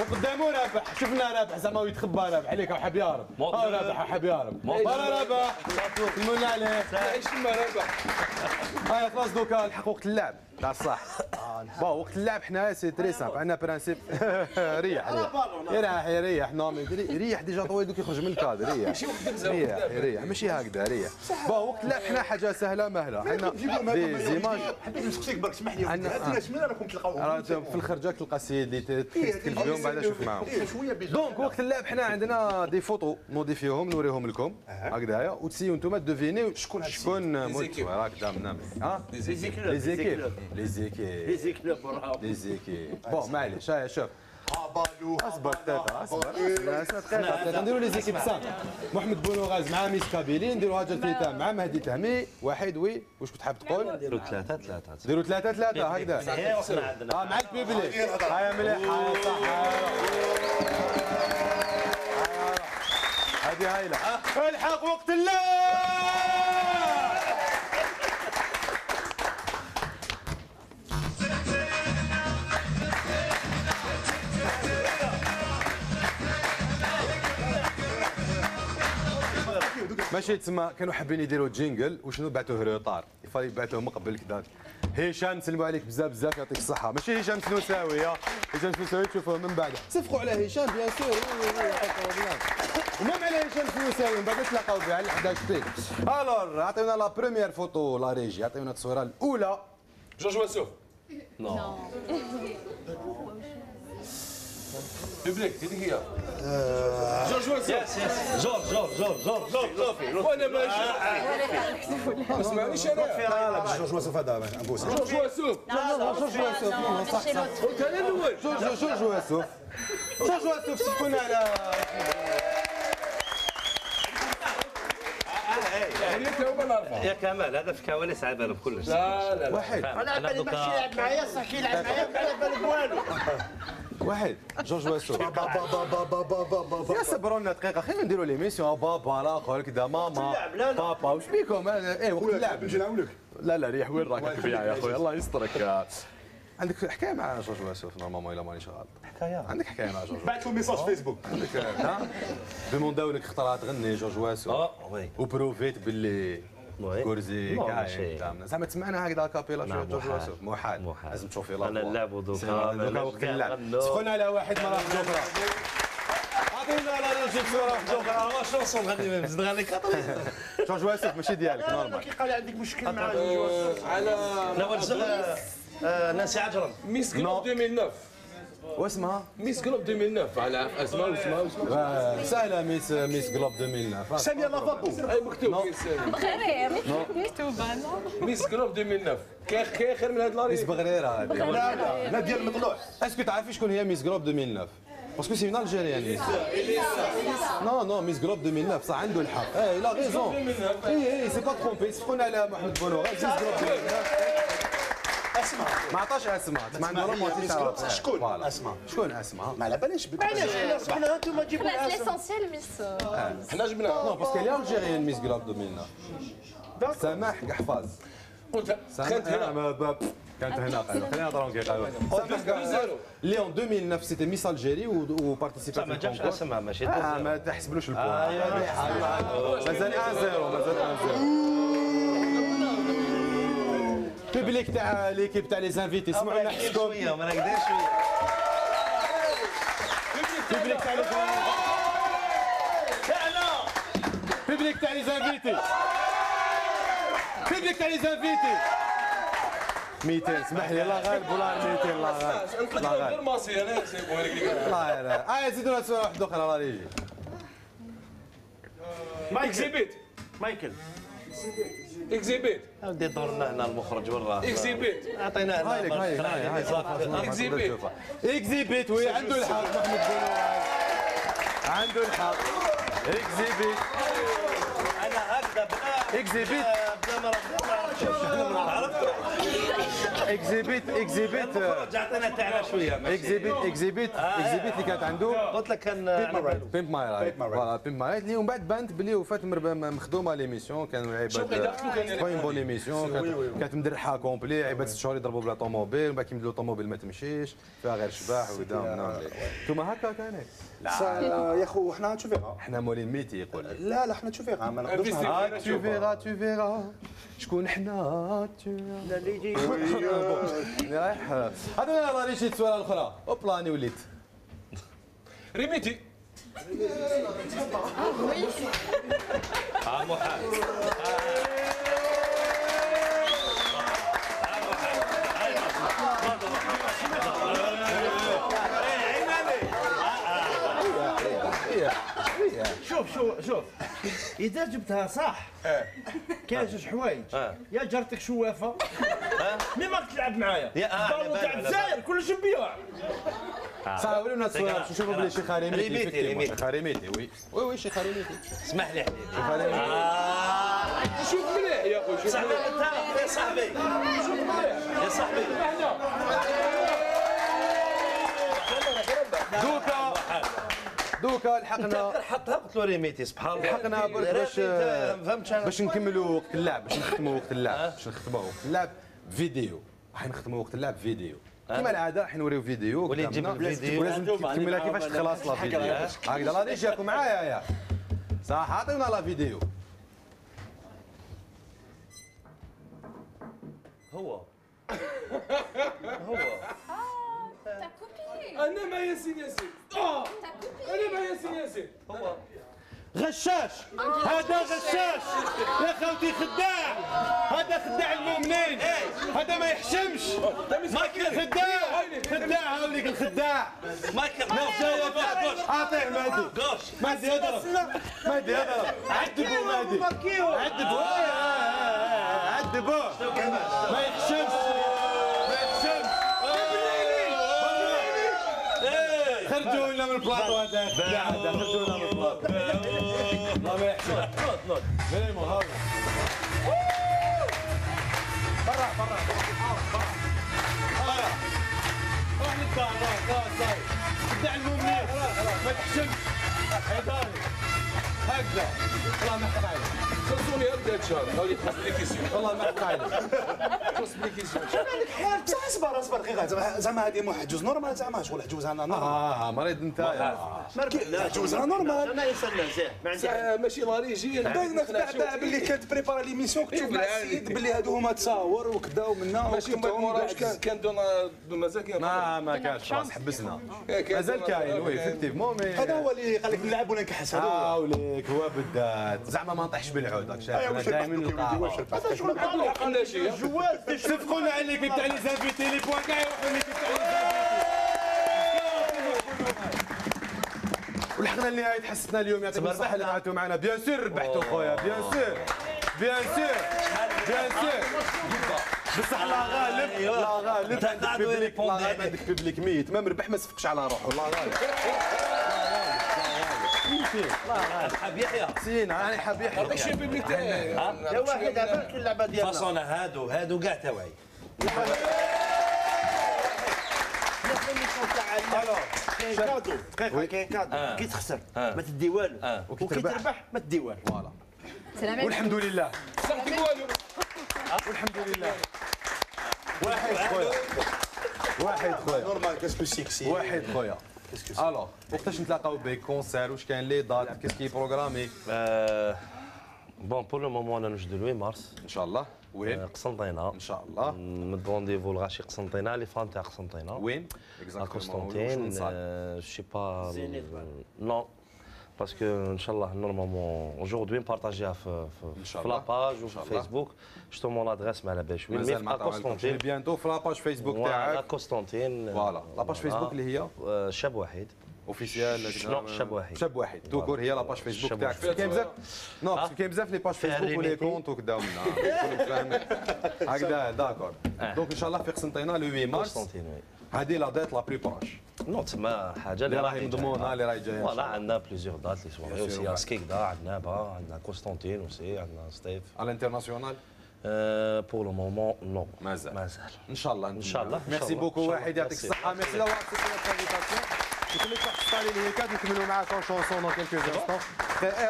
[SPEAKER 1] وقدامو رابح شفنا رابح زعما يتخبى رابح عليك حاب يهرب. رابح حاب يهرب. فوالا رابح سلمونا عليه.
[SPEAKER 4] عايش تما رابح.
[SPEAKER 1] هاي خلاص دوكا الحق وقت اللعب تاع الصح. بون وقت اللعب حنا سي تري سامبل عندنا برانسيب. ريح يريح نورمال ريح ديجا طويل دوك يخرج من الكادر. ريح ماشي هكذا ريح. بون وقت اللعب حنا حاجه سهله مهله حنا دي زيماج.
[SPEAKER 9] حبيت نسقسيك برك اسمح لي هاد الناس من راكم تلقاوهم
[SPEAKER 1] في الخرجه تلقى السيد اللي تتكلم بهم بعد شوف معاهم. دونك وقت اللعب حنا عندنا دي فوتو نوديفيهم نوريهم لكم هكذايا وتسيو نتوما دوفينيو شكون موتو راك دامنا. لي زيكيب بون معليش هاي شوف اصبر تاتا اصبر نديروا لي زيكيب سان. محمد بونوغاز مع ميس كابيلي نديروا هاجر تيتام مع مهدي تهمي واحد وي واش كنت حاب تقول؟
[SPEAKER 6] نديروا ثلاثة
[SPEAKER 1] نديروا ثلاثة هكذا مع البيبليك. هاي مليح هاي صح هذه هايله. الحق وقت اللعب. ماشي تسمى كانوا حابين يديروا جينجل وشنو بعثوه روطار يفضل يبعثوه من قبل كذا. هشام نسلموا عليك بزاف يعطيك الصحه. ماشي هشام سنوساوي هشام سنوساوي تشوفوه من بعد. صفقوا على هشام بيان سور ومام على هشام سنوساوي من بعد تلاقاو به على 11 تيك. الور عطيونا لا بروميير فوتو لا ريجي عطيونا التصويره الاولى.
[SPEAKER 4] جورج واسوف.
[SPEAKER 6] نو
[SPEAKER 4] بيبليك هذيك هي.
[SPEAKER 6] جورج واسوف. جورج
[SPEAKER 4] وانا ماشي ما اسمعنيش انا.
[SPEAKER 9] جورج واسوف هذا امبوسي.
[SPEAKER 4] جورج واسوف. قلت انا الاول.
[SPEAKER 1] جورج واسوف سكون على
[SPEAKER 6] يا كمال هذا في كواليس على بالهم كلش.
[SPEAKER 4] لا
[SPEAKER 1] واحد
[SPEAKER 2] انا بالي ماشي يلعب معايا صح يلعب معايا ما على بالك والو.
[SPEAKER 1] واحد جورج واسوف. يا صبرونا دقيقه خلينا نديروا ليميسيون بابا الاخر كذا ماما بابا واش بيكم وقت اللعب
[SPEAKER 9] نجي نعاونك.
[SPEAKER 1] لا ريح وين راك تبيع يا اخويا الله يسترك. عندك حكايه مع جورج واسوف نورمالمون الا مانيش غلط.
[SPEAKER 6] حكايه
[SPEAKER 1] عندك حكايه مع جورج
[SPEAKER 9] بعث له ميساج فيسبوك.
[SPEAKER 1] عندك ديمونداو لك اختارها تغني جورج واسوف
[SPEAKER 6] وي
[SPEAKER 1] وبروفيت باللي كورزي
[SPEAKER 6] ماشي.
[SPEAKER 1] كاين زعما تسمعنا هكذا كابيلا شويه جورج واسوف محال لازم تشوفي لا
[SPEAKER 6] انا نلعبوا دوكا
[SPEAKER 1] وقت اللعب سخون على واحد مرة اخرى. عطينا لا ريجي بصوره واحده اخرى شونسون غادي نزيد غادي كاطري جون جواسف ماشي ديالك نورمال
[SPEAKER 2] كي قال عندك مشكل مع
[SPEAKER 4] على
[SPEAKER 2] ناسي عجرم
[SPEAKER 4] ميس جلوب 2009
[SPEAKER 1] واسمها
[SPEAKER 4] ميس جلوب 2009 على اسمها واسمها
[SPEAKER 1] سهله ميس جلوب 2009
[SPEAKER 5] ساميه لافابو
[SPEAKER 4] اي مكتوب
[SPEAKER 13] بغرير مكتوبه
[SPEAKER 4] ميس جلوب 2009 كاين خير من هاد لاري
[SPEAKER 1] ميس بغريره هذه
[SPEAKER 5] لا ديال المطلوع
[SPEAKER 1] اسكو تعرفي شكون هي ميس جلوب 2009 باسكو سي اون الجيريان ميس نو ميس جلوب 2009 صح عنده الحق اي لا ريزون اي سي با ترومبي سخونا على محمد بونوغا ميس جلوب 2009
[SPEAKER 5] اسمع
[SPEAKER 1] ما عطاش اسماء ما عنده رومانتيك
[SPEAKER 5] شكون اسمع
[SPEAKER 1] شكون اسماء
[SPEAKER 5] ما على باليش
[SPEAKER 2] علاش حنا انتم جيبوا
[SPEAKER 13] خلاص ليسونسيال ميس
[SPEAKER 4] حنا جبناها
[SPEAKER 1] نو باسكو هي الجيريان ميس جلوب 2009 سماح قحفاز
[SPEAKER 4] قلت كانت هنا
[SPEAKER 1] كانت هنا قالوا خلينا نهضروا كي قالوا ليون 2009 سيتي ميس الجيري وبارتيسيبا
[SPEAKER 2] ما جابش اسمها ماشي
[SPEAKER 1] ما تحسبلوش البوان مازال 1-0 مازال 1-0 بيبليك تاع ليكيب تاع لي زانفيتي سمعوا لنا حسكم
[SPEAKER 2] شويه ما نقدرش شويه
[SPEAKER 1] بيبليك تاع لي بيبليك تاع لي زانفيتي بيبليك تاع لي زانفيتي 200 اسمح لي الله غالب ولا 200 الله غالب الله غالب
[SPEAKER 4] الماصي انا سيبو هذيك
[SPEAKER 1] الله زيدونا سؤال واحد اخر الله يجي
[SPEAKER 4] اكزيبيت
[SPEAKER 2] مايكل
[SPEAKER 4] اكزيبيت
[SPEAKER 2] ودي دورنا هنا المخرج وراه
[SPEAKER 4] اكزيبيت
[SPEAKER 2] عطينا
[SPEAKER 1] هاي اكزيبيت اكزيبيت وي عنده الحق محمد بونوغ عنده الحق اكزيبيت
[SPEAKER 2] انا هكذا
[SPEAKER 1] اكزيبيت
[SPEAKER 2] بلا ما عرفت
[SPEAKER 1] اكزيبيت
[SPEAKER 2] عطينا تاعنا شويه
[SPEAKER 1] اكزيبيت اللي كانت عنده
[SPEAKER 2] قلت لك كان
[SPEAKER 1] بيمب ماي رايت فوالا بيمب ماي رايت اللي ومن بعد بانت بلي وفات مخدومه ليميسيون كانوا عباد اون بون ايميسيون كانت مدرحه كومبلي عباد 6 شهور يضربوا بلا طوموبيل ومن بعد كيمدلوا الطوموبيل ما تمشيش فيها غير شباح وكذا انتوما هكا كانت
[SPEAKER 5] لا يا خو حنا تو فيغا
[SPEAKER 1] حنا مولين ميتي يقول
[SPEAKER 5] لا حنا تو فيغا ما نقدرش
[SPEAKER 1] تو فيغا شكون حنا
[SPEAKER 2] لا اللي يجي
[SPEAKER 1] رايح هذا راني مشيت سؤال اخرى اوبلا راني وليت
[SPEAKER 4] ريميتي
[SPEAKER 2] محال شوف اذا جبتها صح كاين جوج حوايج يا جارتك شوافه مي ماك تلعب معايا البالون تاع الجزائر كلش مبيوع
[SPEAKER 1] صح ولينا السؤال نشوفوا بلي شي خاريميتي شي خاريميتي وي شي خاريميتي
[SPEAKER 2] اسمح لي حبيبي
[SPEAKER 1] شي خاريميتي
[SPEAKER 4] شوف مليح يا خويا شوف
[SPEAKER 2] مليح يا صاحبي
[SPEAKER 4] شوف مليح
[SPEAKER 2] يا صاحبي
[SPEAKER 1] دوكا لحقنا
[SPEAKER 2] حطها قلت له ريميتي سبحان الله
[SPEAKER 1] لحقنا باش نكملوا وقت اللعب باش نختموا وقت اللعب فيديو راح نختموا وقت اللعب فيديو كما العاده راح نوريو فيديو
[SPEAKER 2] ولي تجيب الفيديو
[SPEAKER 1] ولازم تكملها كيفاش تخلص لا فيديو هكذا لا ديجي جاكم معايا يا صح عطيونا لا فيديو
[SPEAKER 2] هو
[SPEAKER 4] انا مع ياسين انا مع ياسين
[SPEAKER 2] هو
[SPEAKER 1] غشاش هذا غشاش يا خوتي خداع هذا خداع المؤمنين هذا ما يحشمش خداع هاوليك الخداع اعطيه مهدي مهدي اضرب عذبوا مهدي عذبوا ما يحشمش خرجوا لنا من البلاطو هذا خرجوا لنا من البلاطو الله ما يحسن ميمو هاو برا روح للدار روح صاير دع المؤمنين ما تحشمش حيداري هكذا والله ما حق عليك
[SPEAKER 4] خلصوني هكذا الشهر غادي تخلص لي كيسيون
[SPEAKER 1] والله ما حق عليك
[SPEAKER 4] خلص لي كيسيون
[SPEAKER 9] مالك حال بصح اصبر اصبر دقيقه زعما هذه حجوز نورمال زعما شغل حجوز انا نورمال
[SPEAKER 1] مريض انت
[SPEAKER 9] لا حجوزها نورمال
[SPEAKER 2] انا يسنى زين ما عندي
[SPEAKER 4] ماشي لاريجي
[SPEAKER 9] باينه كاع باللي كانت بريبارا ليميسيون كنت مع السيد باللي هادو هما تصاور وكذا ومنا
[SPEAKER 4] ماشي من مورا واش كان دون مازال كاين
[SPEAKER 1] ما كانش خلاص حبسنا مازال كاين وي افكتيفمون مي
[SPEAKER 9] هذا هو اللي قال لك نلعب ولا نكحس هذا هو
[SPEAKER 1] وليك هو بالذات زعما ما نطيحش بالعود راك شايف انا دائما نلقاها
[SPEAKER 2] هذا شغل الجوال
[SPEAKER 1] صفقونا على ليكيب تاع لي زانفيتي لي بوان كاع يروحوا ليكيب تاع لي ولحقنا لنهايه حصتنا اليوم يعطيكم الصحه اللي قعدتوا معنا بيان سور ربحتوا خويا بيان سور بيان سور بيان سور بصح لا غالب لا غالب عندك بيبليك ميت ما مربح ما سفكش على روحه الله غالب
[SPEAKER 17] حاب يحيى
[SPEAKER 1] سين انا حاب يحيى
[SPEAKER 4] هذاك الشيء بيبليك تاعي
[SPEAKER 2] يا واحد عبالك اللعبه ديالنا
[SPEAKER 17] فاصون هادو كاع تاوعي
[SPEAKER 2] كاين كادو دقيقه كاين كادو كي تخسر ما تدي والو وكي تربح ما تدي والو
[SPEAKER 1] فوالا
[SPEAKER 13] سلام
[SPEAKER 1] والحمد لله والحمد لله واحد خويا واحد خويا
[SPEAKER 9] نورمال كاسكو سيكسي
[SPEAKER 1] واحد خويا الوغ وقتاش نتلاقاو بك كونسير واش كاين لي دات كيسكي بروغرامي
[SPEAKER 6] بون بور لو مومون انا نوجدو لوي مارس
[SPEAKER 1] ان شاء الله وين
[SPEAKER 6] قسنطينه
[SPEAKER 1] ان شاء الله
[SPEAKER 6] مد رونديفو الغاشي قسنطينه لي فان تاع قسنطينه
[SPEAKER 1] وين
[SPEAKER 6] قسنطين جو با نو باسكو ان شاء الله نورمالمون اجوردي نبارطاجيها في لاباج وفي فيسبوك جوستومون لادريس ما على باليش وين
[SPEAKER 1] مازال ما قسنطين بيانتو في لاباج فيسبوك تاعك
[SPEAKER 6] قسنطين
[SPEAKER 1] فوالا لاباج فيسبوك اللي هي
[SPEAKER 6] شاب واحد
[SPEAKER 1] اوفيسيال
[SPEAKER 6] شنو شاب واحد
[SPEAKER 1] شاب واحد توكور هي لاباج فيسبوك تاعك كاين بزاف نو باسكو كاين بزاف لي باج فيسبوك ولي كونت وكذا ومنا كلهم فاهمين هكذا داكور دونك ان شاء الله في قسنطينه لو 8 مارس هذه لا ديت لا بلو بروش
[SPEAKER 6] نو تما حاجه
[SPEAKER 1] اللي راهي مضمونه اللي راهي جايه
[SPEAKER 6] فوالا عندنا بليزيور دات لي سواري اوسي اسكيكدا عندنا با عندنا قسنطين اوسي عندنا ستيف
[SPEAKER 1] على الانترناسيونال
[SPEAKER 6] بور لو مومون نو
[SPEAKER 1] مازال
[SPEAKER 6] ان شاء الله
[SPEAKER 1] ان شاء الله ميرسي بوكو واحد يعطيك الصحه ميرسي لو عطيتي الانفيتاسيون كليك راح تصالي لي هيك نكملوا معاك اون شونسون دون كيلكو انستون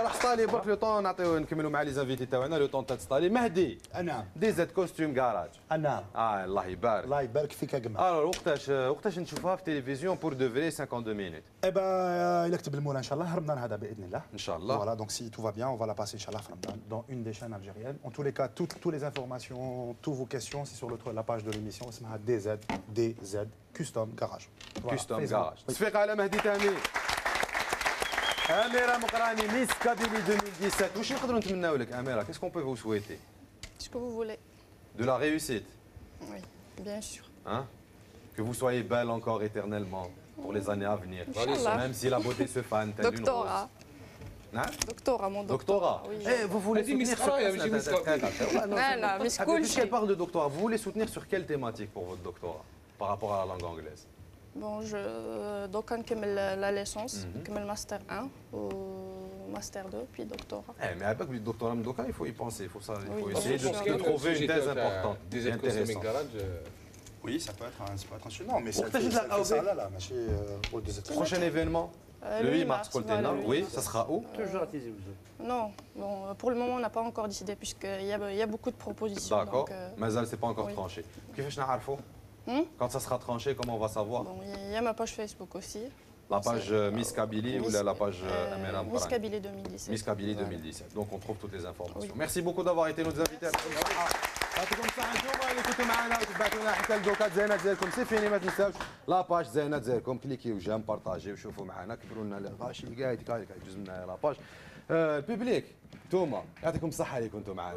[SPEAKER 1] راح تصالي برك لو طون نعطيو نكملوا مع لي زانفيتي تاعنا لو طون تاع تصالي مهدي
[SPEAKER 9] نعم
[SPEAKER 1] دي زاد كوستيم كراج
[SPEAKER 9] نعم
[SPEAKER 1] الله يبارك
[SPEAKER 9] الله يبارك فيك اجمع
[SPEAKER 1] الو وقتاش نشوفها في التلفزيون بور دو فري 52 مينوت
[SPEAKER 9] ايبا الى كتب المولى ان شاء الله رمضان هذا باذن الله
[SPEAKER 1] ان شاء الله
[SPEAKER 9] voilà donc si tout va bien on va la passer inchallah dans une des chaînes algériennes en tous les cas toutes les informations toutes vos questions c'est sur la page de l'émission اسمها DZ Custom Garage
[SPEAKER 1] Custom Garage تصفيق على مهدي تامي أميرة مقراني ميس كابيلي 2017 واش نقدروا نتمناو لك أميرة qu'est-ce qu'on peut vous souhaiter
[SPEAKER 12] Ce que vous voulez.
[SPEAKER 1] De la réussite.
[SPEAKER 12] Oui, bien sûr.
[SPEAKER 1] Hein? Que vous soyez belle encore éternellement pour les années à venir.
[SPEAKER 12] Inch'Allah.
[SPEAKER 1] Même si la beauté se fane telle une rose.
[SPEAKER 12] Doctorat.
[SPEAKER 1] نعم؟
[SPEAKER 12] Doctorat, mon doctorat.
[SPEAKER 1] Doctorat.
[SPEAKER 12] Oui.
[SPEAKER 1] Eh, vous voulez soutenir sur
[SPEAKER 12] Voilà, Miss Cool.
[SPEAKER 1] Puisqu'elle parle de doctorat, vous voulez soutenir sur quelle thématique pour votre doctorat par rapport à la langue anglaise?
[SPEAKER 12] Bon, donc on كمل la licence, كمل master 1 ou master 2 puis doctorat.
[SPEAKER 1] Eh, mais avec le doctorat, il faut y penser, il faut
[SPEAKER 12] Oui,
[SPEAKER 1] essayer de trouver une thèse importante, intéressante.
[SPEAKER 9] Oui, ça peut être un non, mais
[SPEAKER 1] وقتاش نتلاقاو
[SPEAKER 9] ça là ماشي
[SPEAKER 1] Prochain événement le 8 mars قلت oui, ça sera où?
[SPEAKER 2] Toujours à Tizi Ouzou.
[SPEAKER 12] Non, bon, pour le moment on n'a pas encore décidé puisqu'il y a beaucoup de propositions.
[SPEAKER 1] D'accord, مازال c'est pas encore tranché. كيفاش نعرفوا؟ Quand ça sera tranché, comment on va savoir?
[SPEAKER 12] Bon, il y a ma page Facebook aussi.
[SPEAKER 1] La page Miss Kabylie ou la page Amira Mbarani?
[SPEAKER 12] Miss Kabylie 2017.
[SPEAKER 1] Miss Kabylie 2017. Donc on trouve toutes les informations. Merci beaucoup d'avoir été nos invités. يعطيكم الصحة انتوما اللي كنتوا معنا وتبعتونا حتى الدوكات زينات ديالكم سي فيني ما تنساوش لاباج زينات ديالكم كليكيو جيم بارطاجيو وشوفوا معنا كبروا لنا الغاشي قاعد يجوز لنا لاباج البيبليك انتوما يعطيكم الصحة اللي كنتوا معنا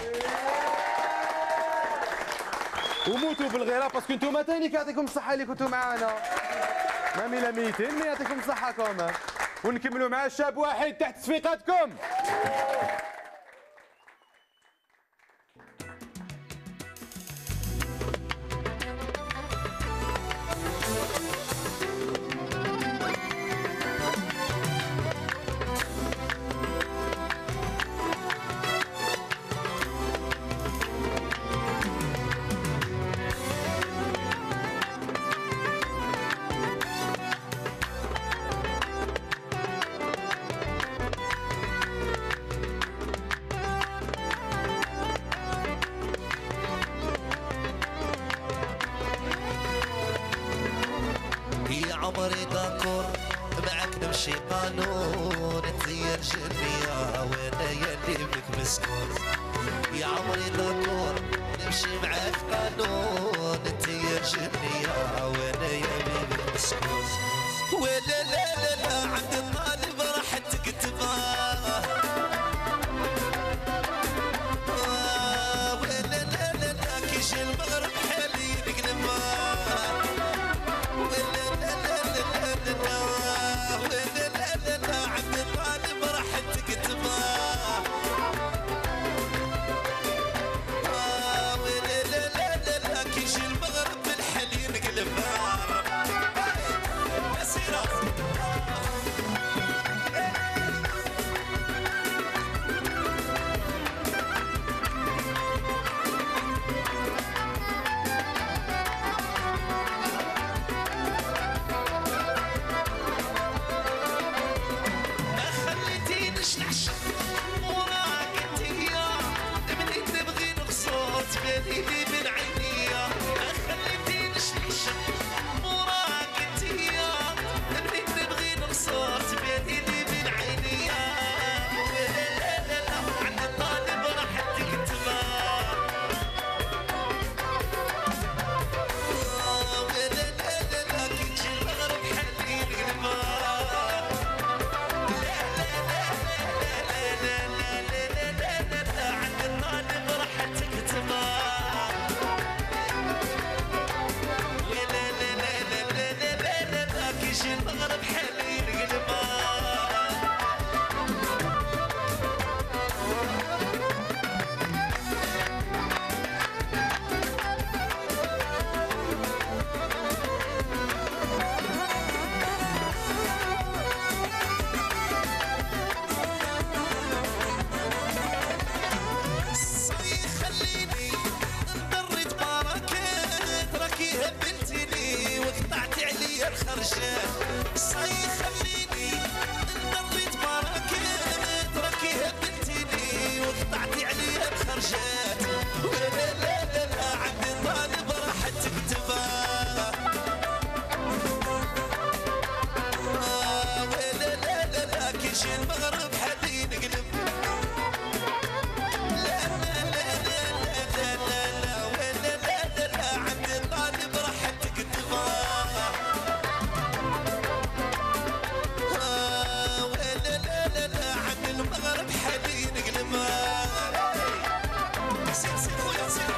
[SPEAKER 1] وموتوا بالغيرة باسكو انتوما ثاني يعطيكم الصحة اللي كنتوا معنا ما ميلا ميتين مي يعطيكم الصحة كمان ونكملوا مع شاب واحد تحت تصفيقاتكم
[SPEAKER 11] نمشي قانون تزير جنية وانا يلي بك مسكون يا عمري دكور نمشي معاك قانون تزير جنية وانا يلي بك مسكون ولا لا لا لا عند الطالب راح تكتبها ولا لا لا لا كيش المغرب حالي نقلبها ولا لا لا لا لا لا ولا لا لا لا عند الطالب راح تكتبها ولا لا لا لا لا كيش المغرب بالحالي نقلبها بالي من عينيا ما خليتينيش نعشق وراك انتيا اللي تبغي نقصات بالي من عينيا ولا لا لا لا عند الطالب راح تكتبها ولا لا لا لا كي تجي المغرب حلي نقلبها لا لا لا لا لا لا لا لا لا لا عند الطالب راح تكتبها المغرب حالي نقلبها صاي خليني نضرد بركات راكي هبلتني وقطعتي عليا الخرجات صاي خليني نضرد بركات راكي هبلتني وقطعتي عليا الخرجات ولا لا لا لا عند الطالب راح تكتبها ولا لا لا لا كي يجي المغرب حالي نقلب لا لا لا لا لا لا لا ولا لا لا لا عند الطالب راح تكتبها ولا لا لا لا عند المغرب حالي نقلبها سير سير خويا سير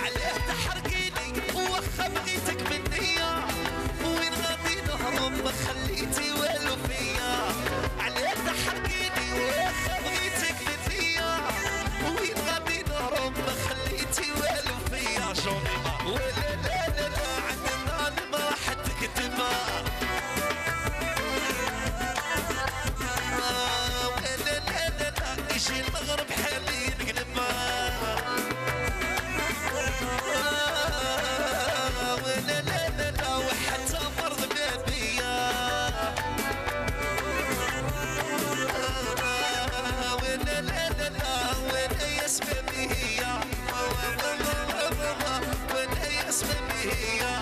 [SPEAKER 11] عليه تحرقيني وخا بغيتك بالنية وين غادي نهرب ما خليتي والو فيا عليه تحرقيني وخا بغيتك بالنية وين غادي نهرب ما خليتي والو فيا جوني ولا لا لا لا عند الطالب راح تكتبها ولا لا لا لا يجي المغرب حالي نقلبها ولا لا لا لا وحتى فرض بابيا ولا لا لا لا ولا يسمى بيا ولا يسمى بيا